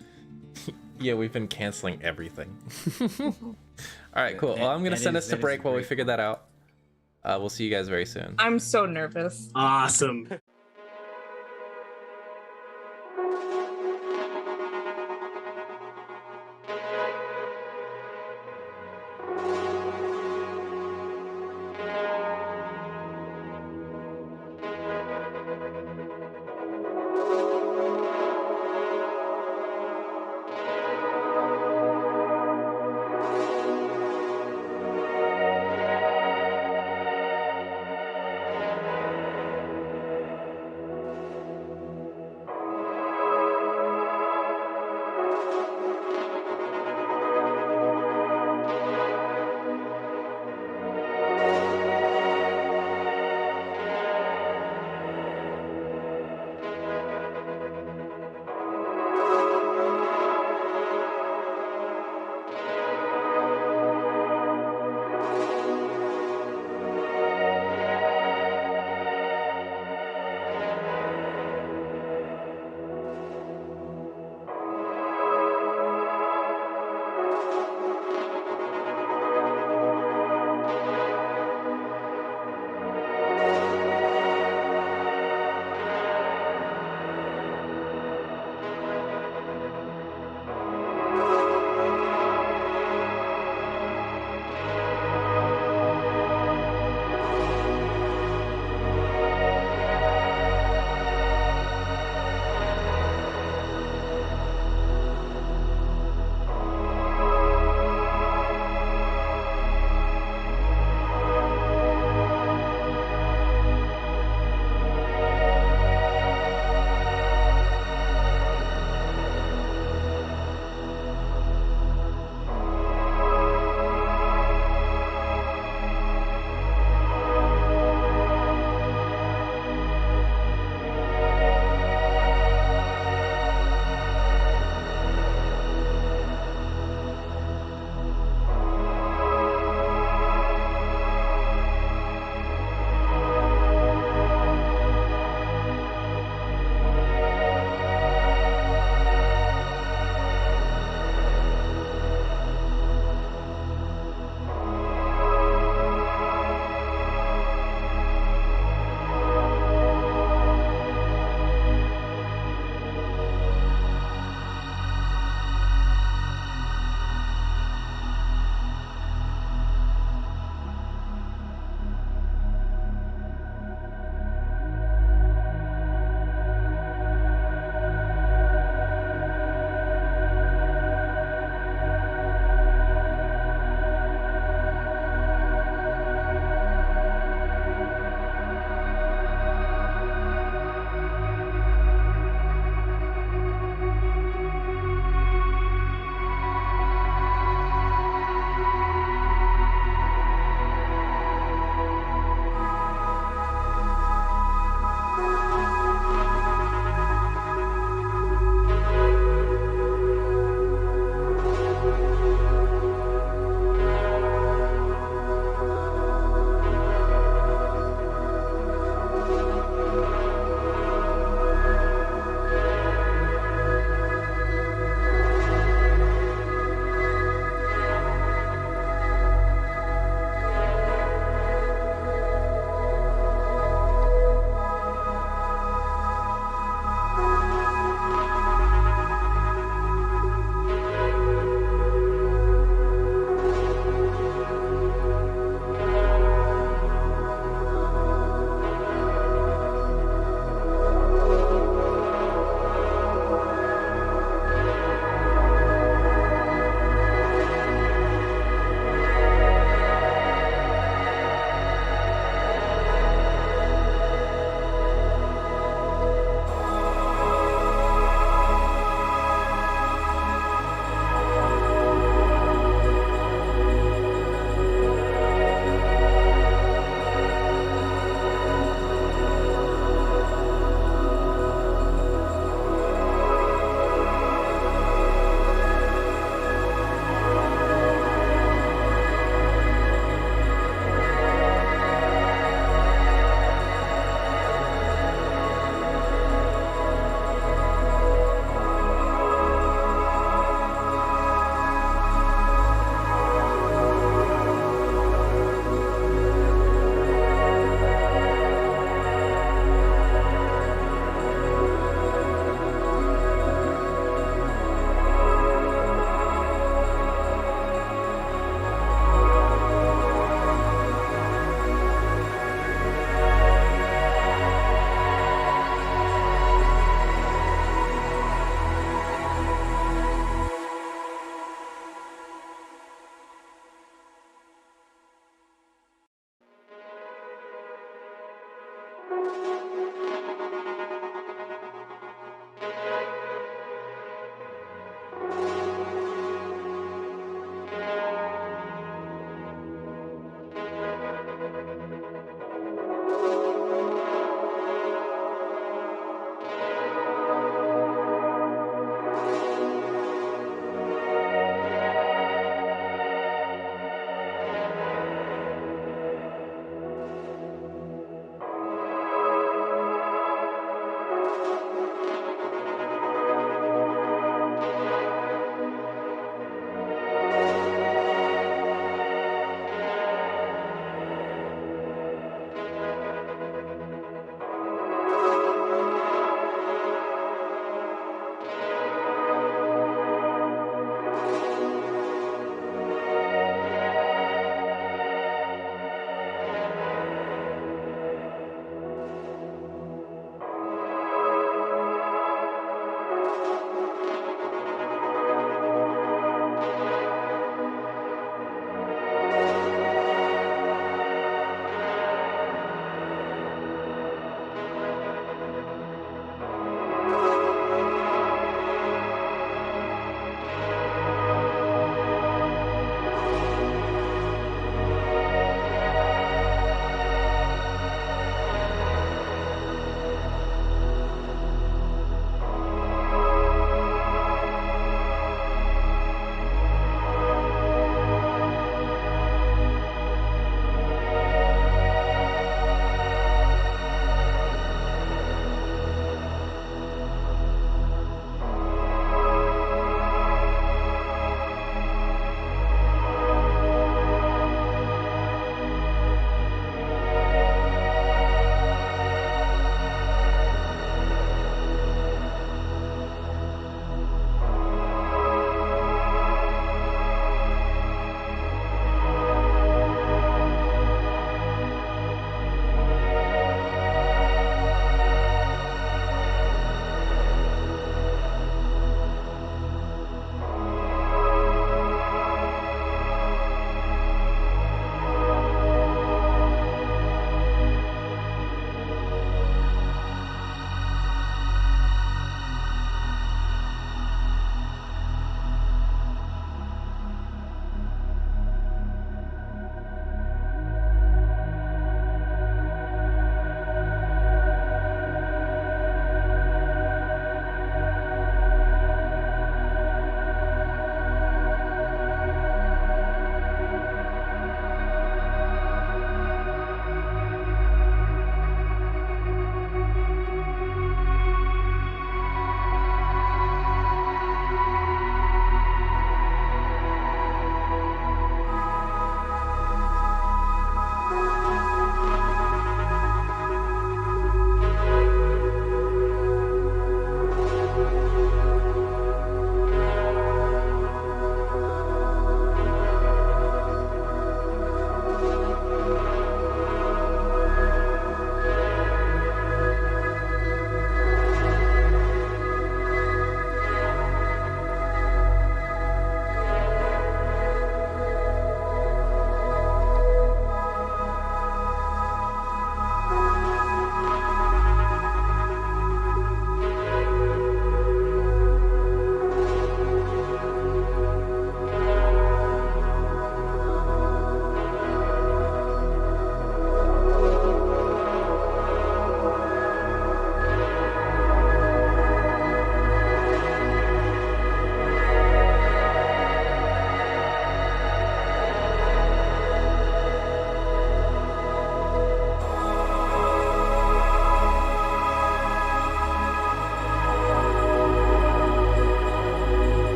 Yeah, we've been canceling everything. All right, cool. That- Well, I'm gonna that send is- us to that is break while we great. figure that out. We'll see you guys very soon. I'm so nervous. Awesome.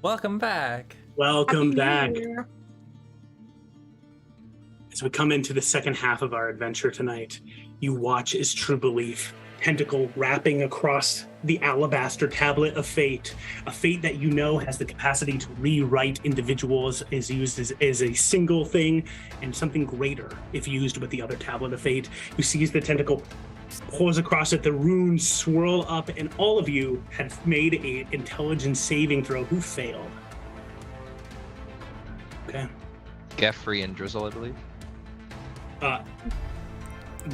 Welcome back. Welcome back. Year. As we come into the second half of our adventure tonight, you watch as True Belief, tentacle wrapping across the alabaster tablet of fate, a fate that you know has the capacity to rewrite individuals, is used as a single thing, and something greater if used with the other tablet of fate. You see as the tentacle pulls across it, the runes swirl up, and all of you had made an intelligence saving throw. Who failed? Okay. Geffrey and Drizzle, I believe.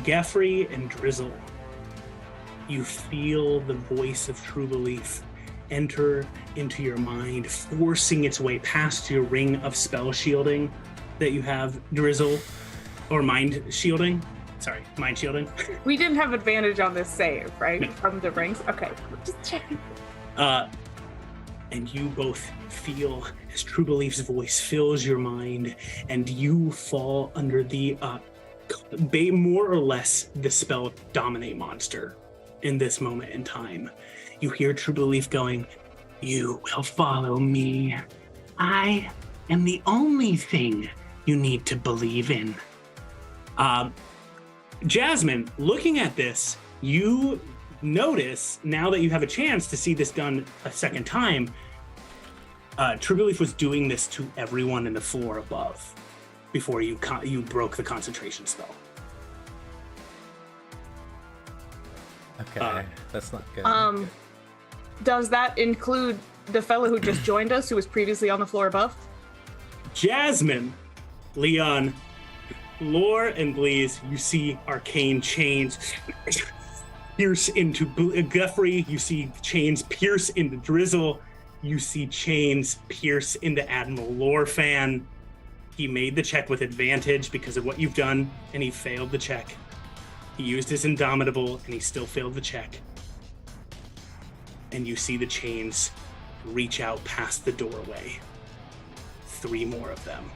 Geffrey and Drizzle, you feel the voice of True Belief enter into your mind, forcing its way past your ring of spell shielding that you have, Drizzle, or mind shielding. Sorry, mind shielding. We didn't have advantage on this save, right? No. From the rings? Okay, just checking. And you both feel as True Belief's voice fills your mind, and you fall under the more or less the spell Dominate Monster in this moment in time. You hear True Belief going, "You will follow me. I am the only thing you need to believe in." Jasmine, looking at this, you notice, now that you have a chance to see this done a second time, True Belief was doing this to everyone in the floor above before you broke the concentration spell. Okay, that's not good. Does that include the fellow who just joined us, who was previously on the floor above? Jasmine, Leon, Lore, and Blaze, you see arcane chains pierce into Guthrie. You see chains pierce into Drizzle. You see chains pierce into Admiral Lorefan. He made the check with advantage because of what you've done, and he failed the check. He used his Indomitable, and he still failed the check. And you see the chains reach out past the doorway. 3 more of them.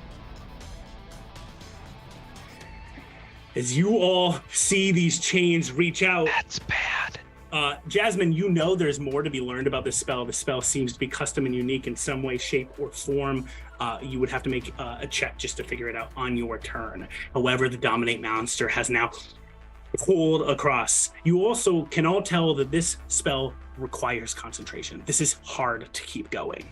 As you all see these chains reach out, That's bad. Jasmine, you know there's more to be learned about this spell. The spell seems to be custom and unique in some way, shape, or form. You would have to make a check just to figure it out on your turn. However, the Dominate Monster has now pulled across. You also can all tell that this spell requires concentration. This is hard to keep going.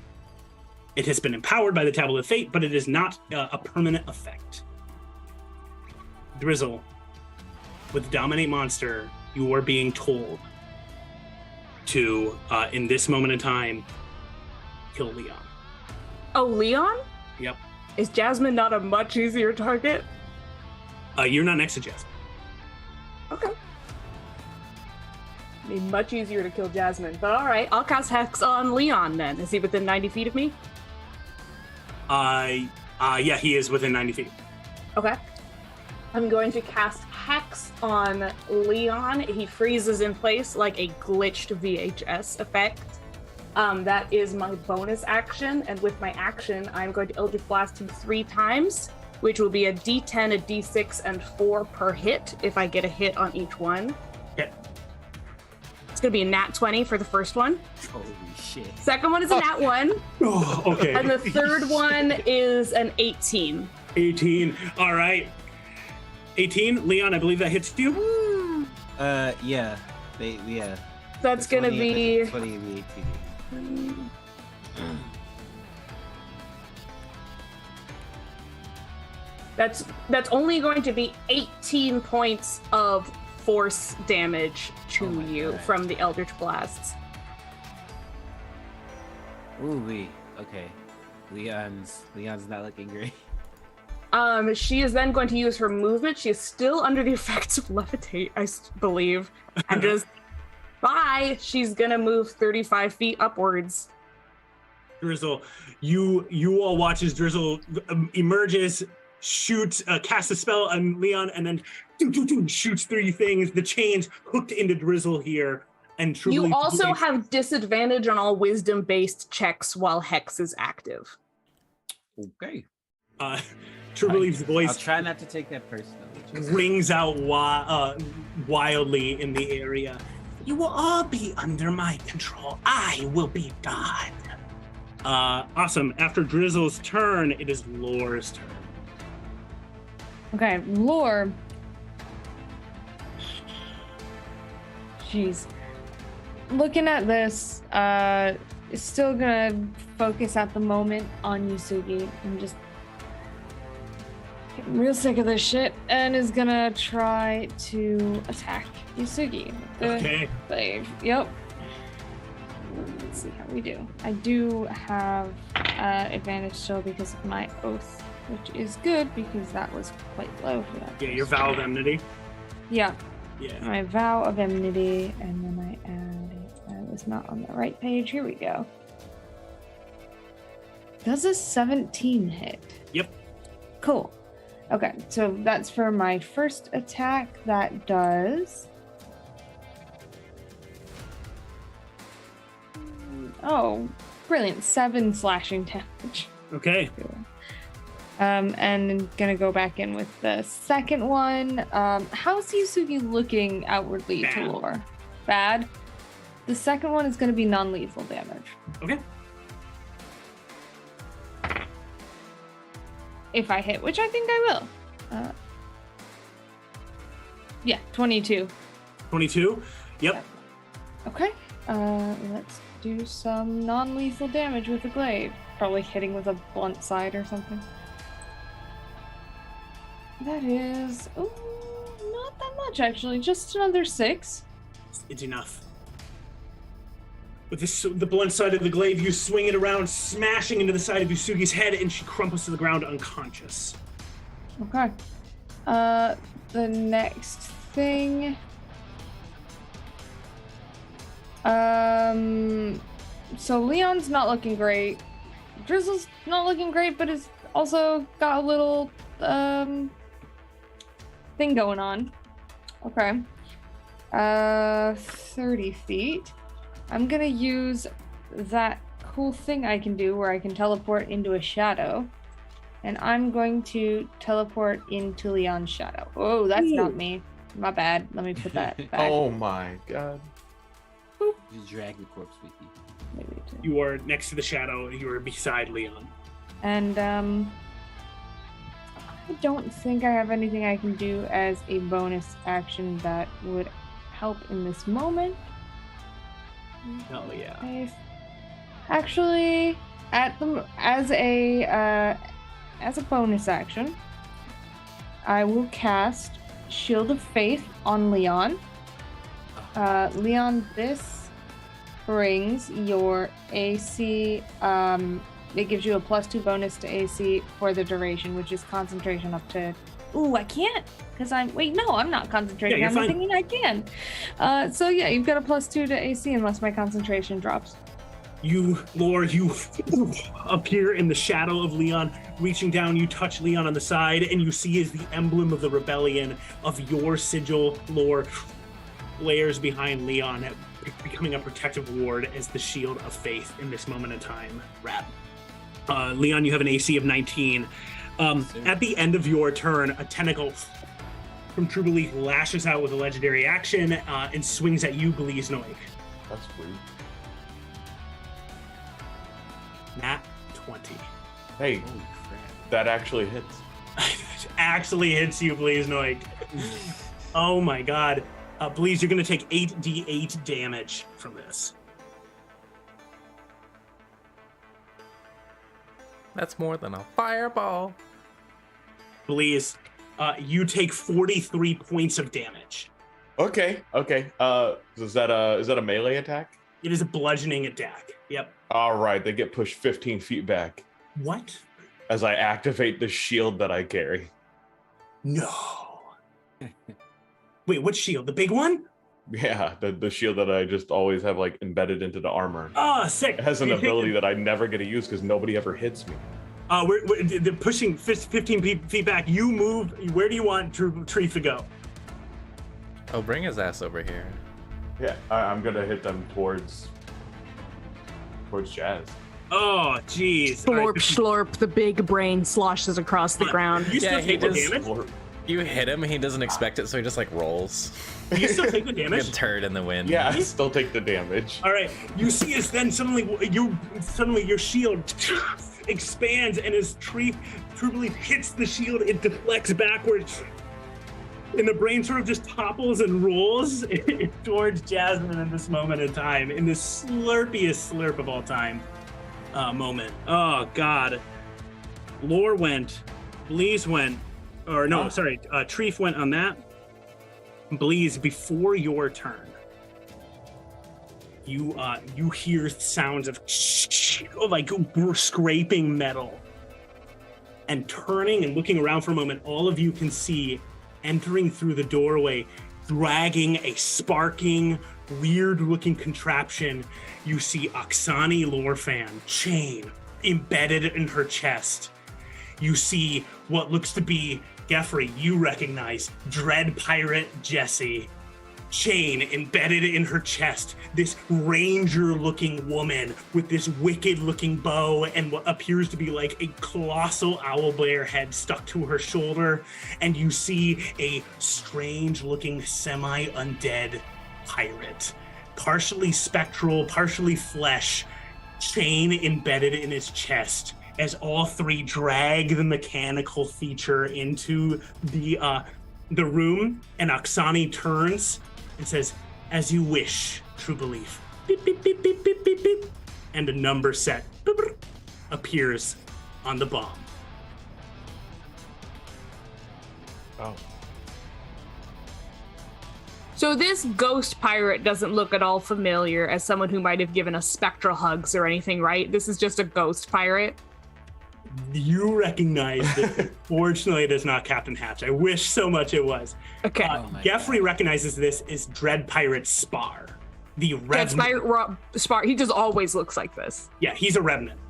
It has been empowered by the Tablet of Fate, but it is not a permanent effect. Drizzle, with Dominate Monster, you are being told to, in this moment in time, kill Leon. Oh, Leon? Yep. Is Jasmine not a much easier target? You're not next to Jasmine. Okay. Be much easier to kill Jasmine, but all right. I'll cast Hex on Leon then. Is he within 90 feet of me? Yeah, he is within 90 feet. Okay. I'm going to cast Hex on Leon. He freezes in place like a glitched VHS effect. That is my bonus action, and with my action, I'm going to Eldritch Blast him 3 times, which will be a D10, a D6, and 4 per hit if I get a hit on each one. Okay. It's going to be a nat 20 for the first one. Holy shit. Second one is a nat 1. Oh, okay. And the third one is an 18. 18. All right. 18. Leon, I believe that hits you. Yeah. Yeah. That's going to be... 20 of the 18. That's only going to be 18 points of force damage to you God. from the Eldritch Blasts. Ooh, okay. Leon's not looking great. She is then going to use her movement. She is still under the effects of levitate, I believe, and just bye. She's gonna move 35 feet upwards. Drizzle, you all watch as Drizzle emerges, shoots, casts a spell on Leon, and then shoots 3 things. The chains hooked into Drizzle here, and truly. You also have disadvantage on all wisdom-based checks while Hex is active. Okay. True Belief's voice. I'll try not to take that personally. Rings out wildly in the area. You will all be under my control. I will be God. Awesome. After Drizzle's turn, it is Lore's turn. Okay, Lore. Jeez. Looking at this, still gonna focus at the moment on Yusugi. I'm just getting real sick of this shit, and is gonna try to attack Yusugi. Okay. Yep. Let's see how we do. I do have advantage still because of my oath, which is good because that was quite low for that. Yeah, your vow of enmity. Yeah. Yeah. My vow of enmity, and then I was not on the right page. Here we go. Does a 17 hit? Yep. Cool. Okay, so that's for my first attack. That does. Oh, brilliant. 7 slashing damage. Okay. And gonna go back in with the second one. How's Yusugi looking outwardly Bad. to Lore? Bad. The second one is gonna be non-lethal damage. Okay. If I hit, which I think I will. Yeah, 22. 22. Yep. Okay. Let's do some non-lethal damage with the glaive. Probably hitting with a blunt side or something. That is, not that much actually. Just another 6. It's enough. With the blunt side of the glaive, you swing it around, smashing into the side of Yusugi's head, and she crumples to the ground unconscious. Okay. The next thing. So Leon's not looking great. Drizzle's not looking great, but has also got a little thing going on. Okay. 30 feet. I'm gonna use that cool thing I can do where I can teleport into a shadow. And I'm going to teleport into Leon's shadow. Oh, that's not me. My bad. Let me put that back. Oh my god. Just drag the corpse with you. Maybe two. You are next to the shadow. You are beside Leon. And I don't think I have anything I can do as a bonus action that would help in this moment. Oh yeah. Okay. Actually, as a bonus action, I will cast Shield of Faith on Leon. Leon, this brings your AC. It gives you a +2 bonus to AC for the duration, which is concentration up to. Ooh, I can't because I'm. Wait, no, I'm not concentrating. Yeah, I'm you're fine. thinking I can. So yeah, you've got a +2 to AC unless my concentration drops. Lore, you appear in the shadow of Leon. Reaching down, you touch Leon on the side, and you see as the emblem of the rebellion of your sigil, Lore, layers behind Leon, becoming a protective ward as the shield of faith in this moment in time. Rap. Leon, you have an AC of 19. At the end of your turn, a tentacle from True Belief lashes out with a legendary action and swings at you, Bliznoik. That's rude. Nat 20. Hey, Holy crap. that actually hits. Actually hits you, Bliznoik. Oh my god. Bleez, you're going to take 8d8 damage from this. That's more than a fireball. Bleez, you take 43 points of damage. Okay. Is that a melee attack? It is a bludgeoning attack. Yep. All right, they get pushed 15 feet back What? as I activate the shield that I carry. No. Wait, what shield? The big one? Yeah, the shield that I just always have like embedded into the armor. Oh, sick. It has an ability that I never get to use because nobody ever hits me. They're pushing 15 feet back. You move. Where do you want Treef to go? Oh, bring his ass over here. Yeah, I'm gonna hit them towards Jazz. Oh, jeez. Slorp, slorp, the big brain sloshes across the ground. You still Yeah, he take the just- damage? You hit him, he doesn't expect it, so he just like rolls. You still take the Like damage? a turd in the wind. Yeah, I still take the damage. All right. You see as then suddenly your shield expands, and as True Belief hits the shield, it deflects backwards. And the brain sort of just topples and rolls towards Jasmine in this moment in time, in this slurpiest slurp of all time moment. Oh, God. Lore went. Bleeze went. Or no, sorry. Treef went on that. Bleeze, before your turn, you hear sounds of like scraping metal. And turning and looking around for a moment, all of you can see entering through the doorway, dragging a sparking, weird-looking contraption. You see Oksani Lorfan, chain embedded in her chest. You see what looks to be, Geoffrey, you recognize, Dread Pirate Jessie, chain embedded in her chest. This ranger-looking woman with this wicked-looking bow and what appears to be like a colossal owlbear head stuck to her shoulder. And you see a strange-looking semi-undead pirate, partially spectral, partially flesh, chain embedded in his chest, as all three drag the mechanical feature into the room, and Oksani turns and says, "As you wish, True Belief." Beep, beep, beep, beep, beep, beep, beep. And a number set appears on the bomb. Oh. So this ghost pirate doesn't look at all familiar as someone who might have given us spectral hugs or anything, right? This is just a ghost pirate. You recognize it. Fortunately, it is not Captain Hatch. I wish so much it was. Okay. Geoffrey recognizes this as Dread Pirate Spar. The That's Revenant. Spar. He just always looks like this. Yeah, he's a Revenant.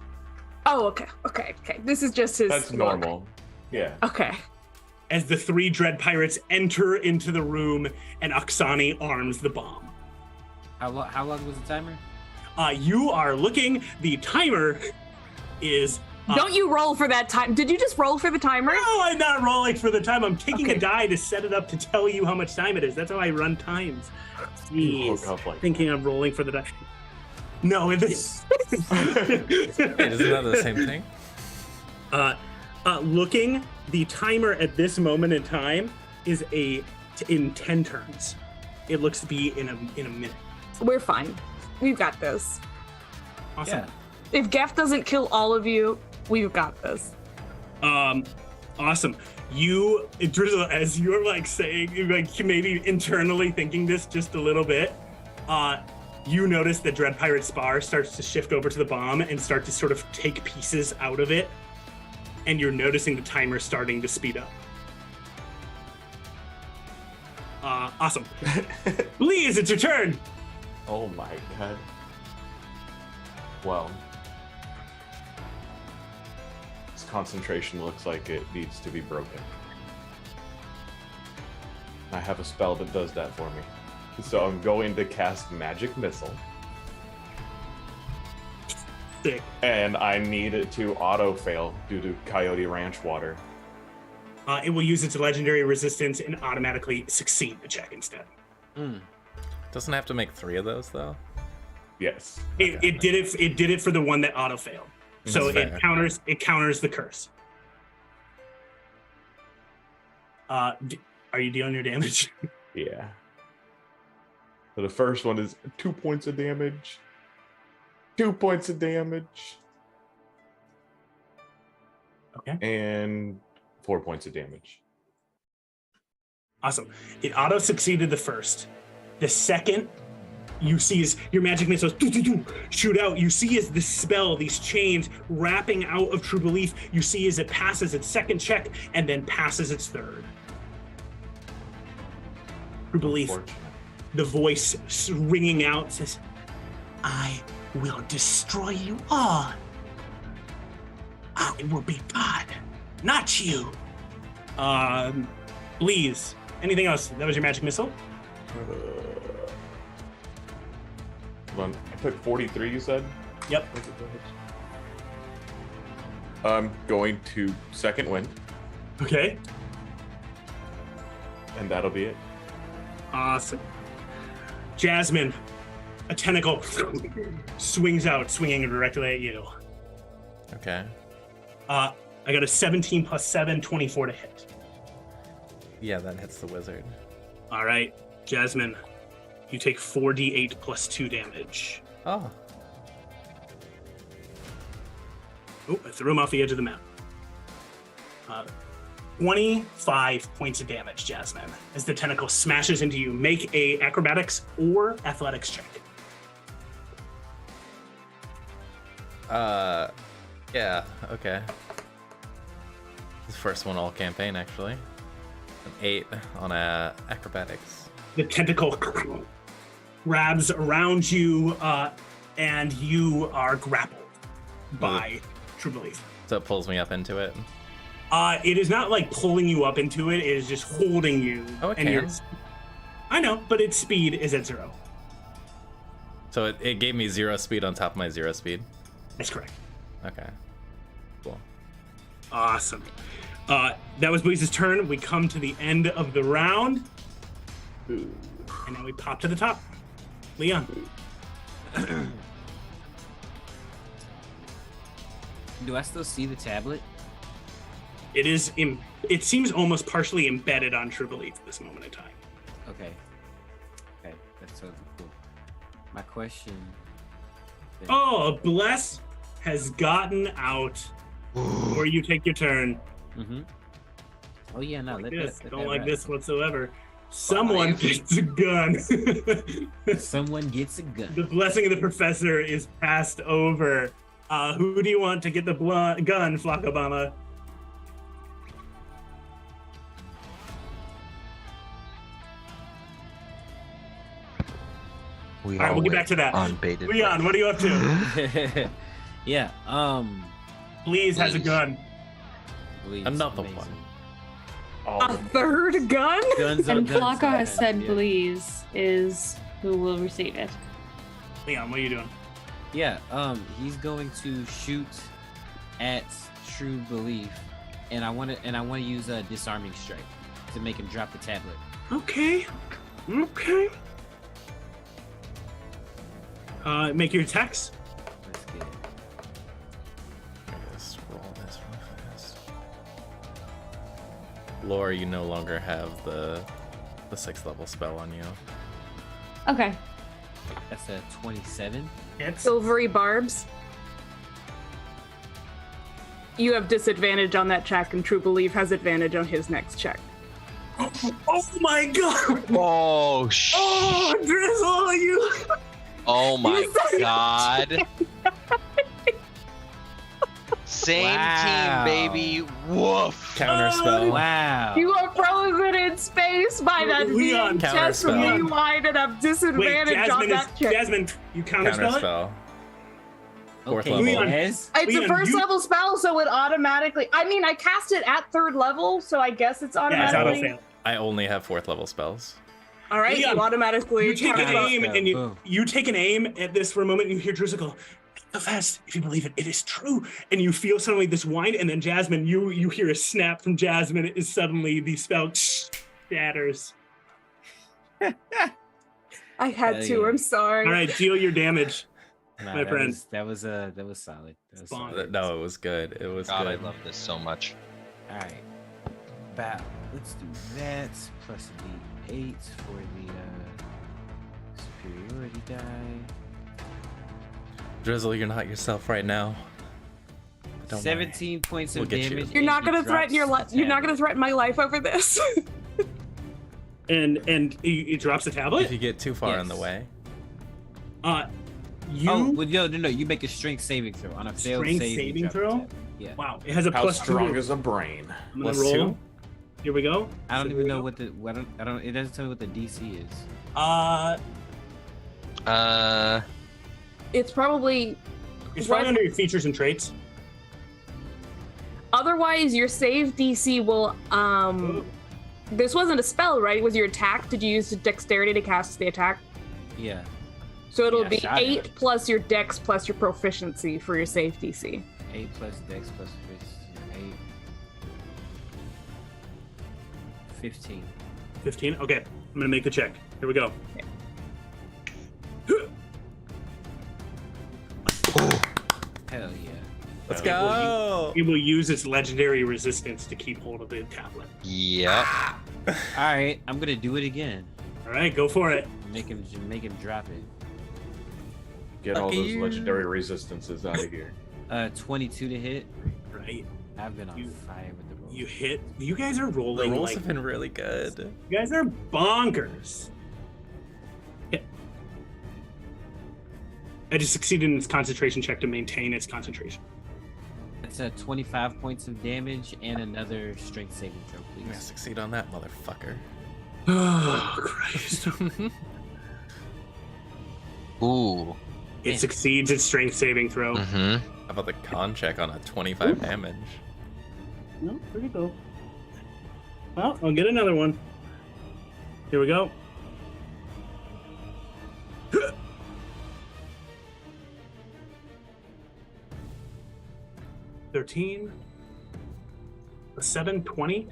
Oh, okay. This is just his. That's look. normal. Yeah. Okay. As the three Dread Pirates enter into the room and Oksani arms the bomb. How long was the timer? You are looking. The timer is. Don't you roll for that time? Did you just roll for the timer? No, I'm not rolling for the time. I'm taking Okay. a die to set it up to tell you how much time it is. That's how I run times. You Jeez. hook up like Thinking I'm rolling for the die. No, it is. Wait, isn't that the same thing? Looking, the timer at this moment in time is in 10 turns. It looks to be in a minute. We're fine. We've got this. Awesome. Yeah. If Geff doesn't kill all of you, we've got this. Awesome. You, Drizzle, as you're like saying, like maybe internally thinking this just a little bit, you notice the Dread Pirate Spar starts to shift over to the bomb and start to sort of take pieces out of it. And you're noticing the timer starting to speed up. Awesome. Please, it's your turn. Oh my god. Well, this concentration looks like it needs to be broken. I have a spell that does that for me. So I'm going to cast Magic Missile. Sick. And I need it to auto-fail due to Coyote Ranch water. It will use its legendary resistance and automatically succeed the check instead. Doesn't have to make 3 of those though. Yes. It did it for the one that auto failed. So That's fair. it counters the curse. Are you dealing your damage? Yeah. So the first one is 2 points of damage. 2 points of damage. Okay. And 4 points of damage. Awesome. It auto succeeded the first. The second, you see as your magic missiles shoot out. You see as the spell, these chains wrapping out of True Belief. You see as it passes its second check and then passes its third. True Belief. Unfortunate. The voice ringing out says, "I will destroy you all. I will be God, not you." Please. Anything else? That was your magic missile? Hold on. I took 43, you said? Yep. I'm going to second wind. Okay. And that'll be it. Awesome. Jasmine, a tentacle swings out, swinging directly at you. Okay. I got a 17 plus 7, 24 to hit. Yeah, that hits the wizard. All right, Jasmine, you take 4d8 plus 2 damage. Oh. Oh, I threw him off the edge of the map. 25 points of damage, Jasmine, as the tentacle smashes into you. Make a acrobatics or athletics check. Yeah, okay. This first one all campaign, actually. An 8 on acrobatics. The tentacle grabs around you, and you are grappled by True Belief. So it pulls me up into it. It is not like pulling you up into it. It is just holding you. Oh, it and can. I know, but its speed is at 0. So it gave me 0 speed on top of my 0 speed? That's correct. Okay. Cool. Awesome. That was Bleeze's turn. We come to the end of the round. And now we pop to the top. Leon. Do I still see the tablet? It is. It seems almost partially embedded on True Belief at this moment in time. Okay. Okay, that's totally cool. My question. Oh, Bless has gotten out. Before you take your turn. Mm-hmm. Oh yeah, no. Like let this. that Don't ride. like this whatsoever. Someone gets a gun. Someone gets a gun. The blessing of the professor is passed over. Who do you want to get the gun, Flock Obama? We All right, we'll get back to that. On bated Leon, what are you up to? Yeah. Bleeze has a gun. Bleeds, Another amazing. one. A third gun? Guns up, And guns Flocka up, has said yeah. Bleeze is who will receive it. Leon, what are you doing? Yeah. He's going to shoot at True Belief, and I want to use a disarming strike to make him drop the tablet. Okay. Make your attacks. Let's get it. Just roll this real fast. Laura, you no longer have the 6th level spell on you. Okay. That's a 27. Hits. Silvery barbs. You have disadvantage on that check, and True Belief has advantage on his next check. Oh my god! Oh, Oh, Drizzle, you! Oh my god. Same Wow. team, baby. Woof. Counter spell. Wow. You are frozen in space by that Leon, being just counterspell. rewind and have Wait, disadvantage on Jasmine, that check. Jasmine, you Counter counterspell it? spell. Fourth Okay, level. Leon. yes. It's Leon, a first you- level spell, so it automatically. I mean, I cast it at 3rd level, so I guess it's Yeah, it's automatically. auto fail. I only have 4th level spells. All right, Leon, you automatically. You take an counterspell. aim, and Boom. you take an aim at this for a moment, and you hear Drizzle go, "Confess, if you believe it, it is true." And you feel suddenly this wind, and then Jasmine, you hear a snap from Jasmine. Is suddenly the spell shatters. I had Hell to. yeah. I'm sorry. All right, deal your damage. Nah, My friend. that was solid. That was Spawn. solid. No, it was good. It was God, I good. love this so much. All right. Bow. Let's do that. Plus a D8 for the superiority die. Drizzle, you're not yourself right now. Don't worry. 17 points We'll of get you. damage. You're and not he gonna threaten your drops life. You're not the gonna threaten my life over this. And it drops the If tablet. you get too far in Yes. the way. You Oh, well, no. You make a strength saving throw on a failed Strength save. you saving drop the throw? tab. Yeah. wow, it has a How plus strong 2. is a brain? I'm gonna Plus roll. 2? Here we go. I don't So even here we know go. what the I don't. It doesn't tell me what the DC is. It's probably. It's probably under your features and traits. Otherwise, your save DC will. This wasn't a spell, right? It was your attack. Did you use dexterity to cast the attack? Yeah. So it'll Yeah, be shot 8 it. plus your dex plus your proficiency for your save DC. 8 plus dex plus 8. 15. 15. Okay, I'm gonna make the check. Here we go. Hell yeah. Let's It go. will use its legendary resistance to keep hold of the tablet. Yep. All right, I'm gonna do it again. All right, go for it. Make him drop it. Get all Fuck those you. legendary resistances out of here. 22 to hit. Right, I've been on You- fire with the roll. you hit. You guys are The rolling rolls like have been really good. you guys are bonkers. Hit. I just succeeded in its concentration check to maintain its concentration. It's 25 points of damage and another strength saving throw, I'm gonna please. succeed on that motherfucker. Oh Christ! Ooh. It succeeds its strength saving throw. Mm-hmm. How about the con check on a 25 damage? No, there you go. Well, I'll get another one. Here we go. $13, a 7, 20.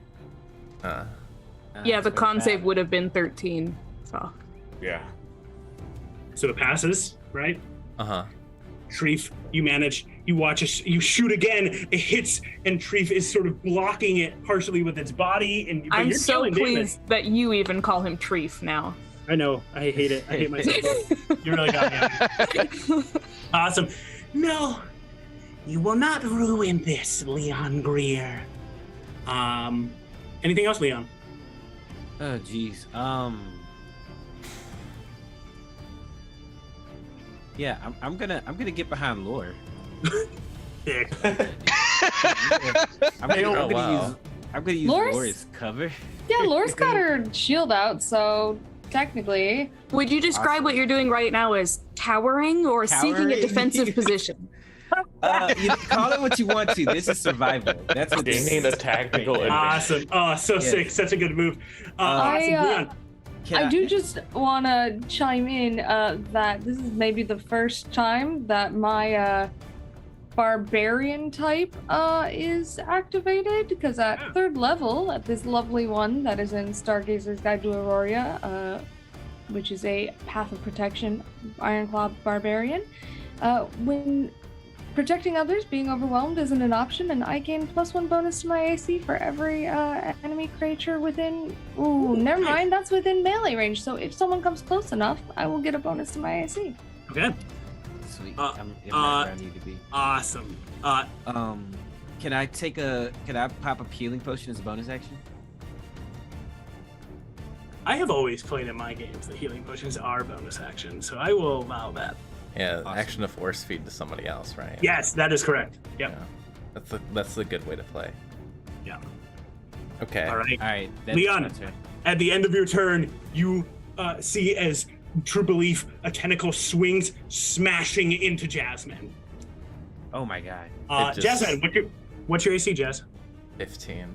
Yeah, the con bad. save would have been 13. So Yeah. So it passes, right? Uh-huh. Treef, you manage. You watch it. You shoot again. It hits, and Treef is sort of blocking it partially with its body. And but I'm you're so dealing damage. pleased that you even call him Treef now. I know. I hate it. I hate myself. You really got me. On it. Awesome. No, you will not ruin this, Leon Greer. Anything else, Leon? Oh jeez. Yeah, I'm gonna get behind Lore. Dick. I'm gonna Oh, wow. use Lore's- Lore's cover. Yeah, Lore's got her shield out, so technically. Would you describe Awesome. what you're doing right now as towering or seeking a Towering? defensive position? You call it what you want to. This is survival. That's what this Gaining a is. tactical advantage. Awesome. Oh, so Yes. sick. Such a good move. Awesome. Leon. Can I do just want to chime in that this is maybe the first time that my barbarian type is activated, because at Yeah. 3rd level, at this lovely one that is in Stargazer's Guide to Aurora, which is a Path of Protection Ironclaw Barbarian, when protecting others, being overwhelmed isn't an option, and I gain +1 bonus to my AC for every enemy creature within. Ooh, never mind. That's within melee range. So if someone comes close enough, I will get a bonus to my AC. Okay. Sweet. Uh, I'm right where I need to be. Awesome. Can I pop a healing potion as a bonus action? I have always played in my games that healing potions are bonus actions, so I will allow that. Yeah, Awesome. action to force feed to somebody else, right? Yes, that is correct. Yep. Yeah. That's the good way to play. Yeah. Okay. All right. All right, that's Leon. my turn. At the end of your turn, you see as True Belief, a tentacle swings, smashing into Jasmine. Oh my god. It just- Jasmine, what's your AC, Jazz? 15.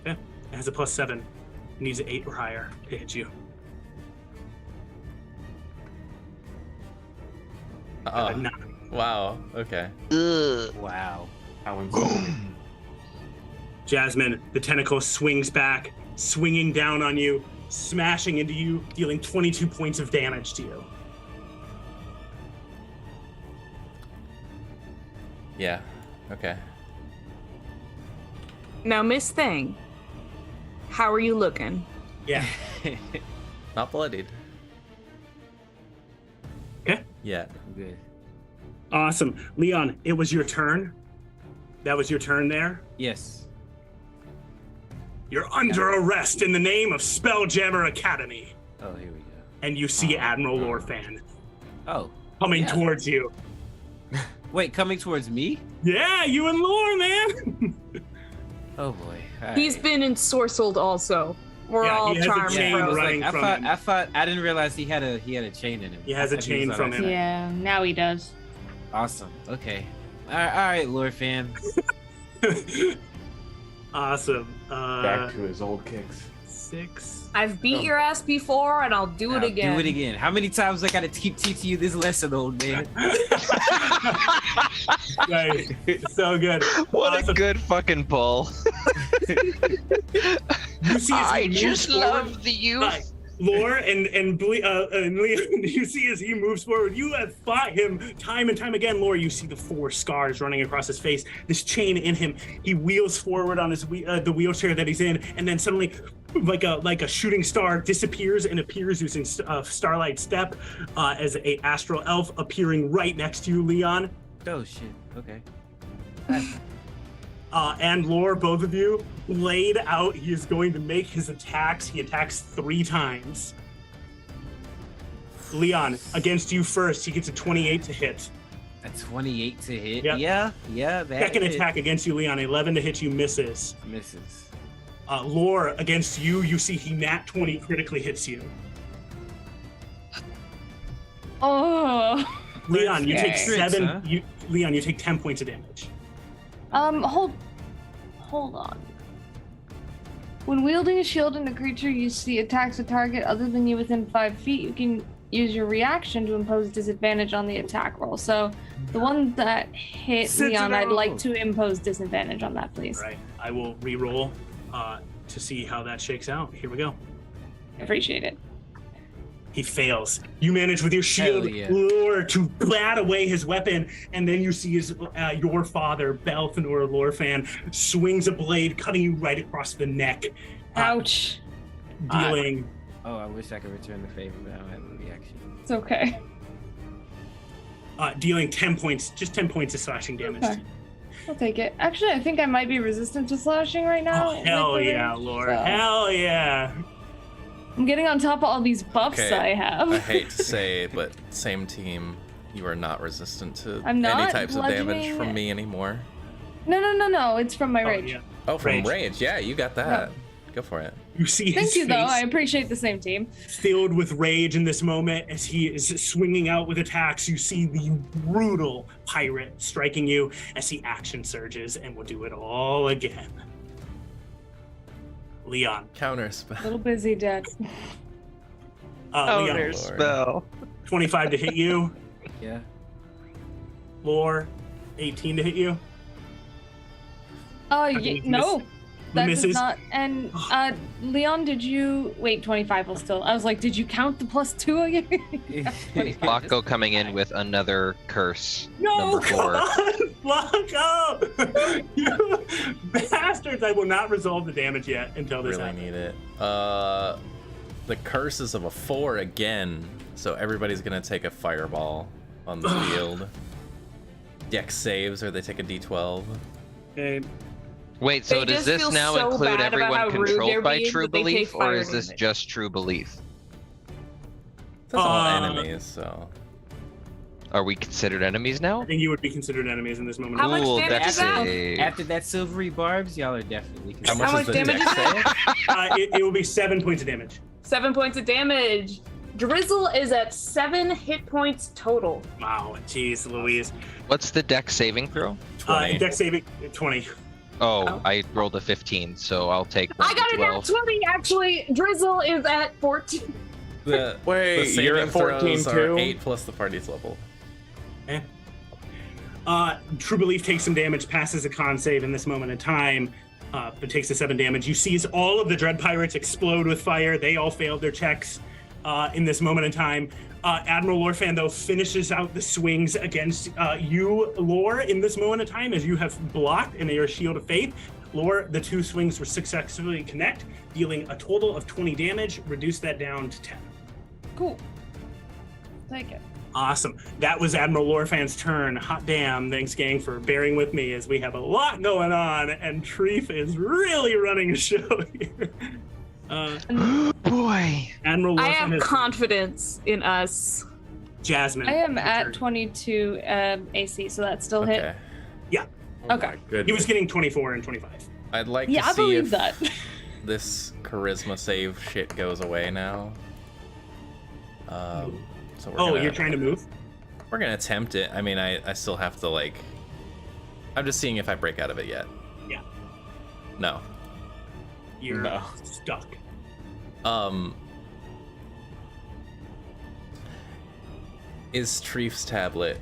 It has a +7. It needs an 8 or higher to hit you. Oh, 9. wow. Okay. Wow. How insulting. Jasmine, the tentacle swings back, swinging down on you, smashing into you, dealing 22 points of damage to you. Yeah. Okay. Now, Miss Thing, how are you looking? Yeah. Not bloodied. Okay. Yeah. Good. Awesome. Leon, it was your turn. That was your turn there. Yes. You're under arrest in the name of Spelljammer Academy. Oh, here we go. And you see Admiral Lorfan Oh. coming Yeah. towards you. Wait, coming towards me? Yeah, you and Lore, man. Oh boy. All He's right. been ensorcelled also. We're Yeah, all he has a charmed chain I was from running like, from him. I thought I didn't realize he had a chain in him. He has I a thought chain was from on him. a- Yeah, now he does. Awesome. Okay. All right, Lore fan. Awesome. Back to his old kicks. 6. I've beat your ass before, and I'll do it Now, again. Do it again. How many times I gotta keep teaching you this lesson, old man? Right. So good. What a Awesome. good fucking pull. You see as he I moves just forward, love the youth. Lore and Leon, you see as he moves forward, you have fought him time and time again. Lore, you see the 4 scars running across his face, this chain in him. He wheels forward on his the wheelchair that he's in, and then suddenly, like a shooting star, disappears and appears using Starlight Step as a astral elf appearing right next to you, Leon. Oh shit. Okay. And Lore, both of you, laid out. He is going to make his attacks. He attacks 3 times. Leon, against you first. He gets a 28 to hit. A 28 to hit. Yep. Yeah. That Second hit. attack against you, Leon. 11 to hit you, misses. Misses. Lore, against you, you see he nat 20 critically hits you. Oh. Leon, you take Okay. 7. Huh? Leon, you take 10 points of damage. Hold on. When wielding a shield and a creature you see attacks a target other than you within 5 feet, you can use your reaction to impose disadvantage on the attack roll. So the one that hit Leon, I'd like to impose disadvantage on that, please. All right, I will re-roll to see how that shakes out. Here we go. Appreciate it. He fails. You manage with your shield, Hell yeah. Lore, to bat away his weapon, and then you see his your father, Belthanor Lorfan, swings a blade, cutting you right across the neck, Ouch. dealing. Oh, I wish I could return the favor, but I don't have a reaction. It's okay. Dealing 10 points, just 10 points of slashing damage. Okay. I'll take it. Actually, I think I might be resistant to slashing right now. Oh, hell with the yeah, range, Lore. so- Hell yeah. I'm getting on top of all these buffs Okay, I have. I hate to say it, but same team, you are not resistant to I'm any not types of damage bludgeoning- from me anymore. No. It's from my Oh, rage. yeah. Oh, from Rage. rage. Yeah, you got that. Go for it. You see his Thank you, though. face I appreciate the same team. filled with rage in this moment as he is swinging out with attacks. You see the brutal pirate striking you as he action surges and will do it all again. Leon. Counter spell. A little busy, Dad. Leon, Lord. spell. 25 to hit you. Yeah. Lore, 18 to hit you. Oh, no. That does misses. not. And Leon, did you wait? 25 will still. I was like, did you count the +2 again? Flocko coming in with another curse. No, Number 4. Flocko! You bastards! I will not resolve the damage yet until this Really happens. need it. The curse is of a 4 again, so everybody's gonna take a fireball on the field. Dex saves, or they take a D12. Okay. Wait, so They does just this feel now so include bad about how everyone rude controlled they're by being true that they take belief, or fire is this damage. just true belief? That's all Uh, enemies, so. Are we considered enemies now? I think you would be considered enemies in this moment. How much Ooh, damage that's is that? After that silvery barbs, y'all are definitely. How considered- much, How is much the damage dex is that? save? It will be 7 points of damage. 7 points of damage. Drizzle is at 7 hit points total. Wow, jeez, Louise. What's the dex saving throw? 20. Dex saving 20. Oh, I rolled a 15, so I'll take I got it at 12. 20, actually. Drizzle is at 14. The, Wait, the you're saving at 14 throws are too? 8 plus the party's level. True Belief takes some damage, passes a con save in this moment in time, but takes the 7 damage. You see as all of the Dread Pirates explode with fire. They all failed their checks in this moment in time. Admiral Lorfan, though, finishes out the swings against you, Lore, in this moment in time, as you have blocked and they are Shield of Faith. Lore, the 2 swings were successfully connect, dealing a total of 20 damage. Reduce that down to 10. Cool. Take it. Awesome. That was Admiral Lorfan's turn. Hot damn. Thanks, gang, for bearing with me as we have a lot going on, and Treef is really running a show here. Boy. Admiral Lorfan I have has confidence in us. Jasmine. I am your at turn. 22 AC, so that's still Okay. hit. Oh Okay. my goodness. He was getting 24 and 25. I'd like Yeah, to I see believe if that. this charisma save shit goes away now. So we're gonna, You're trying to move? We're gonna attempt it. I mean, I still have to, like... I'm just seeing if I break out of it yet. Yeah. No. You're No. stuck. Is Treef's tablet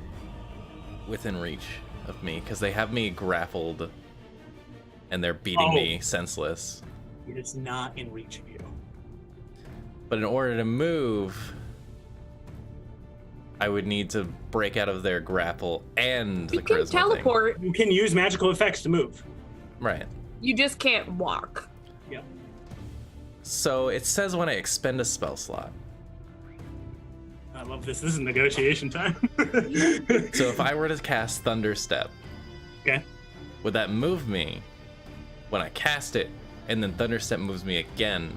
within reach of me? Because they have me grappled and they're beating me senseless. It is not in reach of you. But in order to move, I would need to break out of their grapple and the You can charisma teleport. You can use magical effects to move. thing. Right. You just can't walk. Yep. So it says when I expend a spell slot. I love this. This is negotiation time. So if I were to cast Thunder Step, Okay. would that move me when I cast it, and then Thunder Step moves me again?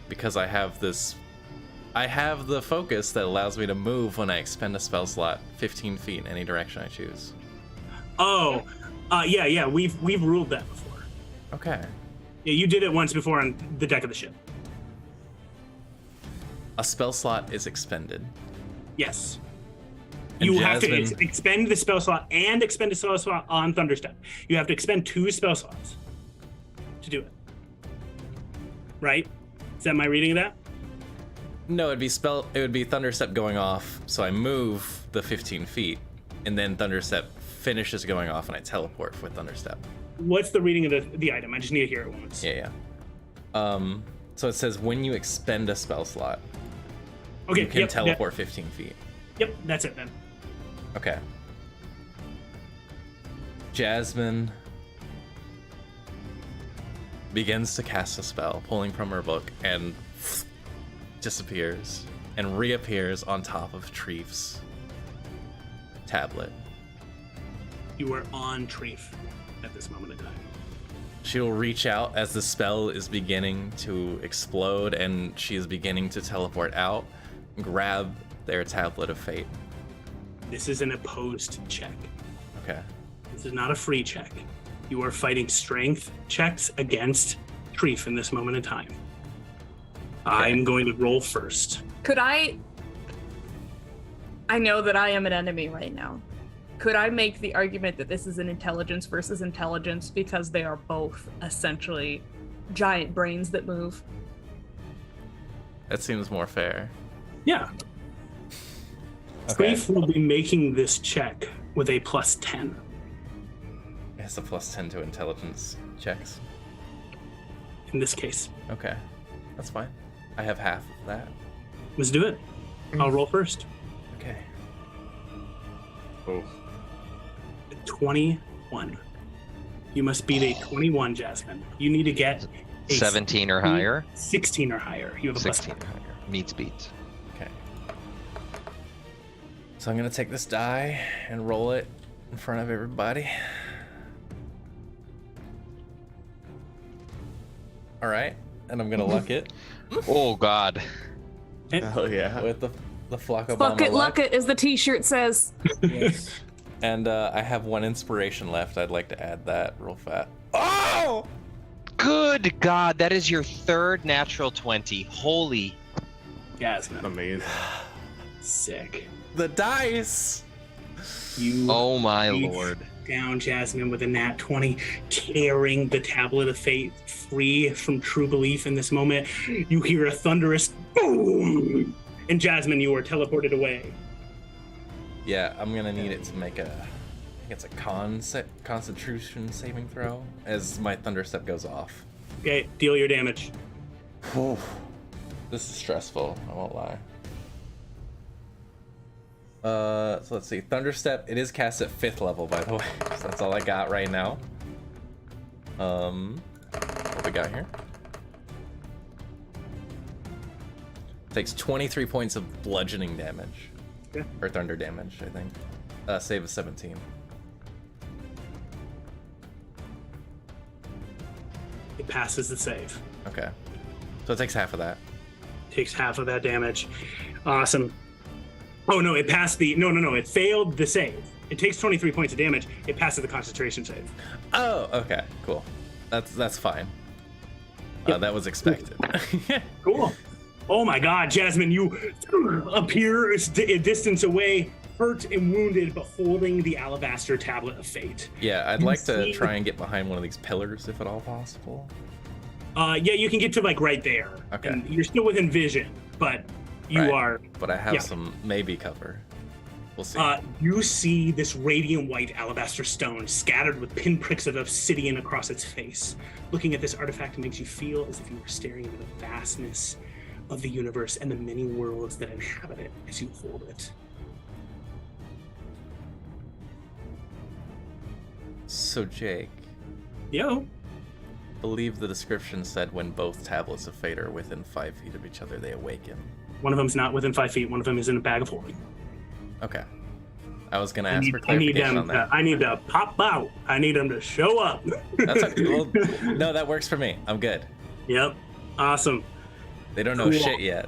Because I have the focus that allows me to move when I expend a spell slot 15 feet in any direction I choose. Oh, yeah. We've ruled that before. Okay. Yeah, you did it once before on the deck of the ship. A spell slot is expended. Yes. And You have to Jasmine- expend the spell slot and expend a spell slot on Thunderstep. You have to expend 2 spell slots to do it. Right? Is that my reading of that? No, it would be Thunder Step going off, so I move the 15 feet, and then Thunder Step finishes going off, and I teleport with Thunder Step. What's the reading of the item? I just need to hear it once. Yeah. So it says when you expend a spell slot, Okay. you can Yep, teleport 15 feet. Yep, that's it then. Okay. Jasmine begins to cast a spell, pulling from her book, and disappears and reappears on top of Treef's tablet. You are on Treef at this moment in time. She'll reach out as the spell is beginning to explode and she is beginning to teleport out, grab their tablet of fate. This is an opposed check. Okay. This is not a free check. You are fighting strength checks against Treef in this moment in time. I'm going to roll first. Could I know that I am an enemy right now. Could I make the argument that this is an intelligence versus intelligence because they are both essentially giant brains that move? That seems more fair. Yeah. Okay. Treef will be making this check with a plus 10. It has a plus 10 to intelligence checks. In this case. Okay. That's fine. I have half of that. Let's do it. I'll roll first. Okay. Oh, 21. You must beat a 21, Jasmine. You need to get a 17 or higher. 16 or higher. You have a plus 16 10. or higher. Meets beats. Okay. So I'm gonna take this die and roll it in front of everybody. All right, and I'm gonna luck it Oh God. hell yeah. with the Flocka Fuck it, luck it, as the t-shirt says. Yes. And I have 1 inspiration left. I'd like to add that real fast. Oh! Good God, that is your 3rd natural 20. Holy. Jasmine. Amazing. Sick. The dice! You Oh my beat Lord. down Jasmine with a nat 20, tearing the tablet of fate free from true belief in this moment. You hear a thunderous boom! And Jasmine, you are teleported away. Yeah, I'm gonna need it to make I think it's a constitution saving throw as my thunder step goes off. Okay, deal your damage. This is stressful, I won't lie. So let's see. Thunderstep, it is cast at 5th level, by the way. So that's all I got right now. What we got here? Takes 23 points of bludgeoning damage. Okay. Or thunder damage, I think. Save of 17. It passes the save. Okay. So it takes half of that. Takes half of that damage. Awesome. Oh no, it passed the no, it failed the save. It takes 23 points of damage. It passes the concentration save. Oh, okay, cool. That's fine. Yep. That was expected. Cool. Oh my God, Jasmine, you appear a distance away, hurt and wounded, but holding the alabaster tablet of fate. Yeah, I'd You like to see- try and get behind one of these pillars if at all possible. Yeah, you can get to like right there. Okay. And you're still within vision, but you Right. are. But I have Yeah. some maybe cover. We'll see. You see this radiant white alabaster stone scattered with pinpricks of obsidian across its face. Looking at this artifact makes you feel as if you were staring into the vastness of the universe and the many worlds that inhabit it as you hold it. So, Jake, Yo. believe the description said when both tablets of fate are within 5 feet of each other, they awaken. One of them's not within 5 feet. One of them is in a bag of holding. Okay. I was gonna ask for clarification on that. I need to pop out. I need them to show up. That's okay. Well, no, that works for me. I'm good. Yep. Awesome. They don't know Cool. shit yet.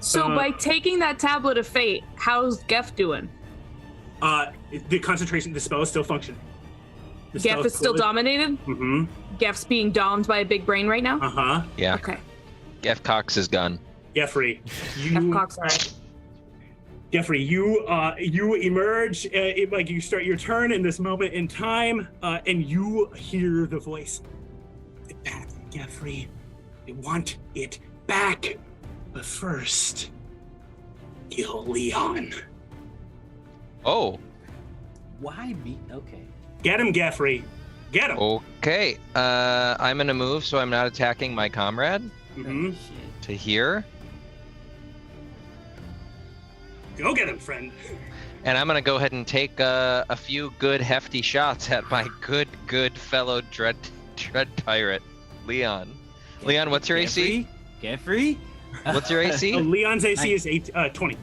So by taking that tablet of fate, how's Gef doing? The concentration, the spell is still functioning. Gef is still dominated? Mm-hmm. Gef's being domed by a big brain right now? Uh-huh. Yeah. Okay. Geoff Cox is gone. Jeffrey, Gef Cox, sorry. Jeffrey, you emerge, like you start your turn in this moment in time, and you hear the voice. Get back, Jeffrey. I want it back. But first, kill Leon. Oh, Why me? Okay. Get him, Jeffrey. Get him. okay. I'm gonna move so I'm not attacking my comrade Mm-hmm. Shit. to here, Go get him, friend. and I'm gonna go ahead and take a few good hefty shots at my good fellow dread pirate, Leon. Leon, what's your AC? Jeffrey? What's your AC? Leon's AC is 20.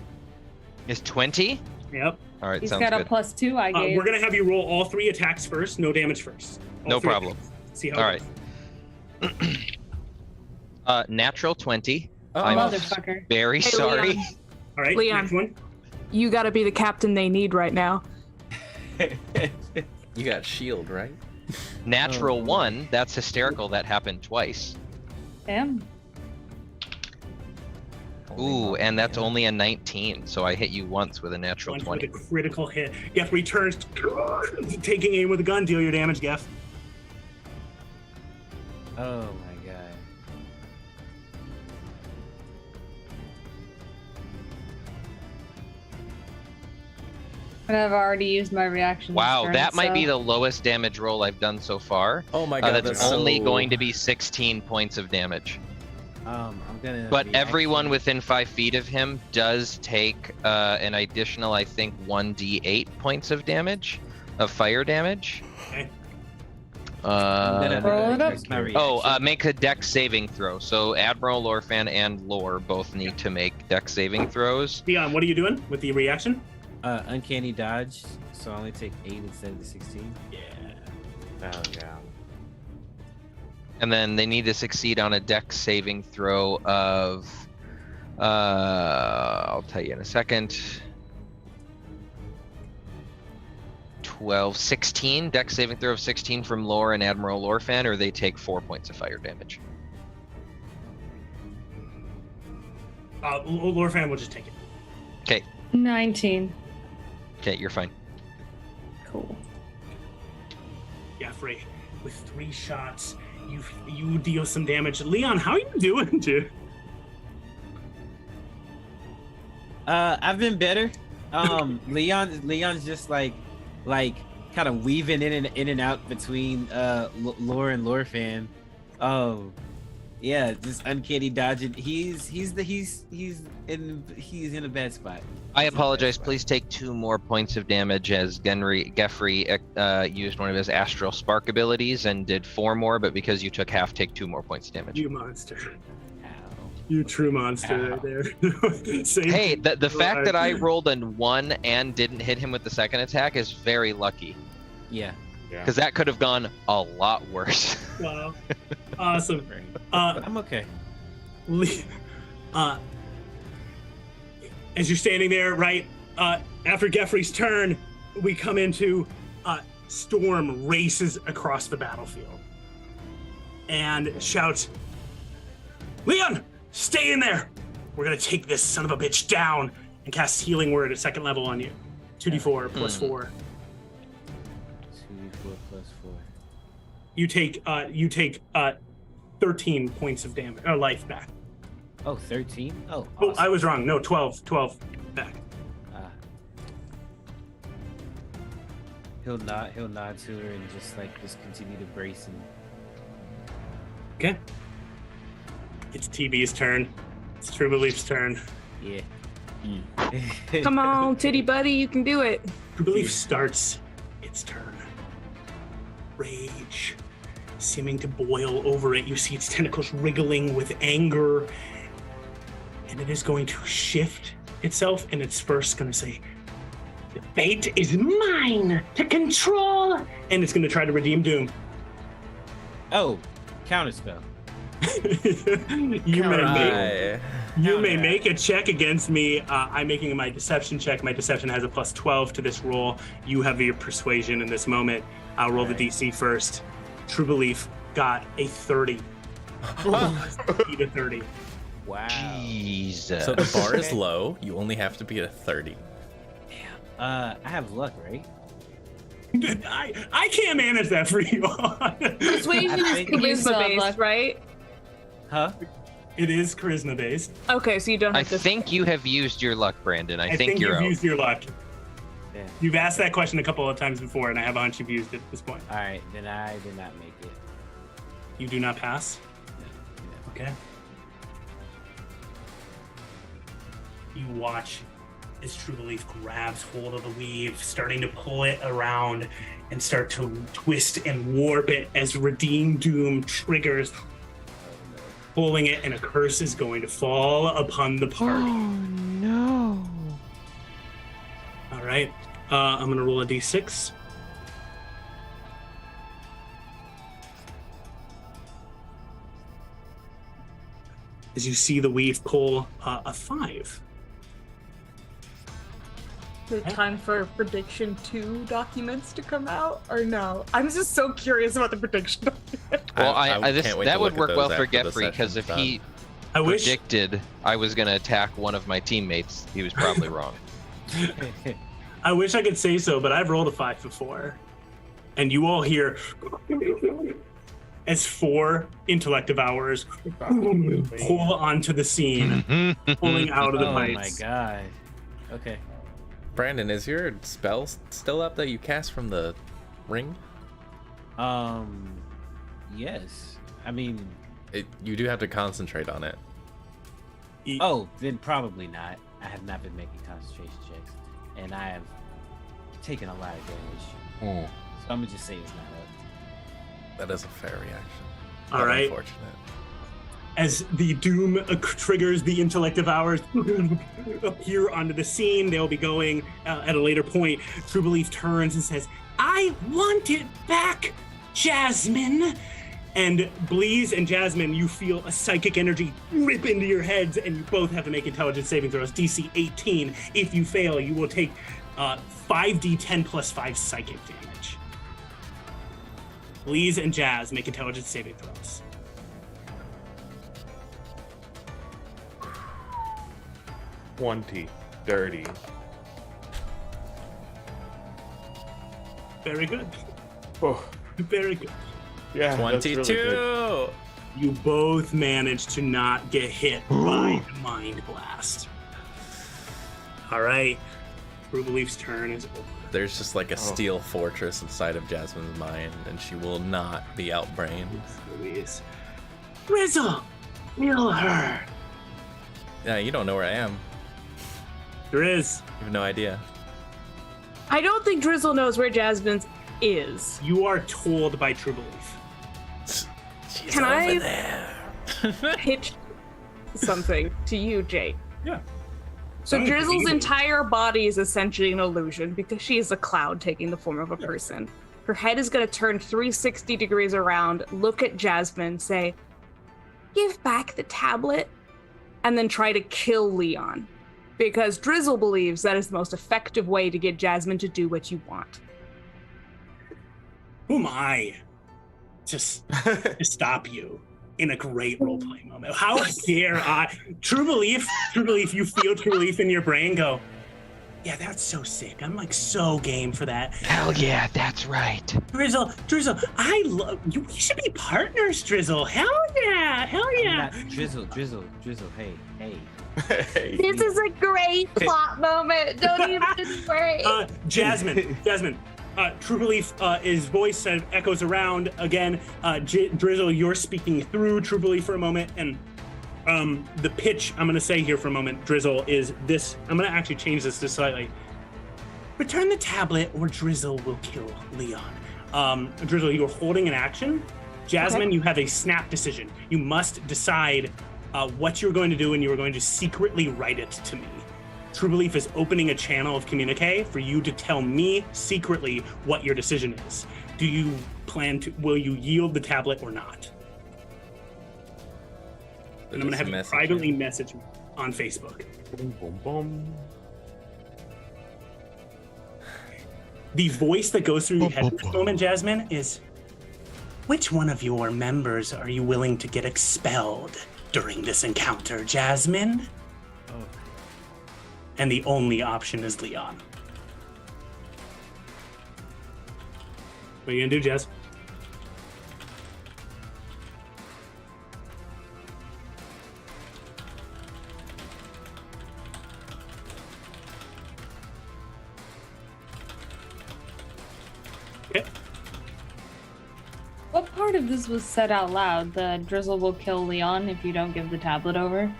Is 20? Yep. All right, He's sounds got a good. +2 I gave. We're gonna have you roll all 3 attacks first. No damage first. All No 3 problem. attacks. See how. All it right. goes. Natural 20. Oh, I'm Motherfucker. very Hey, sorry. Leon. All right. Leon. Next one. You gotta be the captain they need right now. You got shield, right? Natural Oh. 1. That's hysterical. That happened twice. Damn. Ooh, and that's only a 19, so I hit you once with a natural One 20. with a critical hit. Geff returns, taking aim with a gun. Deal your damage, Geff. Oh my god. And I've already used my reaction. Wow, turn, that might be so- the lowest damage roll I've done so far. Oh my god, That's that's only so... going to be 16 points of damage. I'm gonna. But reaction- everyone within 5 feet of him does take an additional, I think, 1d8 points of damage, of fire damage. Okay. Roll it up. That's my reaction. Make a dex saving throw. So Admiral Lorfan and Lore both need to make dex saving throws. Leon, what are you doing with the reaction? Uncanny dodge, so I only take 8 instead of the 16. Yeah. Oh, yeah. And then they need to succeed on a dex saving throw of, I'll tell you in a second. 16, dex saving throw of 16 from Lore and Admiral Lorfan, or they take 4 points of fire damage. Lorfan will just take it. Okay, 19. okay, you're fine. Cool. Jeffrey, with 3 shots, you deal some damage. Leon, how are you doing, dude? I've been better. Leon's just like kind of weaving in and out between Lore and Lorfan. Oh, yeah, just uncanny dodging. He's in a bad spot. I apologize. Please take 2 more points of damage as Geoffrey used one of his Astral Spark abilities and did 4 more, but because you took half, take 2 more points of damage. You monster. Ow. You true monster right there. Same. Hey, the fact that I Right. rolled a 1 and didn't hit him with the second attack is very lucky, Yeah. Yeah. because that could have gone a lot worse. Wow. Awesome. Right. Uh, I'm okay. As you're standing there, right, after Geoffrey's turn, we come into Storm races across the battlefield and shouts, Leon, stay in there. We're going to take this son of a bitch down and cast Healing Word at 2nd level on you. 2d4 plus 4. 2d4 plus 4. You take 13 points of damage, life back. Oh, 13? Oh, Oh, awesome. I was wrong. No, 12 back. He'll nod to her and just continue to brace him. Okay. It's TB's turn. It's True Belief's turn. Yeah. Come on, titty buddy, you can do it. True Belief starts its turn. Rage seeming to boil over it. You see its tentacles wriggling with anger. And it is going to shift itself, and it's first going to say, "The fate is mine to control." And it's going to try to redeem Doom. Oh, counterspell. You may make a check against me. I'm making my deception check. My deception has a plus 12 to this roll. You have your persuasion in this moment. I'll roll the DC first. True Belief got a 30. Beat a 30. Wow. Jesus. So the bar is low. You only have to be at a 30. I have luck, right? I can't manage that for you. Persuasion is think charisma based, right? Huh? It is charisma based. Okay, so you don't I have to. think you have used your luck, Brandon. I think you're you've out. used your luck. Yeah. You've asked that question a couple of times before, and I have a hunch you've used it at this point. All right, then I did not make it. You do not pass? Yeah. Okay. You watch as True Belief grabs hold of the weave, starting to pull it around and start to twist and warp it as Redeem Doom triggers, pulling it, and a curse is going to fall upon the party. Oh no. All right. I'm going to roll a d6. As you see the weave pull a 5. Is it time for prediction 2 documents to come out or no? I'm just so curious about the prediction document. Well, can't wait that to would look at work well those for after the Geoffrey, because if session's he I wish predicted I was going to attack one of my teammates, he was probably wrong. I could say so, but I've rolled a 5 before. And you all hear as 4 intellect devourers pull onto the scene, pulling out of the Oh pipes. my god. Okay. Brandon, is your spell still up that you cast from the ring? Yes. I mean, You do have to concentrate on it. oh, then probably not. I have not been making concentration checks, and I have taken a lot of damage. So I'm gonna just say it's not up. That is a fair reaction. All But right. Unfortunate. As the doom triggers, the intellect devourers appear onto the scene. They'll be going at a later point. True Belief turns and says, "I want it back, Jasmine." And Bleeze and Jasmine, you feel a psychic energy rip into your heads, and you both have to make intelligence saving throws. DC 18. If you fail, you will take 5d10 plus 5 psychic damage. Bleeze and Jazz make intelligence saving throws. Dirty. Very good. Oh, Very good. yeah. that's really 22! good. You both managed to not get hit by the Mind Blast. All right. True Belief's turn is over. There's just like a steel fortress inside of Jasmine's mind, and she will not be outbrained. Louise. Rizzle! Kill her! Yeah, you don't know where I am. There is. You have no idea. I don't think Drizzle knows where Jasmine's is. You are told by True Belief. She's Can over I- there. Pitch something to you, Jake. Yeah. So Oh, Drizzle's easy. entire body is essentially an illusion because she is a cloud taking the form of a person. Her head is going to turn 360 degrees around, look at Jasmine, say, "Give back the tablet," and then try to kill Leon. Because Drizzle believes that is the most effective way to get Jasmine to do what you want. Who am I to stop you in a great role-playing moment? How dare I? True Belief, you feel True Belief in your brain go, yeah, that's so sick. I'm like so game for that. Hell yeah, that's right. Drizzle, I love you. We should be partners, Drizzle. Hell yeah. Not Drizzle. Hey. Hey. This is a great plot moment. Don't even worry. Jasmine, True Belief, his voice echoes around again. Drizzle, you're speaking through True Belief for a moment, and the pitch I'm going to say here for a moment, Drizzle, is this. I'm going to actually change this just slightly. Return the tablet, or Drizzle will kill Leon. Drizzle, you're holding an action. Jasmine, you have a snap decision. You must decide what you're going to do, and you are going to secretly write it to me. True Belief is opening a channel of communique for you to tell me secretly what your decision is. Do you plan to, will you yield the tablet or not? And I'm going to have you privately message me on Facebook. Boom, boom, boom. The voice that goes through your head at this moment, Jasmine, is, which one of your members are you willing to get expelled during this encounter, Jasmine? Oh. And the only option is Leon. What are you gonna do, Jazz? Okay. What part of this was said out loud? The Drizzle will kill Leon if you don't give the tablet over?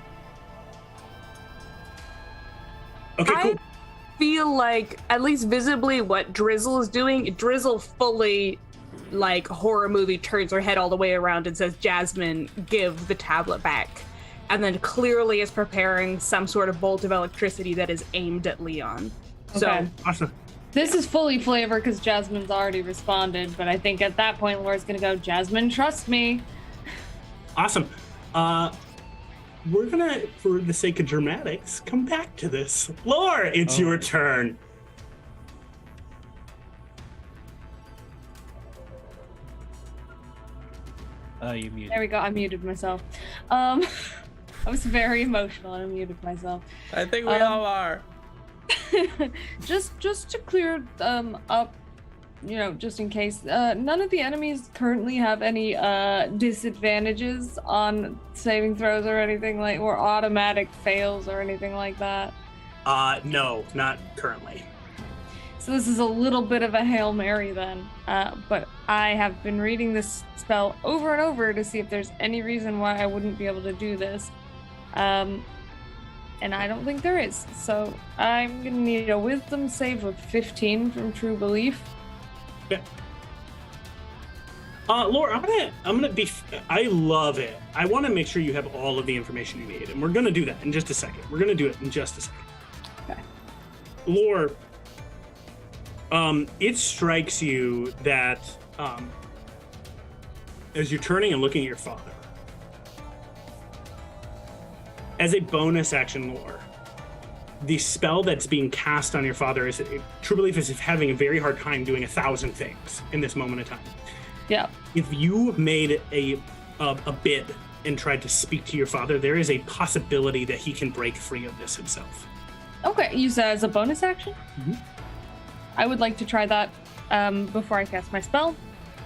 Okay, cool. I feel like, at least visibly, what Drizzle is doing, Drizzle fully, like, horror movie turns her head all the way around and says, Jasmine, give the tablet back. And then clearly is preparing some sort of bolt of electricity that is aimed at Leon. Okay. So, Awesome. This is fully flavor because Jasmine's already responded, but I think at that point Laura's gonna go, Jasmine, trust me. Awesome. We're gonna, for the sake of dramatics, come back to this. Lore, it's your turn. You muted. There we go. I muted myself. I was very emotional and I muted myself. I think we all are. just to clear up, you know, just in case, none of the enemies currently have any disadvantages on saving throws or anything like, or automatic fails or anything like that. No, not currently. So this is a little bit of a Hail Mary then, but I have been reading this spell over and over to see if there's any reason why I wouldn't be able to do this. And I don't think there is. So I'm gonna need a wisdom save of 15 from True Belief. Okay. Laura, I'm gonna be. I love it. I want to make sure you have all of the information you need, and we're gonna do that in just a second. We're gonna do it in just a second. Okay. Laura, it strikes you that as you're turning and looking at your father, as a bonus action, Lore, the spell that's being cast on your father is, True Belief is having a very hard time doing 1,000 things in this moment of time. Yeah. If you made a bid and tried to speak to your father, there is a possibility that he can break free of this himself. Okay, use that as a bonus action? Mhm. I would like to try that before I cast my spell.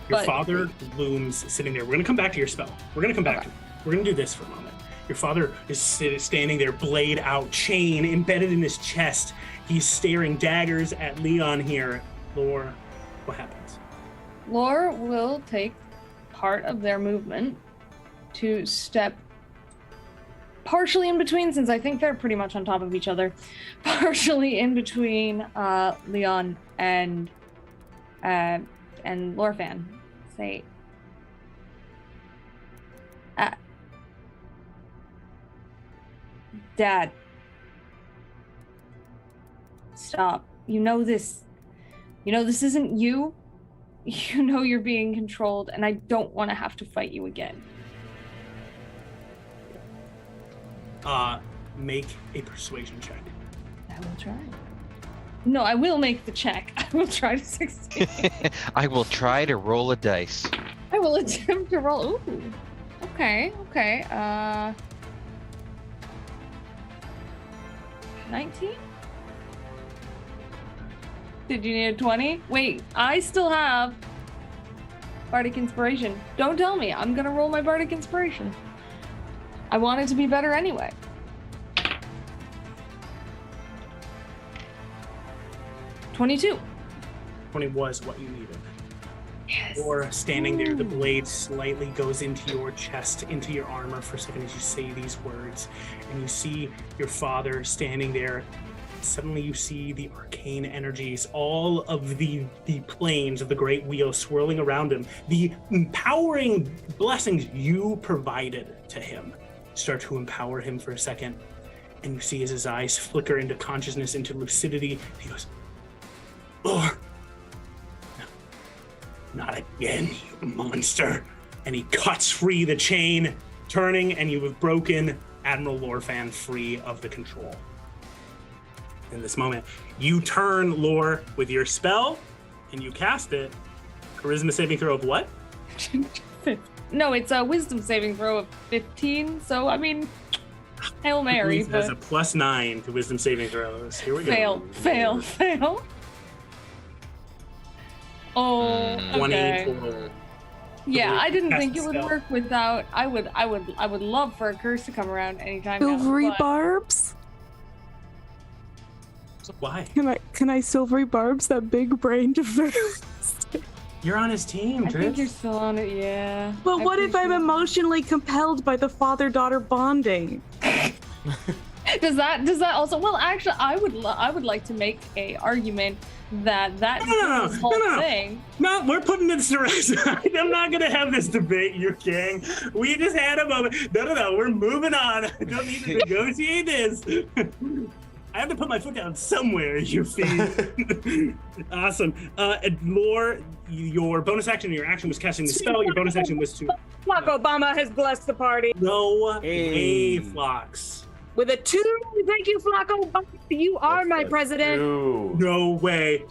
Your but- father looms sitting there. We're going to come back to your spell. We're going to come back to it. We're going to do this for a moment. Your father is standing there, blade out, chain embedded in his chest. He's staring daggers at Leon here. Lore, what happens? Lore will take part of their movement to step partially in between, since I think they're pretty much on top of each other, partially in between Leon and Lorfan. Say, Dad, stop. You know this isn't you. You know you're being controlled, and I don't want to have to fight you again. Make a persuasion check. I will try. No, I will make the check. I will try to succeed. I will try to roll a dice. I will attempt to roll. Ooh. Okay. 19? Did you need a 20? Wait, I still have Bardic Inspiration. Don't tell me. I'm gonna roll my Bardic Inspiration. I want it to be better anyway. 22. 20 was what you needed. Yes. Or standing there, the blade slightly goes into your chest, into your armor for a second as you say these words, and you see your father standing there. Suddenly you see the arcane energies, all of the planes of the great wheel swirling around him. The empowering blessings you provided to him start to empower him for a second. And you see as his eyes flicker into consciousness, into lucidity. He goes, "Oh, no, not again, you monster." And he cuts free the chain, turning, and you have broken Admiral Lorfan free of the control. In this moment, you turn Lore with your spell, and you cast it. Charisma saving throw of what? No, it's a wisdom saving throw of 15. So I mean, Hail Mary. It has a +9 to wisdom saving throws. Here we fail, go. fail. Oh, 20 okay. total. Yeah, I didn't Cast think the it would spell. work without. I would love for a curse to come around anytime now. Silvery but- barbs? Why? Can I silvery barbs that big brain defense? You're on his team, I think Drift. you're still on it, yeah. But what if I'm appreciate- emotionally compelled by the father-daughter bonding? Does that also? Well, actually, I would like to make a argument that No, this whole no. thing. No, we're putting this to rest. I'm not going to have this debate, you king. We just had a moment. No, we're moving on. I don't need to negotiate this. I have to put my foot down somewhere, you fiend. Awesome. Lore, your bonus action and your action was casting the spell. Your bonus action was to Fuck, Obama has blessed the party no Hey. Flocks. with a 2. Thank you, Flacco. You are my president. Ew. No way.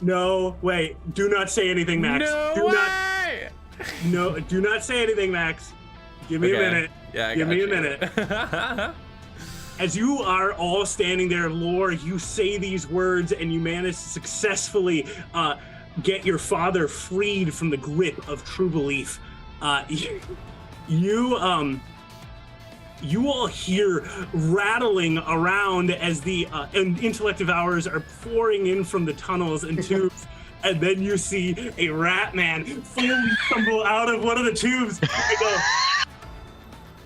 No way. Do not say anything, Max. Do way! do not say anything, Max. Give me a minute. Yeah, I Give got me a you. minute. As you are all standing there, Lore, you say these words and you manage to successfully get your father freed from the grip of true belief. You all hear rattling around as the intellect devourers are pouring in from the tunnels and tubes. And then you see a rat man fully tumble out of one of the tubes and go,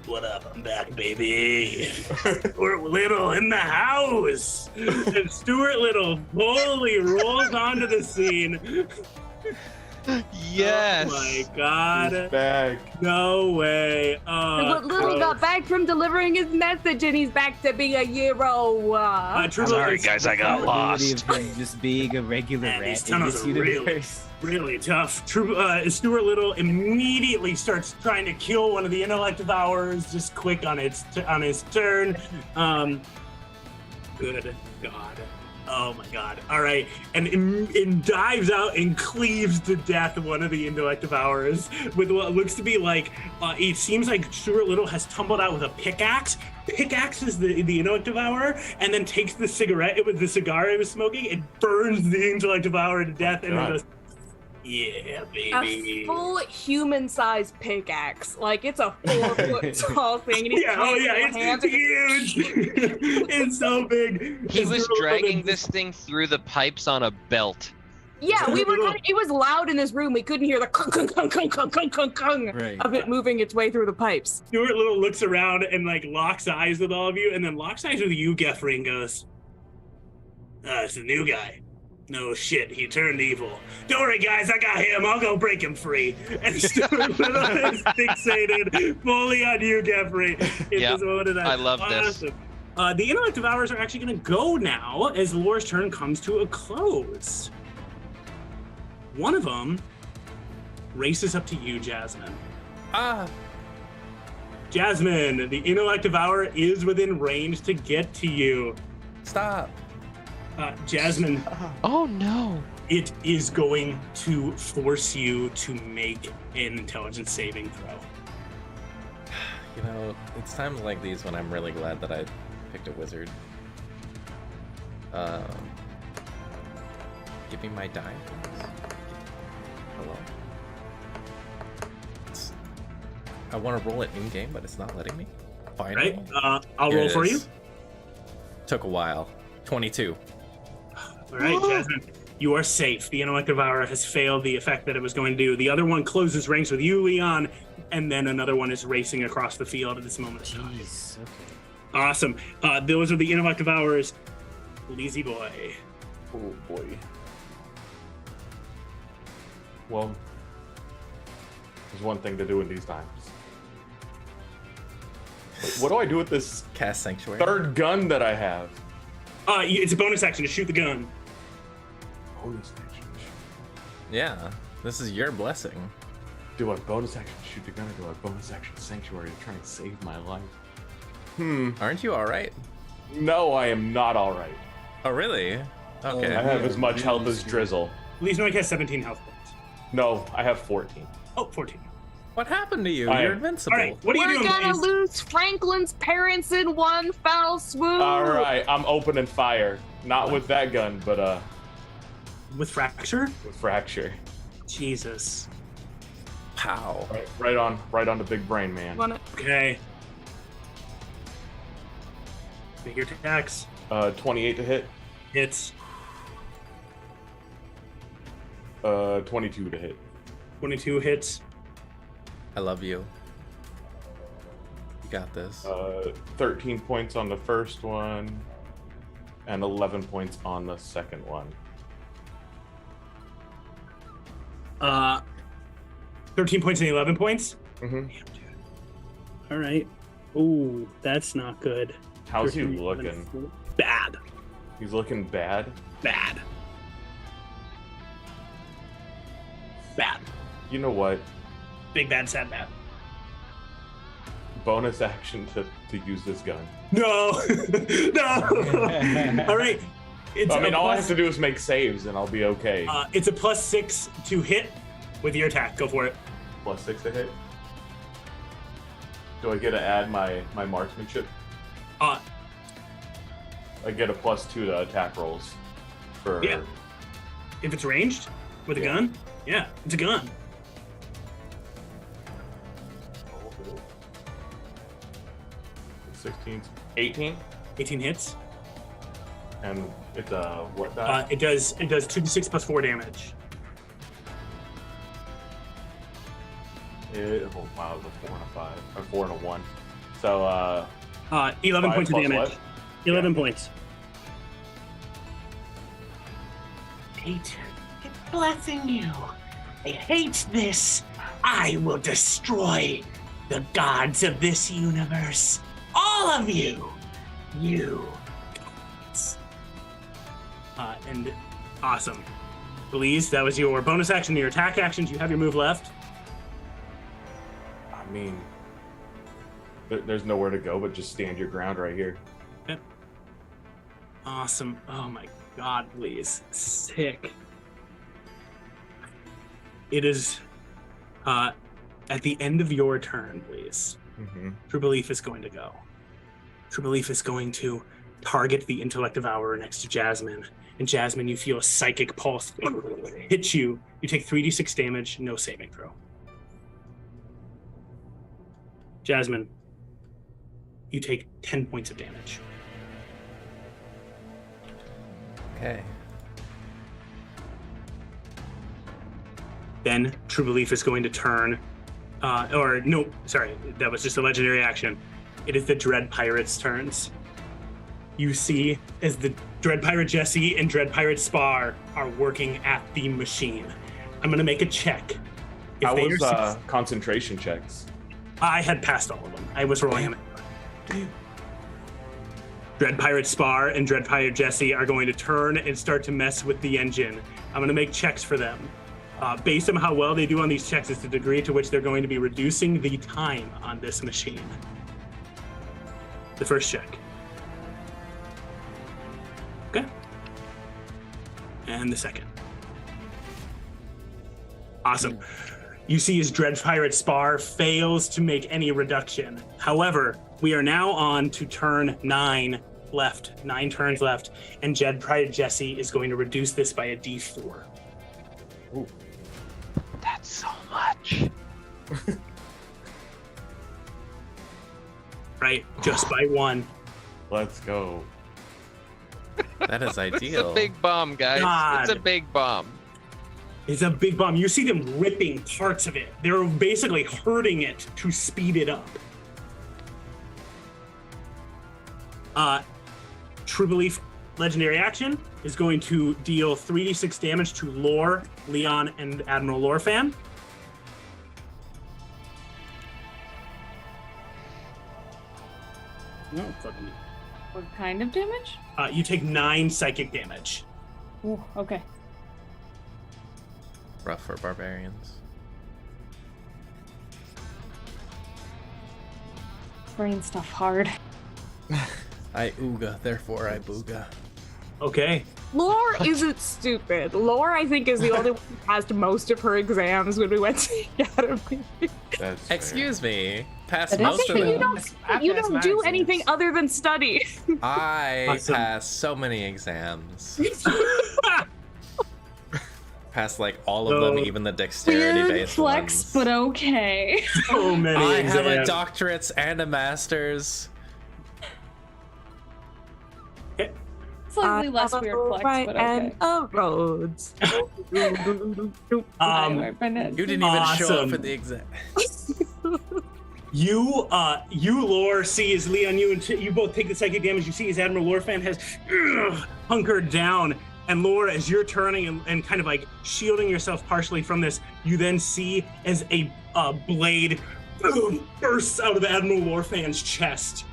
"What up? I'm back, baby. Stuart Little in the house." And Stuart Little fully rolls onto the scene. Yes. Oh my God. He's back. No way. Little got back from delivering his message, and he's back to being a hero. Sorry, guys, I got Probability lost. of him just being a regular Man, rat these in tunnels this are really- universe. Really tough. Stuart Little immediately starts trying to kill one of the intellect devourers, just quick on his turn. Good God. Oh my God. All right. And dives out and cleaves to death one of the intellect devourers with what looks to be like, it seems like Stuart Little has tumbled out with a pickaxe. Pickaxes the intellect devourer and then takes the cigarette, it was the cigar he was smoking, and burns the intellect devourer to death and then God. goes, "Yeah, A baby." full human-sized pickaxe, like it's a 4-foot tall thing. And he's Yeah, oh yeah, it's huge. It's so big. He was Stuart Little dragging did- this thing through the pipes on a belt. Yeah, we were. It was loud in this room. We couldn't hear the kung kung kung kung kung kung kung Right. of it moving its way through the pipes. Stuart Little looks around and like locks eyes with all of you, and then locks eyes with you, Geoffrey, and goes, "It's the new guy. No shit, he turned evil. Don't worry, guys, I got him. I'll go break him free." And Stuart Little is fixated fully on you, Geoffrey. Yeah, I love this. The intellect devourers are actually going to go now as Lore's turn comes to a close. One of them races up to you, Jasmine. Jasmine, the intellect devourer is within range to get to you. Stop. Jasmine, Oh no. it is going to force you to make an intelligence saving throw. You know, it's times like these when I'm really glad that I picked a wizard. Give me my die, please. Hello. I want to roll it in game, but it's not letting me. Finally. Right? I'll Here roll it for you. is. Took a while. 22. All right, Jasmine. You are safe. The Intellect Devourer has failed the effect that it was going to do. The other one closes ranks with you, Leon, and then another one is racing across the field at this moment. Jeez. Okay. Awesome. Those are the Intellect Devourers. Lazy boy. Oh boy. Well, there's one thing to do in these times. Wait, what do I do with this Cast Sanctuary. third gun that I have? It's a bonus action to shoot the gun. Bonus action. Yeah, this is your blessing. Do I bonus action shoot the gun, or do I bonus action Sanctuary to try and save my life? Aren't you all right? No, I am not all right. Oh, really? Okay. I have as much health as Drizzle. Lee's Noik has 17 health points. No, I have 14. Oh, 14. What happened to you? I- You're invincible. All right, what are you We're doing, gonna Blaze? lose Franklin's parents in one foul swoop. All right, I'm opening fire. Not with that gun, but With Fracture? with Fracture. Jesus. Pow. Right on the big brain, man. Okay. Bigger attacks. 28 to hit. Hits. 22 to hit. 22 hits. I love you. You got this. 13 points on the first one, and 11 points on the second one. 13 points and 11 points? Mm-hmm. Damn, dude. All right. Ooh, that's not good. How's he 13, 11, looking? 4. Bad. He's looking bad. Bad. Bad. You know what? Big bad, sad bad. Bonus action to use this gun. No! No! All right. It's I mean, a all I plus- have to do is make saves, and I'll be okay. It's a +6 to hit with your attack. Go for it. +6 to hit. Do I get to add my marksmanship? Uh, I get a +2 to attack rolls. For Yeah. if it's ranged with a Yeah. gun, yeah, it's a gun. 16, 18, 18 hits. and it's a what die? It does 2d6 plus 4 damage. Oh wow, it's a 4 and a 5, or 4 and a 1. So 11 5 points of plus damage. what? 11 points. Hate. It's blessing you. I hate this. I will destroy the gods of this universe. All of you. You. And awesome. Belize, that was your bonus action, your attack actions. You have your move left. I mean, there's nowhere to go but just stand your ground right here. Awesome. Oh my god, Belize. Sick. It is at the end of your turn, please. Mm-hmm. True Belief is going to go. True Belief is going to target the Intellect Devourer next to Jasmine. And Jasmine, you feel a psychic pulse hit you. You take 3d6 damage, no saving throw. Jasmine, you take 10 points of damage. Okay. Then True Belief is going to turn, that was just a legendary action. It is the Dread Pirate's turns. You see as the Dread Pirate Jesse and Dread Pirate Spar are working at the machine. I'm going to make a check. If How they was are concentration checks? I had passed all of them. I was rolling them. Dread Pirate Spar and Dread Pirate Jesse are going to turn and start to mess with the engine. I'm going to make checks for them. Based on how well they do on these checks is the degree to which they're going to be reducing the time on this machine. The first check. Okay. And the second. Awesome. You see as Dread Pirate Spar fails to make any reduction. However, we are now on to turn 9 left. 9 turns left. And Dread Pirate Jesse is going to reduce this by a d4. Ooh. That's so much. Right? Just by 1. Let's go. That is It's ideal. a big bomb, guys. God. It's a big bomb. It's a big bomb. You see them ripping parts of it. They're basically hurting it to speed it up. True Belief legendary action is going to deal 3d6 damage to Lore, Leon, and Admiral Lorfan. No, fucking. What kind of damage? You take 9 psychic damage. Ooh, okay. Rough for barbarians. Brain stuff hard. I ooga, therefore I booga. Okay. Lore isn't stupid. Lore, I think, is the only one who passed most of her exams when we went to the Academy. That's fair. Excuse me. Passed That is most of But you them. don't, passed do my anything exams. other than study. I Awesome. passed so many exams. Passed like all of them, So- even the Weird dexterity-based flex, ones. but okay. So many I have a exams. doctorate and a master's. Slightly less weird flex, right but okay. and a roads. Anyway, my Ned. You didn't even show up Awesome. for the exam. You Lore, see as Leon, you both take the psychic damage. You see as Admiral Lorfan has hunkered down. And Lore, as you're turning and kind of like shielding yourself partially from this, you then see as a blade bursts out of Admiral Lorfan's chest.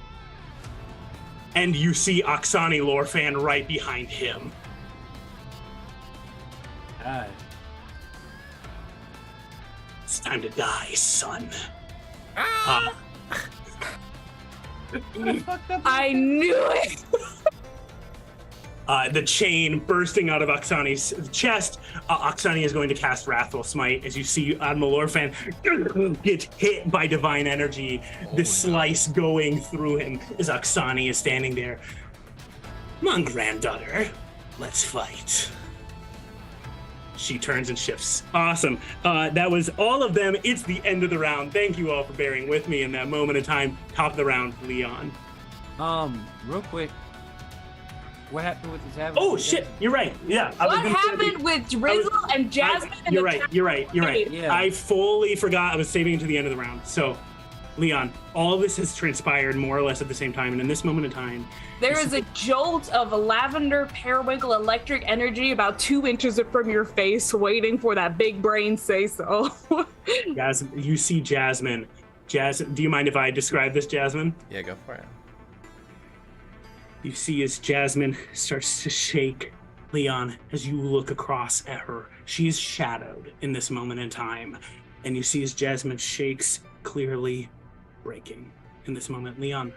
And you see Oksani Lorfan right behind him. God. It's time to die, son. I knew it. The chain bursting out of Oksani's chest. Oksani is going to cast Wrathful Smite as you see Admiral Lorfan get hit by divine energy. The slice going through him as Oksani is standing there. Come on, granddaughter. Let's fight. She turns and shifts. Awesome. That was all of them. It's the end of the round. Thank you all for bearing with me in that moment of time. Top of the round, Leon. Real quick. What happened with the tavern? Oh shit, you're right. Yeah. I was What gonna say that happened with Drizzle and Jasmine? and You're the right. You're right. You're right. Yeah. I fully forgot. I was saving it to the end of the round. So, Leon, all of this has transpired more or less at the same time, and in this moment in time, There is a jolt of lavender periwinkle electric energy about 2 inches from your face, waiting for that big brain say so. you see Jasmine. Do you mind if I describe this, Jasmine? Yeah, go for it. You see as Jasmine starts to shake, Leon, as you look across at her. She is shadowed in this moment in time. And you see as Jasmine shakes, clearly breaking in this moment. Leon,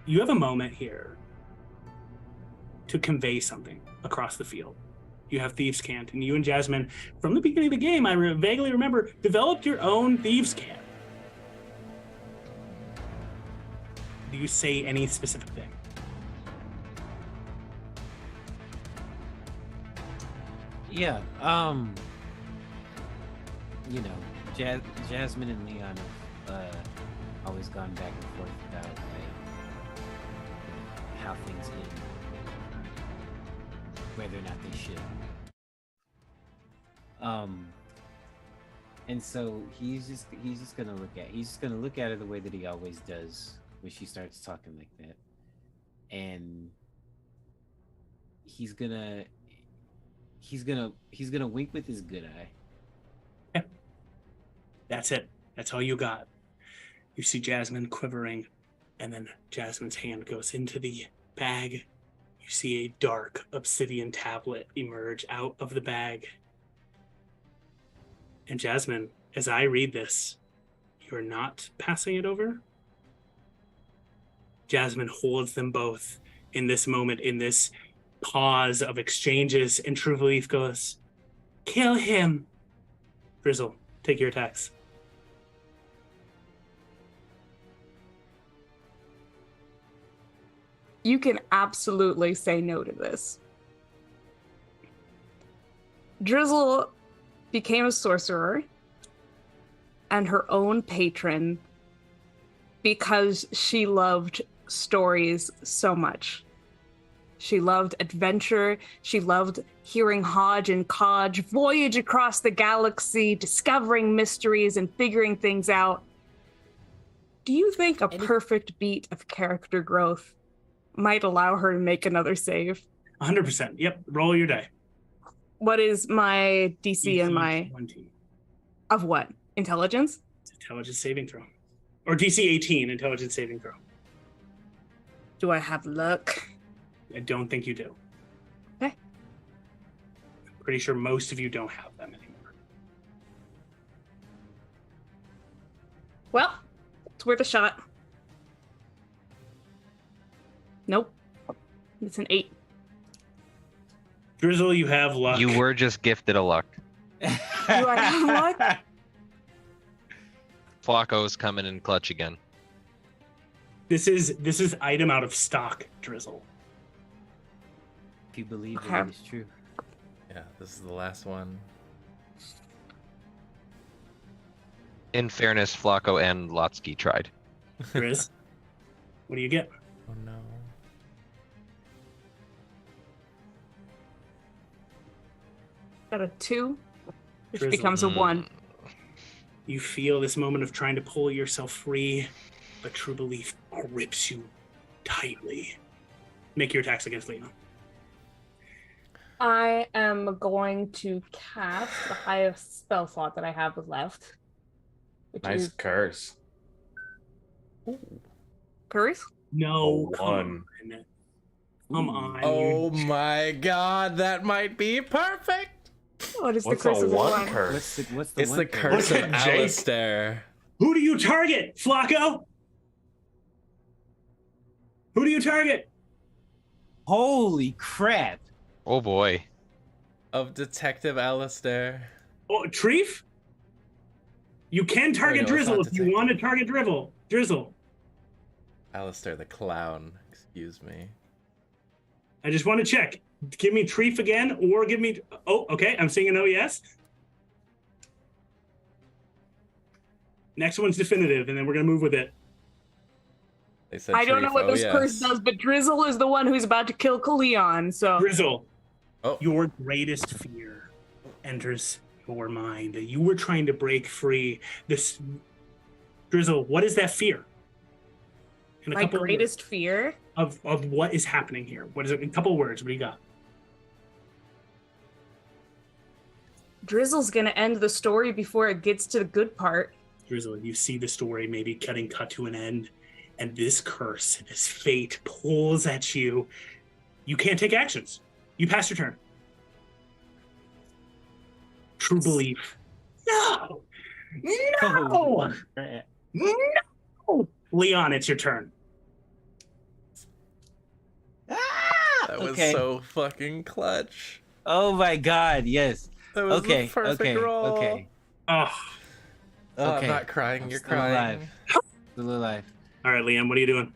you have a moment here to convey something across the field. You have Thieves' Cant, and you and Jasmine, from the beginning of the game, I vaguely remember, developed your own Thieves' Cant. Do you say any specific thing? Yeah. You know, Jasmine and Leon have always gone back and forth about like how things end, whether or not they should. And so he's just gonna look at her the way that he always does when she starts talking like that, and he's gonna wink with his good eye. Yeah. That's it. That's all you got. You see Jasmine quivering, and then Jasmine's hand goes into the bag. You see a dark obsidian tablet emerge out of the bag. And Jasmine, as I read this, you're not passing it over? Jasmine holds them both in this moment, in this pause of exchanges, and True Belief goes, "Kill him." Drizzle, take your attacks. You can absolutely say no to this. Drizzle became a sorcerer and her own patron because she loved stories so much. She loved adventure. She loved hearing Hodge and Kodge voyage across the galaxy, discovering mysteries and figuring things out. Do you think a perfect beat of character growth might allow her to make another save? 100%. Yep. Roll your die. What is my DC and my 20. of what? Intelligence? Intelligence saving throw. Or DC 18, intelligence saving throw. Do I have luck? I don't think you do. Okay. I'm pretty sure most of you don't have them anymore. Well, it's worth a shot. Nope. It's an 8. Drizzle, you have luck. You were just gifted a luck. Do I have luck? Flacco's coming in clutch again. This is item out of stock, Drizzle. If you believe Okay. that it is true. Yeah, this is the last one. In fairness, Flacco and Lotsky tried. Driz, what do you get? Oh no. Got a 2, which Drizzle. becomes a 1. You feel this moment of trying to pull yourself free, but true belief grips you tightly. Make your attacks against Leon. I am going to cast the highest spell slot that I have left. Which Nice is curse. Curse? No, A 1. Come on. Oh my god, that might be perfect. What is What's the curse a of the 1 one? curse? What's the It's one the thing? curse Look of at Jake. Alistair. Who do you target, Flacco? Who do you target? Holy crap! Oh boy. Of Detective Alistair. Oh, Treef? You can target no, it's Drizzle not if you detective. want to target Drizzle. Alistair the clown. Excuse me. I just want to check. Give me Treef again, or give me... Oh, okay. I'm seeing an oh, yes. Next one's definitive, and then we're going to move with it. They said I don't know Sharif, what oh, this curse yes. does, but Drizzle is the one who's about to kill Kaleon, so... Drizzle, Oh. your greatest fear enters your mind. You were trying to break free. This... Drizzle, what is that fear? In a My couple of greatest fear? words of what is happening here. What is it? In a couple of words, what do you got? Drizzle's gonna end the story before it gets to the good part. Drizzle, you see the story maybe getting cut to an end, and this curse, this fate pulls at you. You can't take actions. You pass your turn. True belief. No! No! No! Leon, it's your turn. That was Okay. so fucking clutch. Oh my god, yes. That was Okay, the perfect okay, roll. okay. Oh. Oh, Okay, I'm not crying, I'm you're still crying. alive. Still alive. All right, Liam, what are you doing?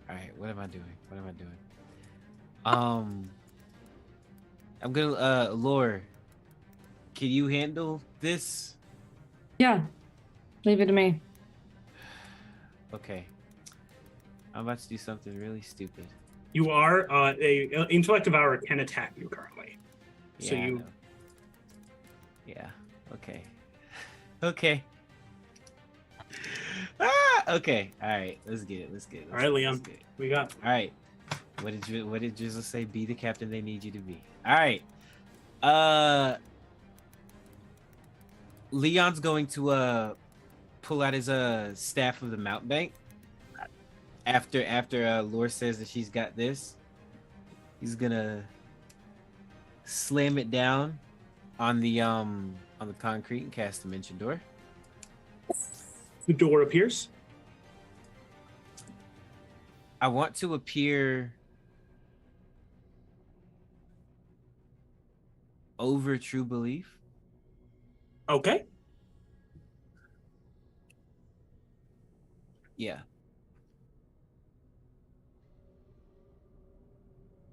All right, what am I doing? What am I doing? I'm gonna Lore. Can you handle this? Yeah. Leave it to me. Okay. I'm about to do something really stupid. You are a intellect devourer can attack you currently. So Yeah, I you know. Yeah. Okay. Okay. Okay. All right. Let's get it. Let's get it. All right, Leon. We got All right. What did Drizzle say? Be the captain they need you to be. All right. Leon's going to pull out his staff of the mountebank. After Lore says that she's got this, he's gonna slam it down on the concrete and cast Dimension Door. the door appears. I want to appear over true belief. Okay. Yeah.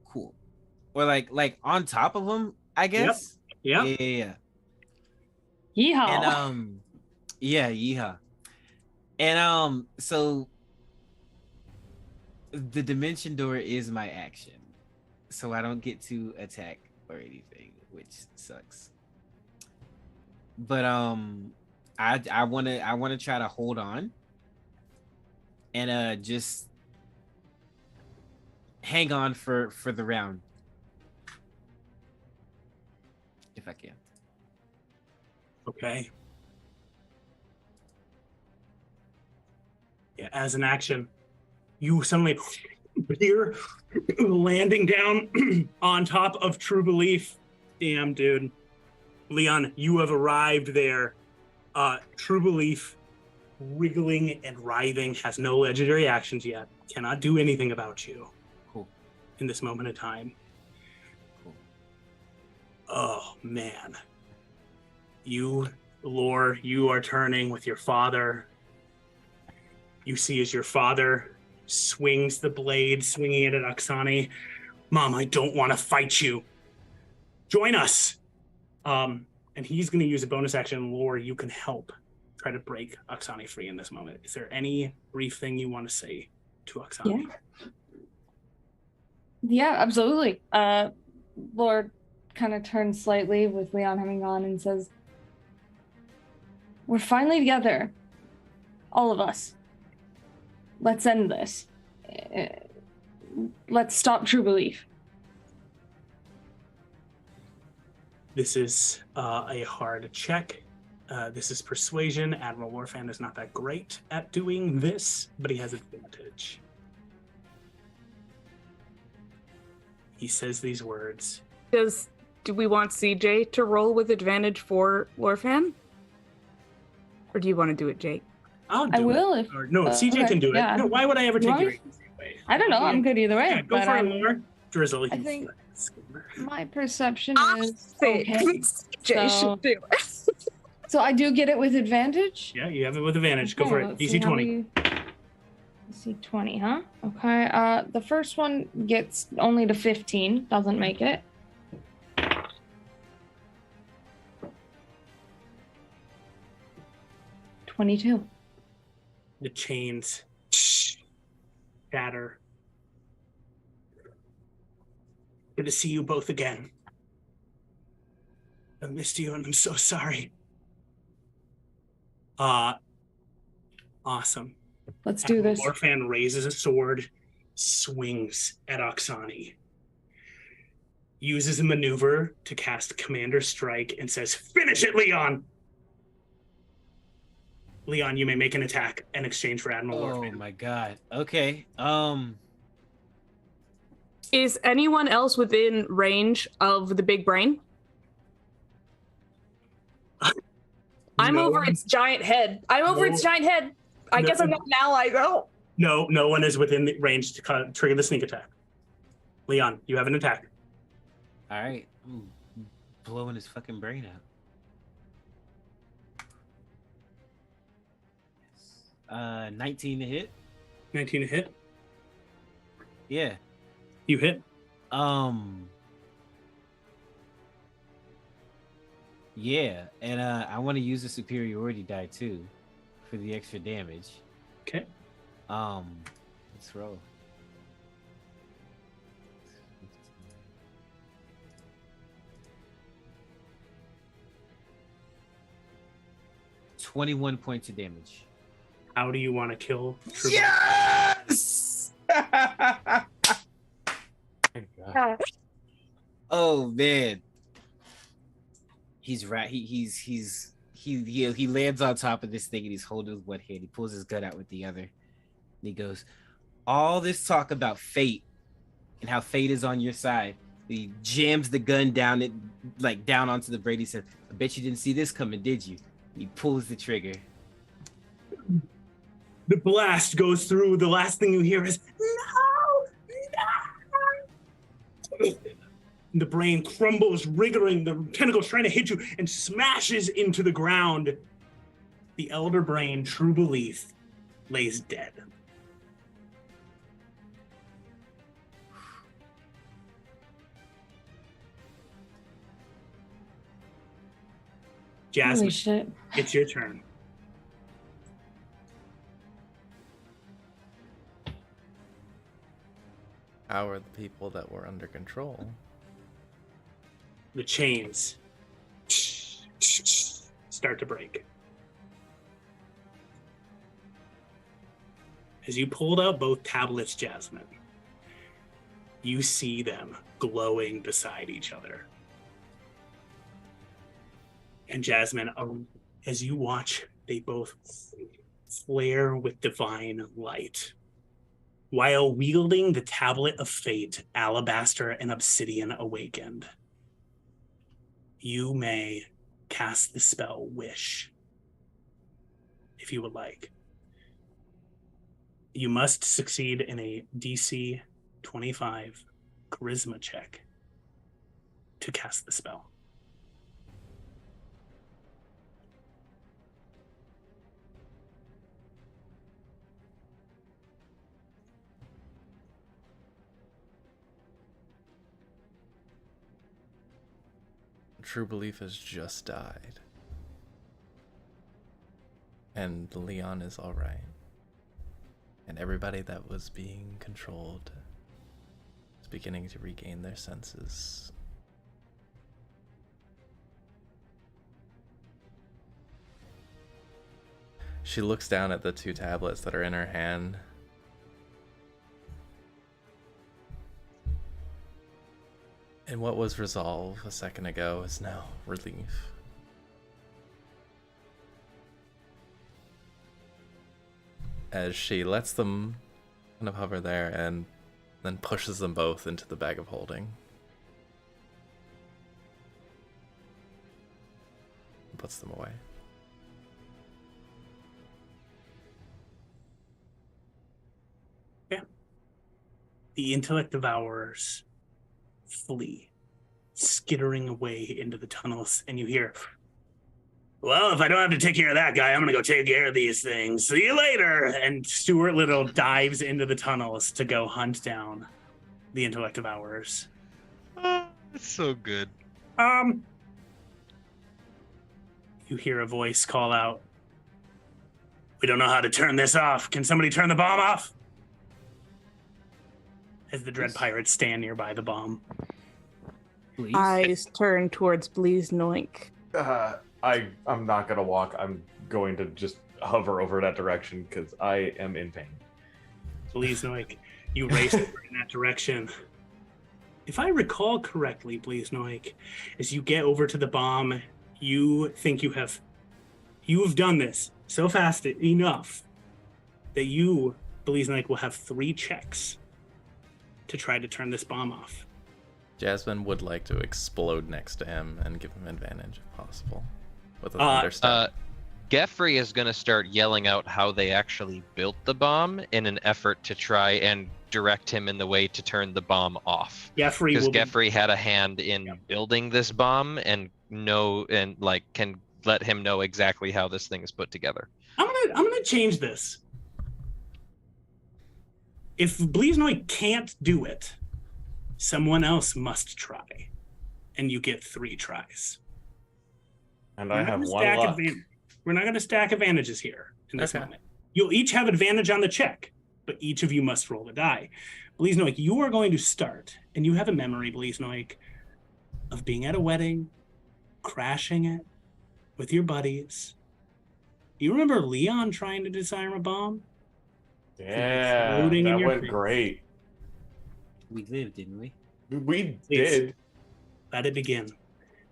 Cool. Or like on top of him, I guess. Yeah. Yeah. Yeehaw. And yeah, yeehaw. And so the dimension door is my action. so I don't get to attack or anything, which sucks. But I wanna try to hold on and just hang on for the round if I can. Okay. Yeah, as an action, you suddenly appear landing down on top of True Belief. Damn, dude. Leon, you have arrived there. True Belief, wriggling and writhing, has no legendary actions yet. Cannot do anything about you. Cool. In this moment of time. Cool. Oh, man. You, Lore, you are turning with your father. You see as your father swings the blade, swinging it at Oksani. Mom, I don't want to fight you. Join us. And he's going to use a bonus action. Lore, you can help try to break Oksani free in this moment. Is there any brief thing you want to say to Oksani? Yeah, absolutely. Lord kind of turns slightly with Leon having gone and says, "We're finally together. All of us. Let's end this. Let's stop True Belief." This is a hard check. This is persuasion. Admiral Warfan is not that great at doing this, but he has advantage. He says these words. Do we want CJ to roll with advantage for Warfan? Or do you want to do it, Jake? I'll do I will it. if Or, no, CJ can do it. yeah. No, why would I ever You take want your me? agency away? I don't know. I'm good either way. Yeah, go but, for it, Lore. Drizzle. I think my perception is think okay. CJ So- should do it. So I do get it with advantage? Yeah, you have it with advantage. Go Okay, for it. let's see DC how 20. DC 20, huh? Okay. The first one gets only to 15. Doesn't make it. $22. The chains shatter. Good to see you both again. I missed you and I'm so sorry. Awesome. Let's do this. Orphan raises a sword, swings at Oksani, uses a maneuver to cast Commander Strike and says, "Finish it, Leon!" Leon, you may make an attack in exchange for Admiral Oh Orphan. my god. Okay. Is anyone else within range of the big brain? I'm No over one- its giant head. I guess I'm not an ally, though. No one is within the range to trigger the sneak attack. Leon, you have an attack. All right. I'm blowing his fucking brain out. 19 to hit. 19 to hit. Yeah. You hit. Yeah, and I want to use a superiority die too for the extra damage. Okay. Let's roll. $21 points of damage. How do you want to kill? Yes! Oh man. He's right. He lands on top of this thing and he's holding with one hand. He pulls his gun out with the other. And he goes, "All this talk about fate and how fate is on your side." He jams the gun down onto the blade. He said, "I bet you didn't see this coming, did you?" He pulls the trigger. The blast goes through. The last thing you hear is no. The brain crumbles, wriggling. The tentacles trying to hit you and smashes into the ground. The elder brain, True Belief, lays dead. Jasmine, Holy shit. it's your turn. How are the people that were under control? The chains start to break. As you pulled out both tablets, Jasmine, you see them glowing beside each other. And Jasmine, as you watch, they both flare with divine light. While wielding the tablet of fate, Alabaster and Obsidian awakened. You may cast the spell Wish, if you would like. You must succeed in a DC 25 charisma check to cast the spell. True Belief has just died. And Leon is alright. And everybody that was being controlled is beginning to regain their senses. She looks down at the 2 tablets that are in her hand. And what was resolve a second ago is now relief. As she lets them kind of hover there and then pushes them both into the bag of holding. And puts them away. Yeah. The intellect devourers flee, skittering away into the tunnels, and you hear, well, if I don't have to take care of that guy, I'm gonna go take care of these things. See you later. And Stuart Little dives into the tunnels to go hunt down the intellect devourers. Oh, it's so good. You hear a voice call out, we don't know how to turn this off. Can somebody turn the bomb off? As the Dread Pirates stand nearby the bomb. Please. Eyes turn towards Bleez Noink. I'm not gonna walk. I'm going to just hover over that direction because I am in pain. Bleez Noik, you race over in that direction. If I recall correctly, Bleez Noik, as you get over to the bomb, you think you have done this so fast enough that you, Bleez Noik, will have 3 checks to try to turn this bomb off. Jasmine would like to explode next to him and give him advantage if possible. With a thunderstep. Geffrey is going to start yelling out how they actually built the bomb in an effort to try and direct him in the way to turn the bomb off. Because Geffrey had a hand in building this bomb and can let him know exactly how this thing is put together. I'm gonna change this. If Bleez Noik can't do it, someone else must try, and you get 3 tries. And I have 1 luck. We're not going to stack advantages here in this moment. You'll each have advantage on the check, but each of you must roll the die. Bleez Noik, you are going to start, and you have a memory, Bleez Noik, of being at a wedding, crashing it with your buddies. You remember Leon trying to disarm a bomb? Yeah, that went great. We lived, didn't we? We did. Let it begin.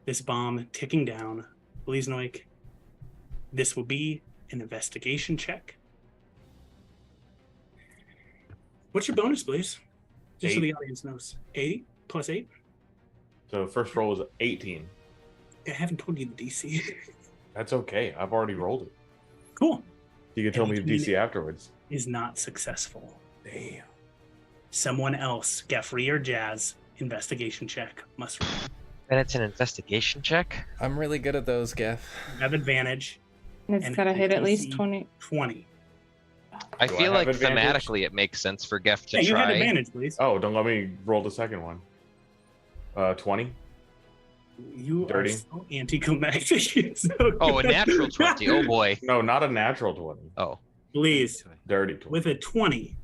This bomb ticking down. Bleez Noik, this will be an investigation check. What's your bonus, please? Just 8. So the audience knows. 8 plus 8? So first roll was 18. I haven't told you the DC. That's okay. I've already rolled it. Cool. You can tell me the DC afterwards. Is not successful. Damn. Someone else, Geffrey or Jazz, investigation check must roll. And it's an investigation check? I'm really good at those, Geff. You have advantage. And it's got to hit at least 20. 20. I feel like thematically it makes sense for Geff to try. You have advantage, please. Oh, don't let me roll the second one. 20. You Dirty. are so anticlimactic. So oh, a natural 20. Oh, boy. No, not a natural 20. Oh. Please. Dirty 20. With a 20,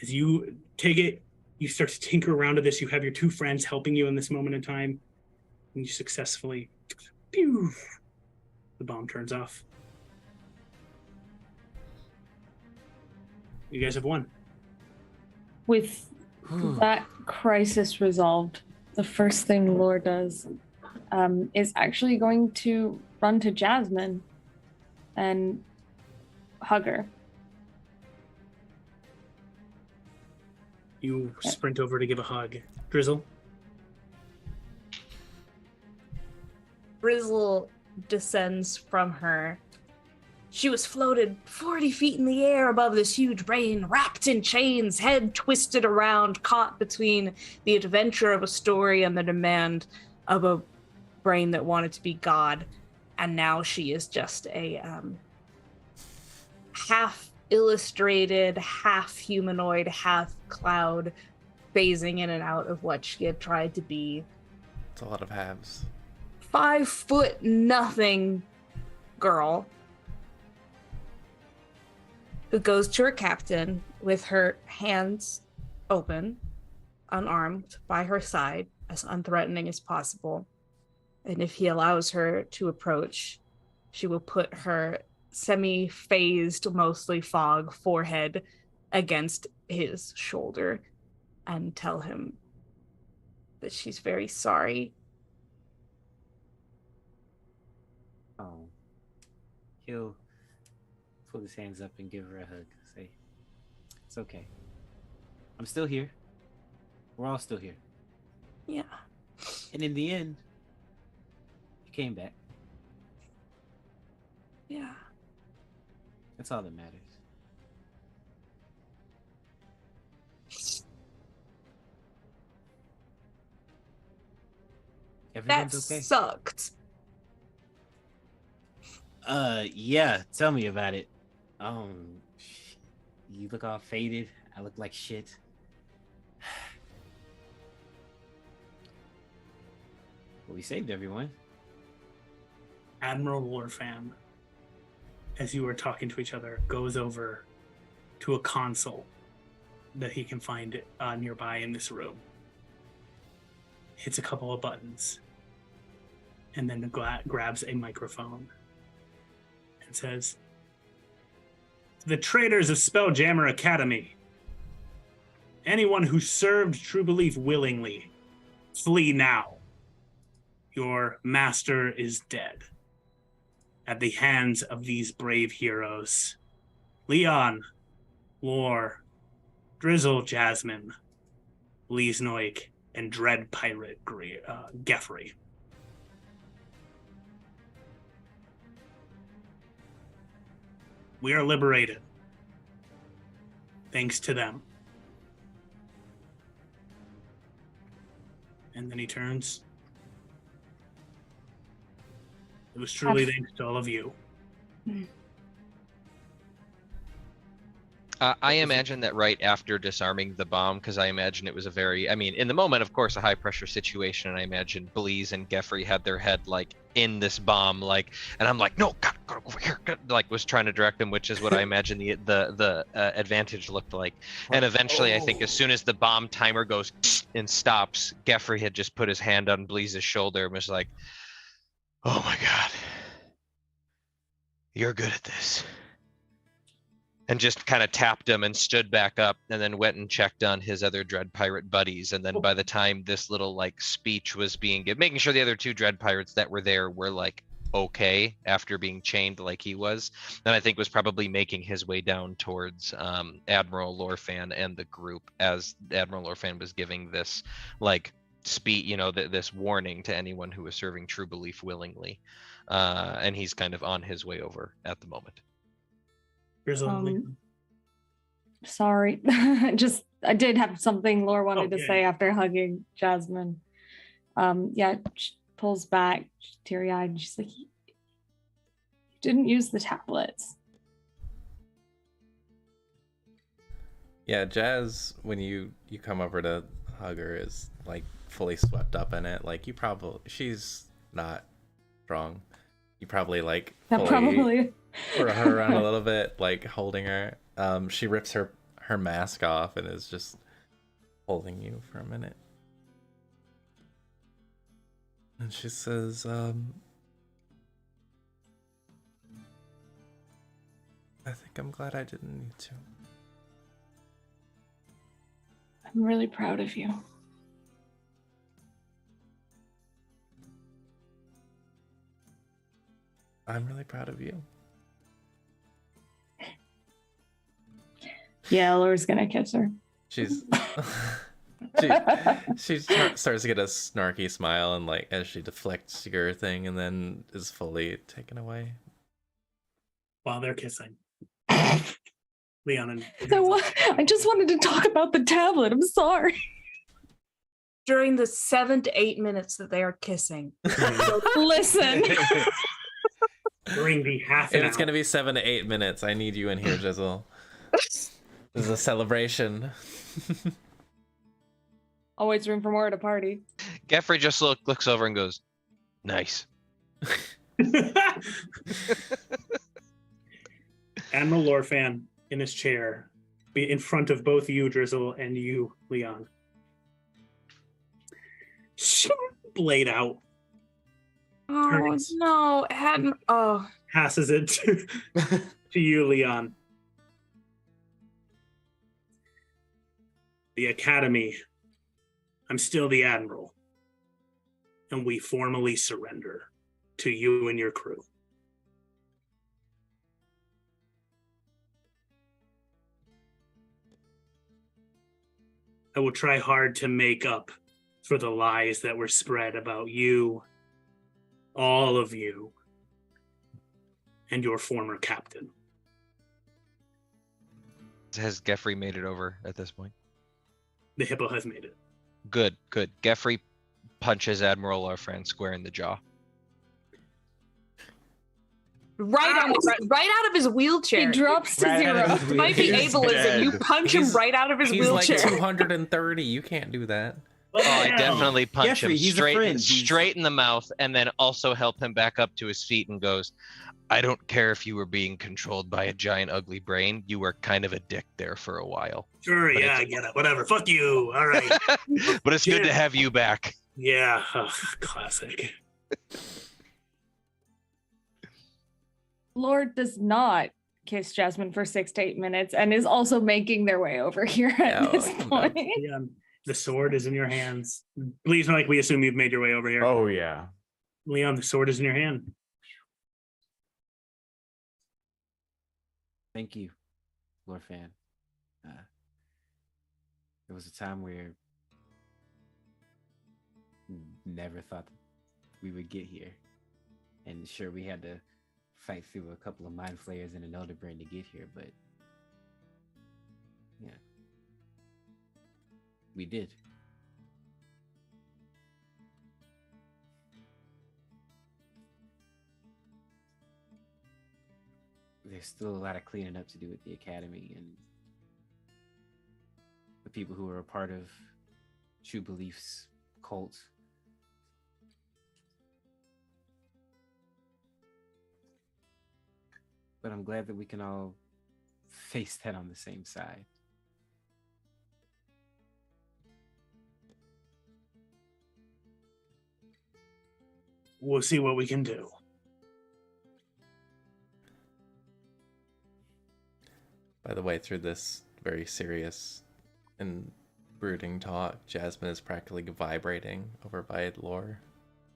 as you take it, You start to tinker around to this. You have your two friends helping you in this moment in time. And you successfully... Pew! The bomb turns off. You guys have won. With that crisis resolved, the first thing Lore does is actually going to run to Jasmine and hug her. You sprint over to give a hug. Drizzle? Drizzle descends from her. She was floated 40 feet in the air above this huge brain, wrapped in chains, head twisted around, caught between the adventure of a story and the demand of a brain that wanted to be God. And now she is just a half illustrated, half humanoid, half cloud, phasing in and out of what she had tried to be. It's a lot of halves. 5 foot nothing girl who goes to her captain with her hands open, unarmed, by her side, as unthreatening as possible. And if he allows her to approach, she will put her semi-phased, mostly fog forehead against his shoulder and tell him that she's very sorry. Oh. He'll pull his hands up and give her a hug. Say, it's okay. I'm still here. We're all still here. Yeah. And in the end, you came back. Yeah. That's all that matters. Everyone's That okay. sucked. Yeah, tell me about it. You look all faded. I look like shit. But we saved everyone. Admiral Lorfan, as you were talking to each other, goes over to a console that he can find nearby in this room. Hits a couple of buttons, and then grabs a microphone and says, "The traitors of Spelljammer Academy, anyone who served True Belief willingly, flee now. Your master is dead at the hands of these brave heroes. Leon, Lore, Drizzle, Jasmine, Leesnoik, and Dread Pirate Geoffrey." We are liberated. Thanks to them. And then he turns. It was truly thanks to all of you. I imagine that right after disarming the bomb, because I imagine it was a very, I mean, in the moment, of course, a high pressure situation, and I imagine Bleeze and Geoffrey had their head like in this bomb, like, and I'm like, no, God, go over here, God, like was trying to direct them, which is what I imagine the advantage looked like. And eventually, I think as soon as the bomb timer goes and stops, Geoffrey had just put his hand on Bleeze's shoulder and was like, oh my God, you're good at this. And just kind of tapped him and stood back up and then went and checked on his other Dread Pirate buddies. And then by the time this little like speech was being given, making sure the other 2 Dread Pirates that were there were like okay after being chained like he was, then I think was probably making his way down towards Admiral Lorfan and the group as Admiral Lorfan was giving this like speech, you know, this warning to anyone who was serving True Belief willingly. And he's kind of on his way over at the moment. Sorry. I did have something Lore wanted to say after hugging Jasmine. Yeah, she pulls back, teary-eyed, and she's like, you didn't use the tablets. Yeah, Jazz, when you come over to hug her, is like fully swept up in it. Like she's not strong. You probably like fully throw her around a little bit, like holding her. She rips her mask off and is just holding you for a minute. And she says, I think I'm glad I didn't need to. I'm really proud of you. I'm really proud of you. Yeah, Laura's gonna kiss her. She's she starts to get a snarky smile, and like as she deflects your thing, and then is fully taken away. While they're kissing. Leon and I just wanted to talk about the tablet. I'm sorry. During the 7 to 8 minutes that they are kissing. Listen. During the half If an it's hour. gonna be 7 to 8 minutes, I need you in here, Jizzle. This is a celebration. Always room for more at a party. Geoffrey just looks over and goes, "Nice." Admiral Lorfan in his chair, be in front of both you, Drizzle, and you, Leon. Blade out. Oh Turns. no, it hadn't. Oh, Passes it to you, Leon. The Academy. I'm still the Admiral. And we formally surrender to you and your crew. I will try hard to make up for the lies that were spread about you, all of you, and your former captain. Has Geoffrey made it over at this point? The hippo has made it. Good. Geoffrey punches Admiral Lorfran square in the jaw. right out of his wheelchair. He drops to zero. It might be He's ableism. dead. You punch him right out of his He's wheelchair. like 230. You can't do that. Oh, I definitely punch Geoffrey, him he's a straight, friend. He's- straight in the mouth, and then also help him back up to his feet and goes, "I don't care if you were being controlled by a giant ugly brain. You were kind of a dick there for a while. Sure, But yeah, I get it. Whatever. Fuck you. All right. But it's good to Yeah. have you back." Yeah. Classic. Lord does not kiss Jasmine for 6 to 8 minutes and is also making their way over here at Yeah, this come point. on. Yeah. The sword is in your hands. Please, Mike, we assume you've made your way over here. Oh yeah. Leon, the sword is in your hand. Thank you, Lorfan. There was a time where never thought we would get here. And sure, we had to fight through a couple of mind flayers and an elder brain to get here, but yeah, we did. There's still a lot of cleaning up to do with the Academy and the people who are a part of True Beliefs cult. But I'm glad that we can all face that on the same side. We'll see what we can do. By the way, through this very serious and brooding talk, Jasmine is practically vibrating over by Lore.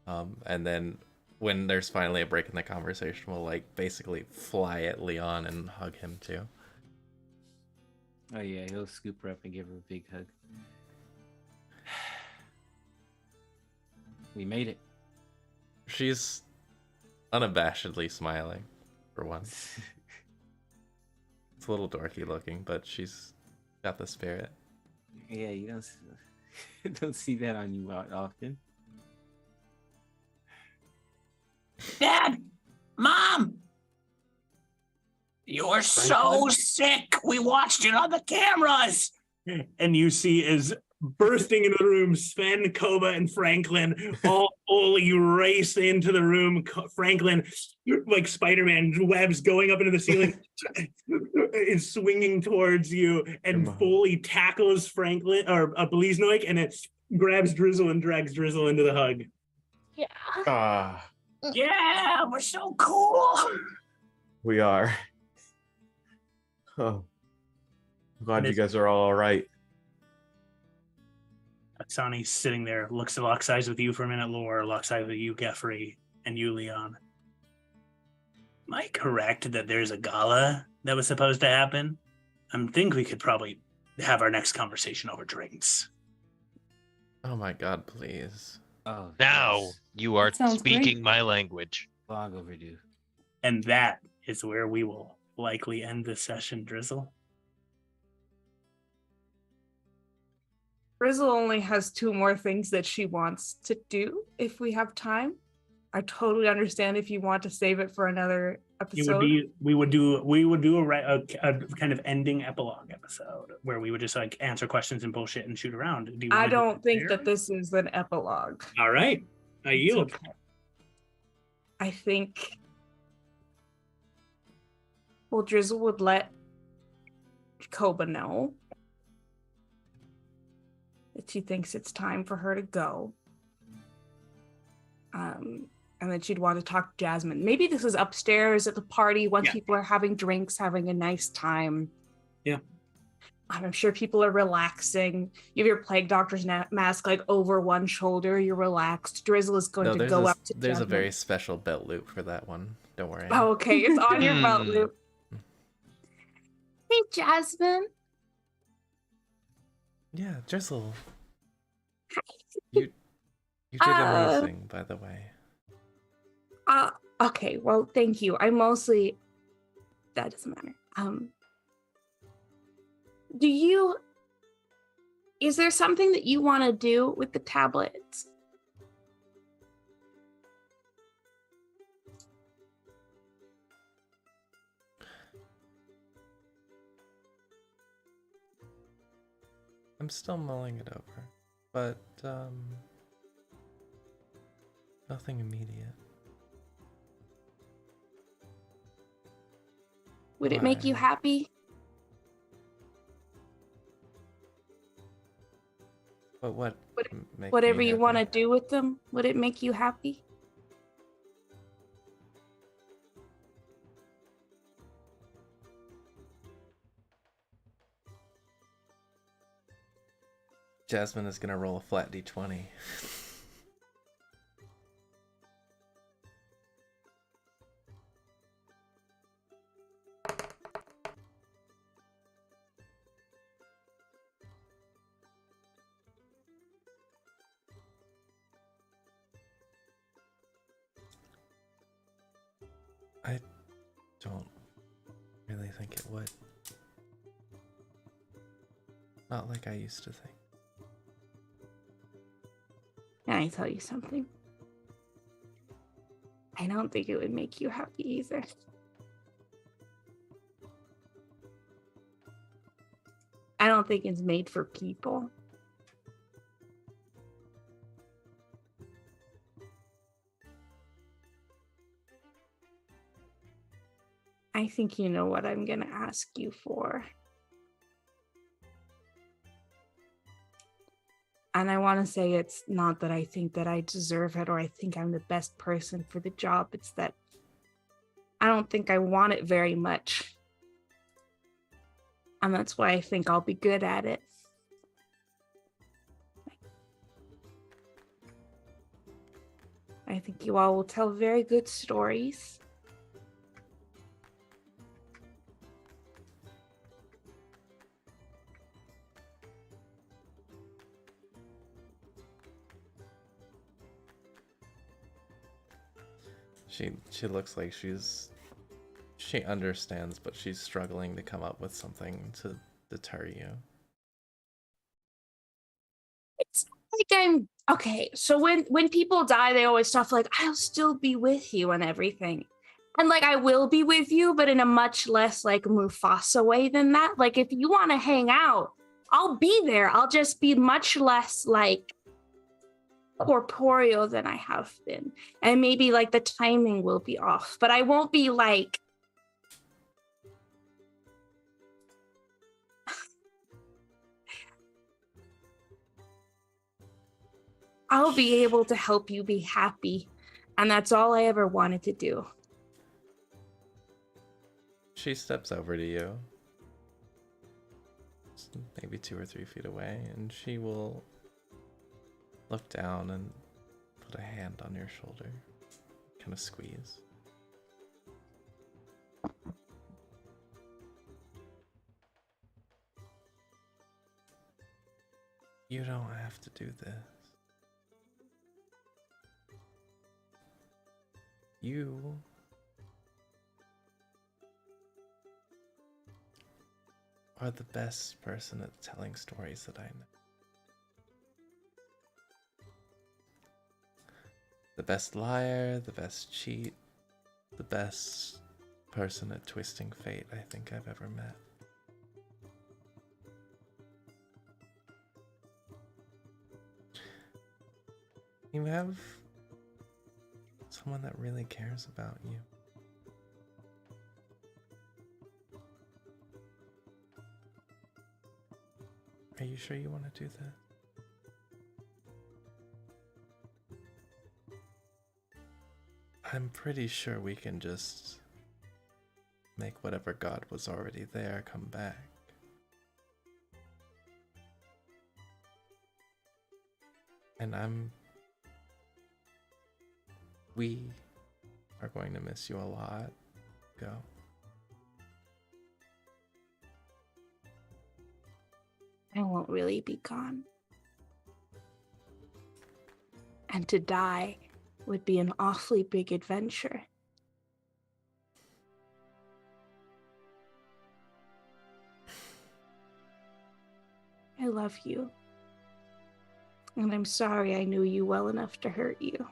And then when there's finally a break in the conversation, we'll like basically fly at Leon and hug him too. Oh yeah, he'll scoop her up and give her a big hug. We made it. She's unabashedly smiling, for once. It's a little dorky looking, but she's got the spirit. Yeah, you don't see that on you often. Dad, Mom, you're so sick. We watched it on the cameras. And you see as bursting into the room. Sven, Koba, and Franklin all fully race into the room. Franklin, like Spider-Man, webs going up into the ceiling, is swinging towards you and fully tackles Franklin or Bliznoik, and it grabs Drizzle and drags Drizzle into the hug. Yeah. Yeah, we're so cool. We are. Oh, I'm glad you guys are all right. Aksani's sitting there, locks eyes with you for a minute, Lore, locks eyes with you, Geoffrey, and you, Leon. Am I correct that there's a gala that was supposed to happen? I think we could probably have our next conversation over drinks. Oh my god, please. Oh, Now yes. you are Sounds speaking great. my language. Long overdue. And that is where we will likely end this session, Drizzle. Drizzle only has 2 more things that she wants to do if we have time. I totally understand if you want to save it for another episode. We would do a kind of ending epilogue episode where we would just like answer questions and bullshit and shoot around. Do you I wanna do don't think there? that this is an epilogue. All right, I yield. Okay. I think Drizzle would let Koba know that she thinks it's time for her to go. And then she'd want to talk to Jasmine. Maybe this is upstairs at the party once people are having drinks, having a nice time. Yeah. I'm sure people are relaxing. You have your Plague Doctor's mask like over one shoulder. You're relaxed. Drizzle is going to go up to There's a Jasmine. very special belt loop for that one. Don't worry. Oh, okay. It's on your belt loop. Hey, Jasmine. Yeah, Drizzle. You did amazing, by the way. Okay, well, thank you. I mostly... That doesn't matter. Is there something that you want to do with the tablets? I'm still mulling it over, but nothing immediate. Would it make you Why? happy? But what? Whatever you want to do with them, would it make you happy? Jasmine is gonna roll a flat d20. I don't really think it would. Not like I used to think. Can I tell you something? I don't think it would make you happy either. I don't think it's made for people. I think you know what I'm going to ask you for. And I want to say it's not that I think that I deserve it or I think I'm the best person for the job. It's that I don't think I want it very much. And that's why I think I'll be good at it. I think you all will tell very good stories. She looks like she understands, but she's struggling to come up with something to deter you. It's like I'm okay. So when people die, they always stuff like, I'll still be with you and everything. And like I will be with you, but in a much less like Mufasa way than that. Like if you want to hang out, I'll be there. I'll just be much less like corporeal than I have been. And maybe like the timing will be off, but I won't be like I'll be able to help you be happy. And that's all I ever wanted to do. She steps over to you, maybe 2 or 3 feet away, and she will look down and put a hand on your shoulder, kind of squeeze. You don't have to do this. You are the best person at telling stories that I know. The best liar, the best cheat, the best person at twisting fate I think I've ever met. You have someone that really cares about you. Are you sure you want to do that? I'm pretty sure we can just make whatever God was already there come back. And we are going to miss you a lot. Go. I won't really be gone. And to die would be an awfully big adventure. I love you. And I'm sorry I knew you well enough to hurt you.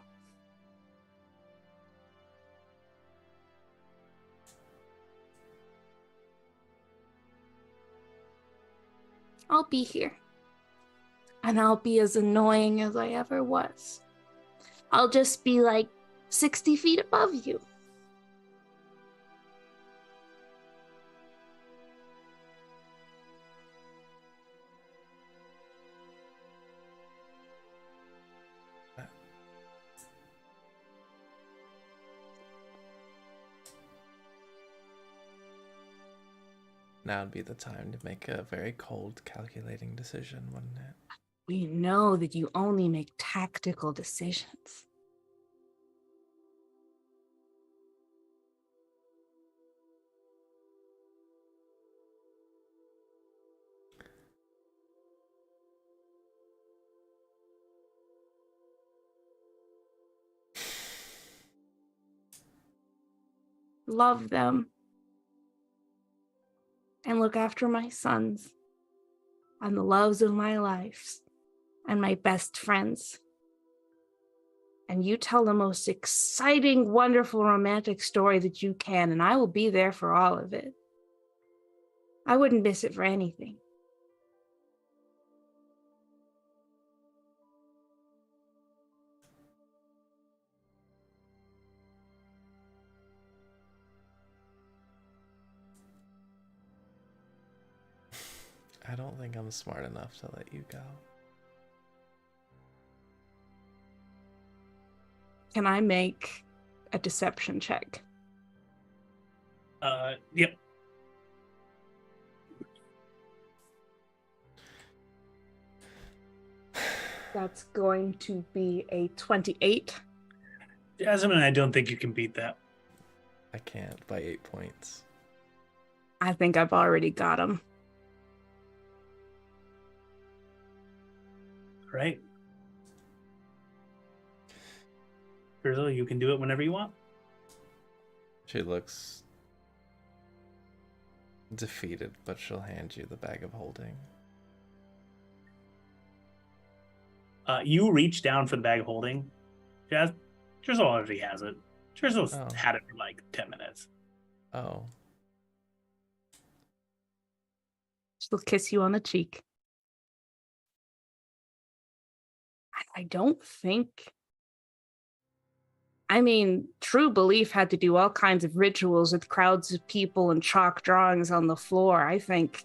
I'll be here. And I'll be as annoying as I ever was. I'll just be like 60 feet above you. Now would be the time to make a very cold, calculating decision, wouldn't it? We know that you only make tactical decisions. Love them. And look after my sons and the loves of my life and my best friends. And you tell the most exciting, wonderful, romantic story that you can, and I will be there for all of it. I wouldn't miss it for anything. I don't think I'm smart enough to let you go. Can I make a deception check? Yep. That's going to be a 28. Jasmine, I don't think you can beat that. I can't by 8 points. I think I've already got him. Right. Grizzle, you can do it whenever you want. She looks defeated, but she'll hand you the bag of holding. You reach down for the bag of holding. Drizzle already has it. Drizzle's had it for like 10 minutes. Oh. She'll kiss you on the cheek. I don't think. I mean, True Belief had to do all kinds of rituals with crowds of people and chalk drawings on the floor. I think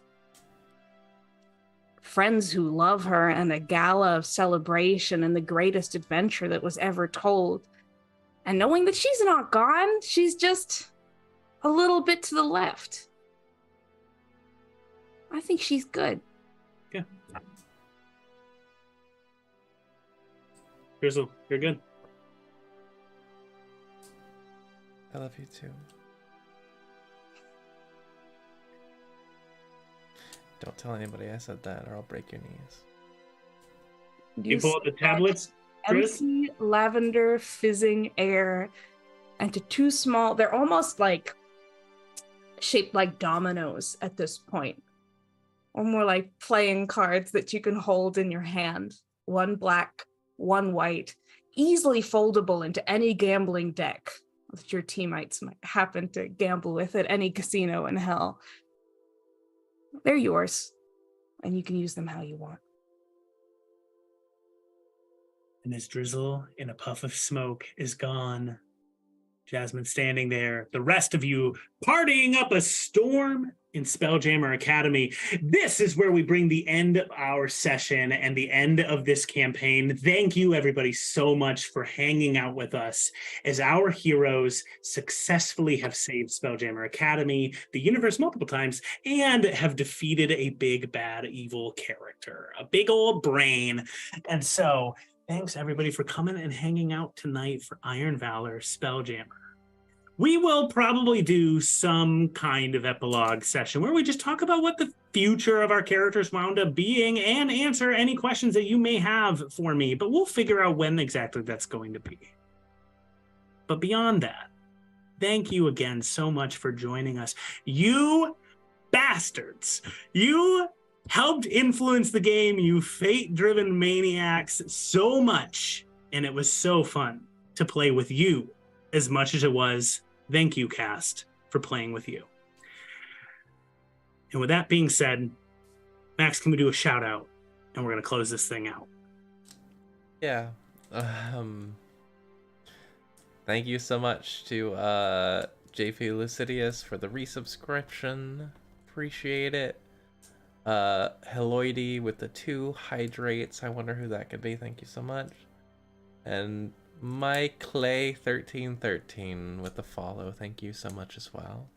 friends who love her and a gala of celebration and the greatest adventure that was ever told. And knowing that she's not gone, she's just a little bit to the left. I think she's good. Yeah. Grizzle, you're good. I love you too. Don't tell anybody I said that or I'll break your knees. You pull out the tablets, Chris? Empty lavender fizzing air and to two small, they're almost like shaped like dominoes at this point, or more like playing cards that you can hold in your hand. One black, one white, easily foldable into any gambling deck that your teammates might happen to gamble with at any casino in hell. They're yours, and you can use them how you want. And as Drizzle in a puff of smoke is gone, Jasmine standing there, the rest of you partying up a storm in Spelljammer Academy. This is where we bring the end of our session and the end of this campaign. Thank you, everybody, so much for hanging out with us as our heroes successfully have saved Spelljammer Academy, the universe multiple times, and have defeated a big, bad, evil character, a big old brain. And so, thanks, everybody, for coming and hanging out tonight for Iron Valor Spelljammer. We will probably do some kind of epilogue session where we just talk about what the future of our characters wound up being and answer any questions that you may have for me, but we'll figure out when exactly that's going to be. But beyond that, thank you again so much for joining us. You bastards, you helped influence the game, you fate-driven maniacs, so much, and it was so fun to play with you as much as it was. Thank you, cast, for playing with you. And with that being said, Max, can we do a shout out? And we're going to close this thing out. Yeah. Thank you so much to JP Lucidius for the resubscription. Appreciate it. Heloidy with the 2 hydrates. I wonder who that could be. Thank you so much. And My Clay 1313 with the follow. Thank you so much as well.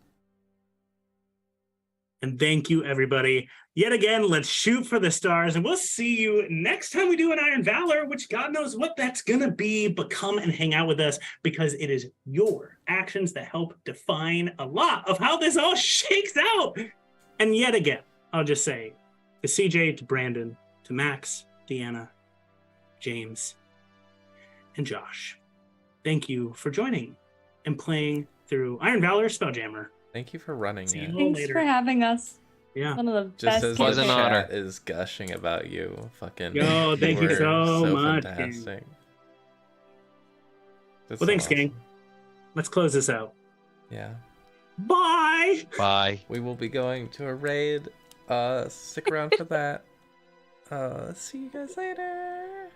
And thank you, everybody. Yet again, let's shoot for the stars, and we'll see you next time we do an Iron Valor, which God knows what that's going to be, but come and hang out with us because it is your actions that help define a lot of how this all shakes out. And yet again, I'll just say to CJ, to Brandon, to Max, Deanna, James, and Josh, thank you for joining and playing through Iron Valor Spelljammer. Thank you for running See it. you Thanks later. for having us. Yeah. One of the Just best as the Was an campaigns. honor. chat is gushing about you. Fucking. Yo, thank you were so much, fantastic. That's Well, so thanks, awesome. gang. Let's close this out. Yeah. Bye. Bye. We will be going to a raid. Stick around for that. See you guys later.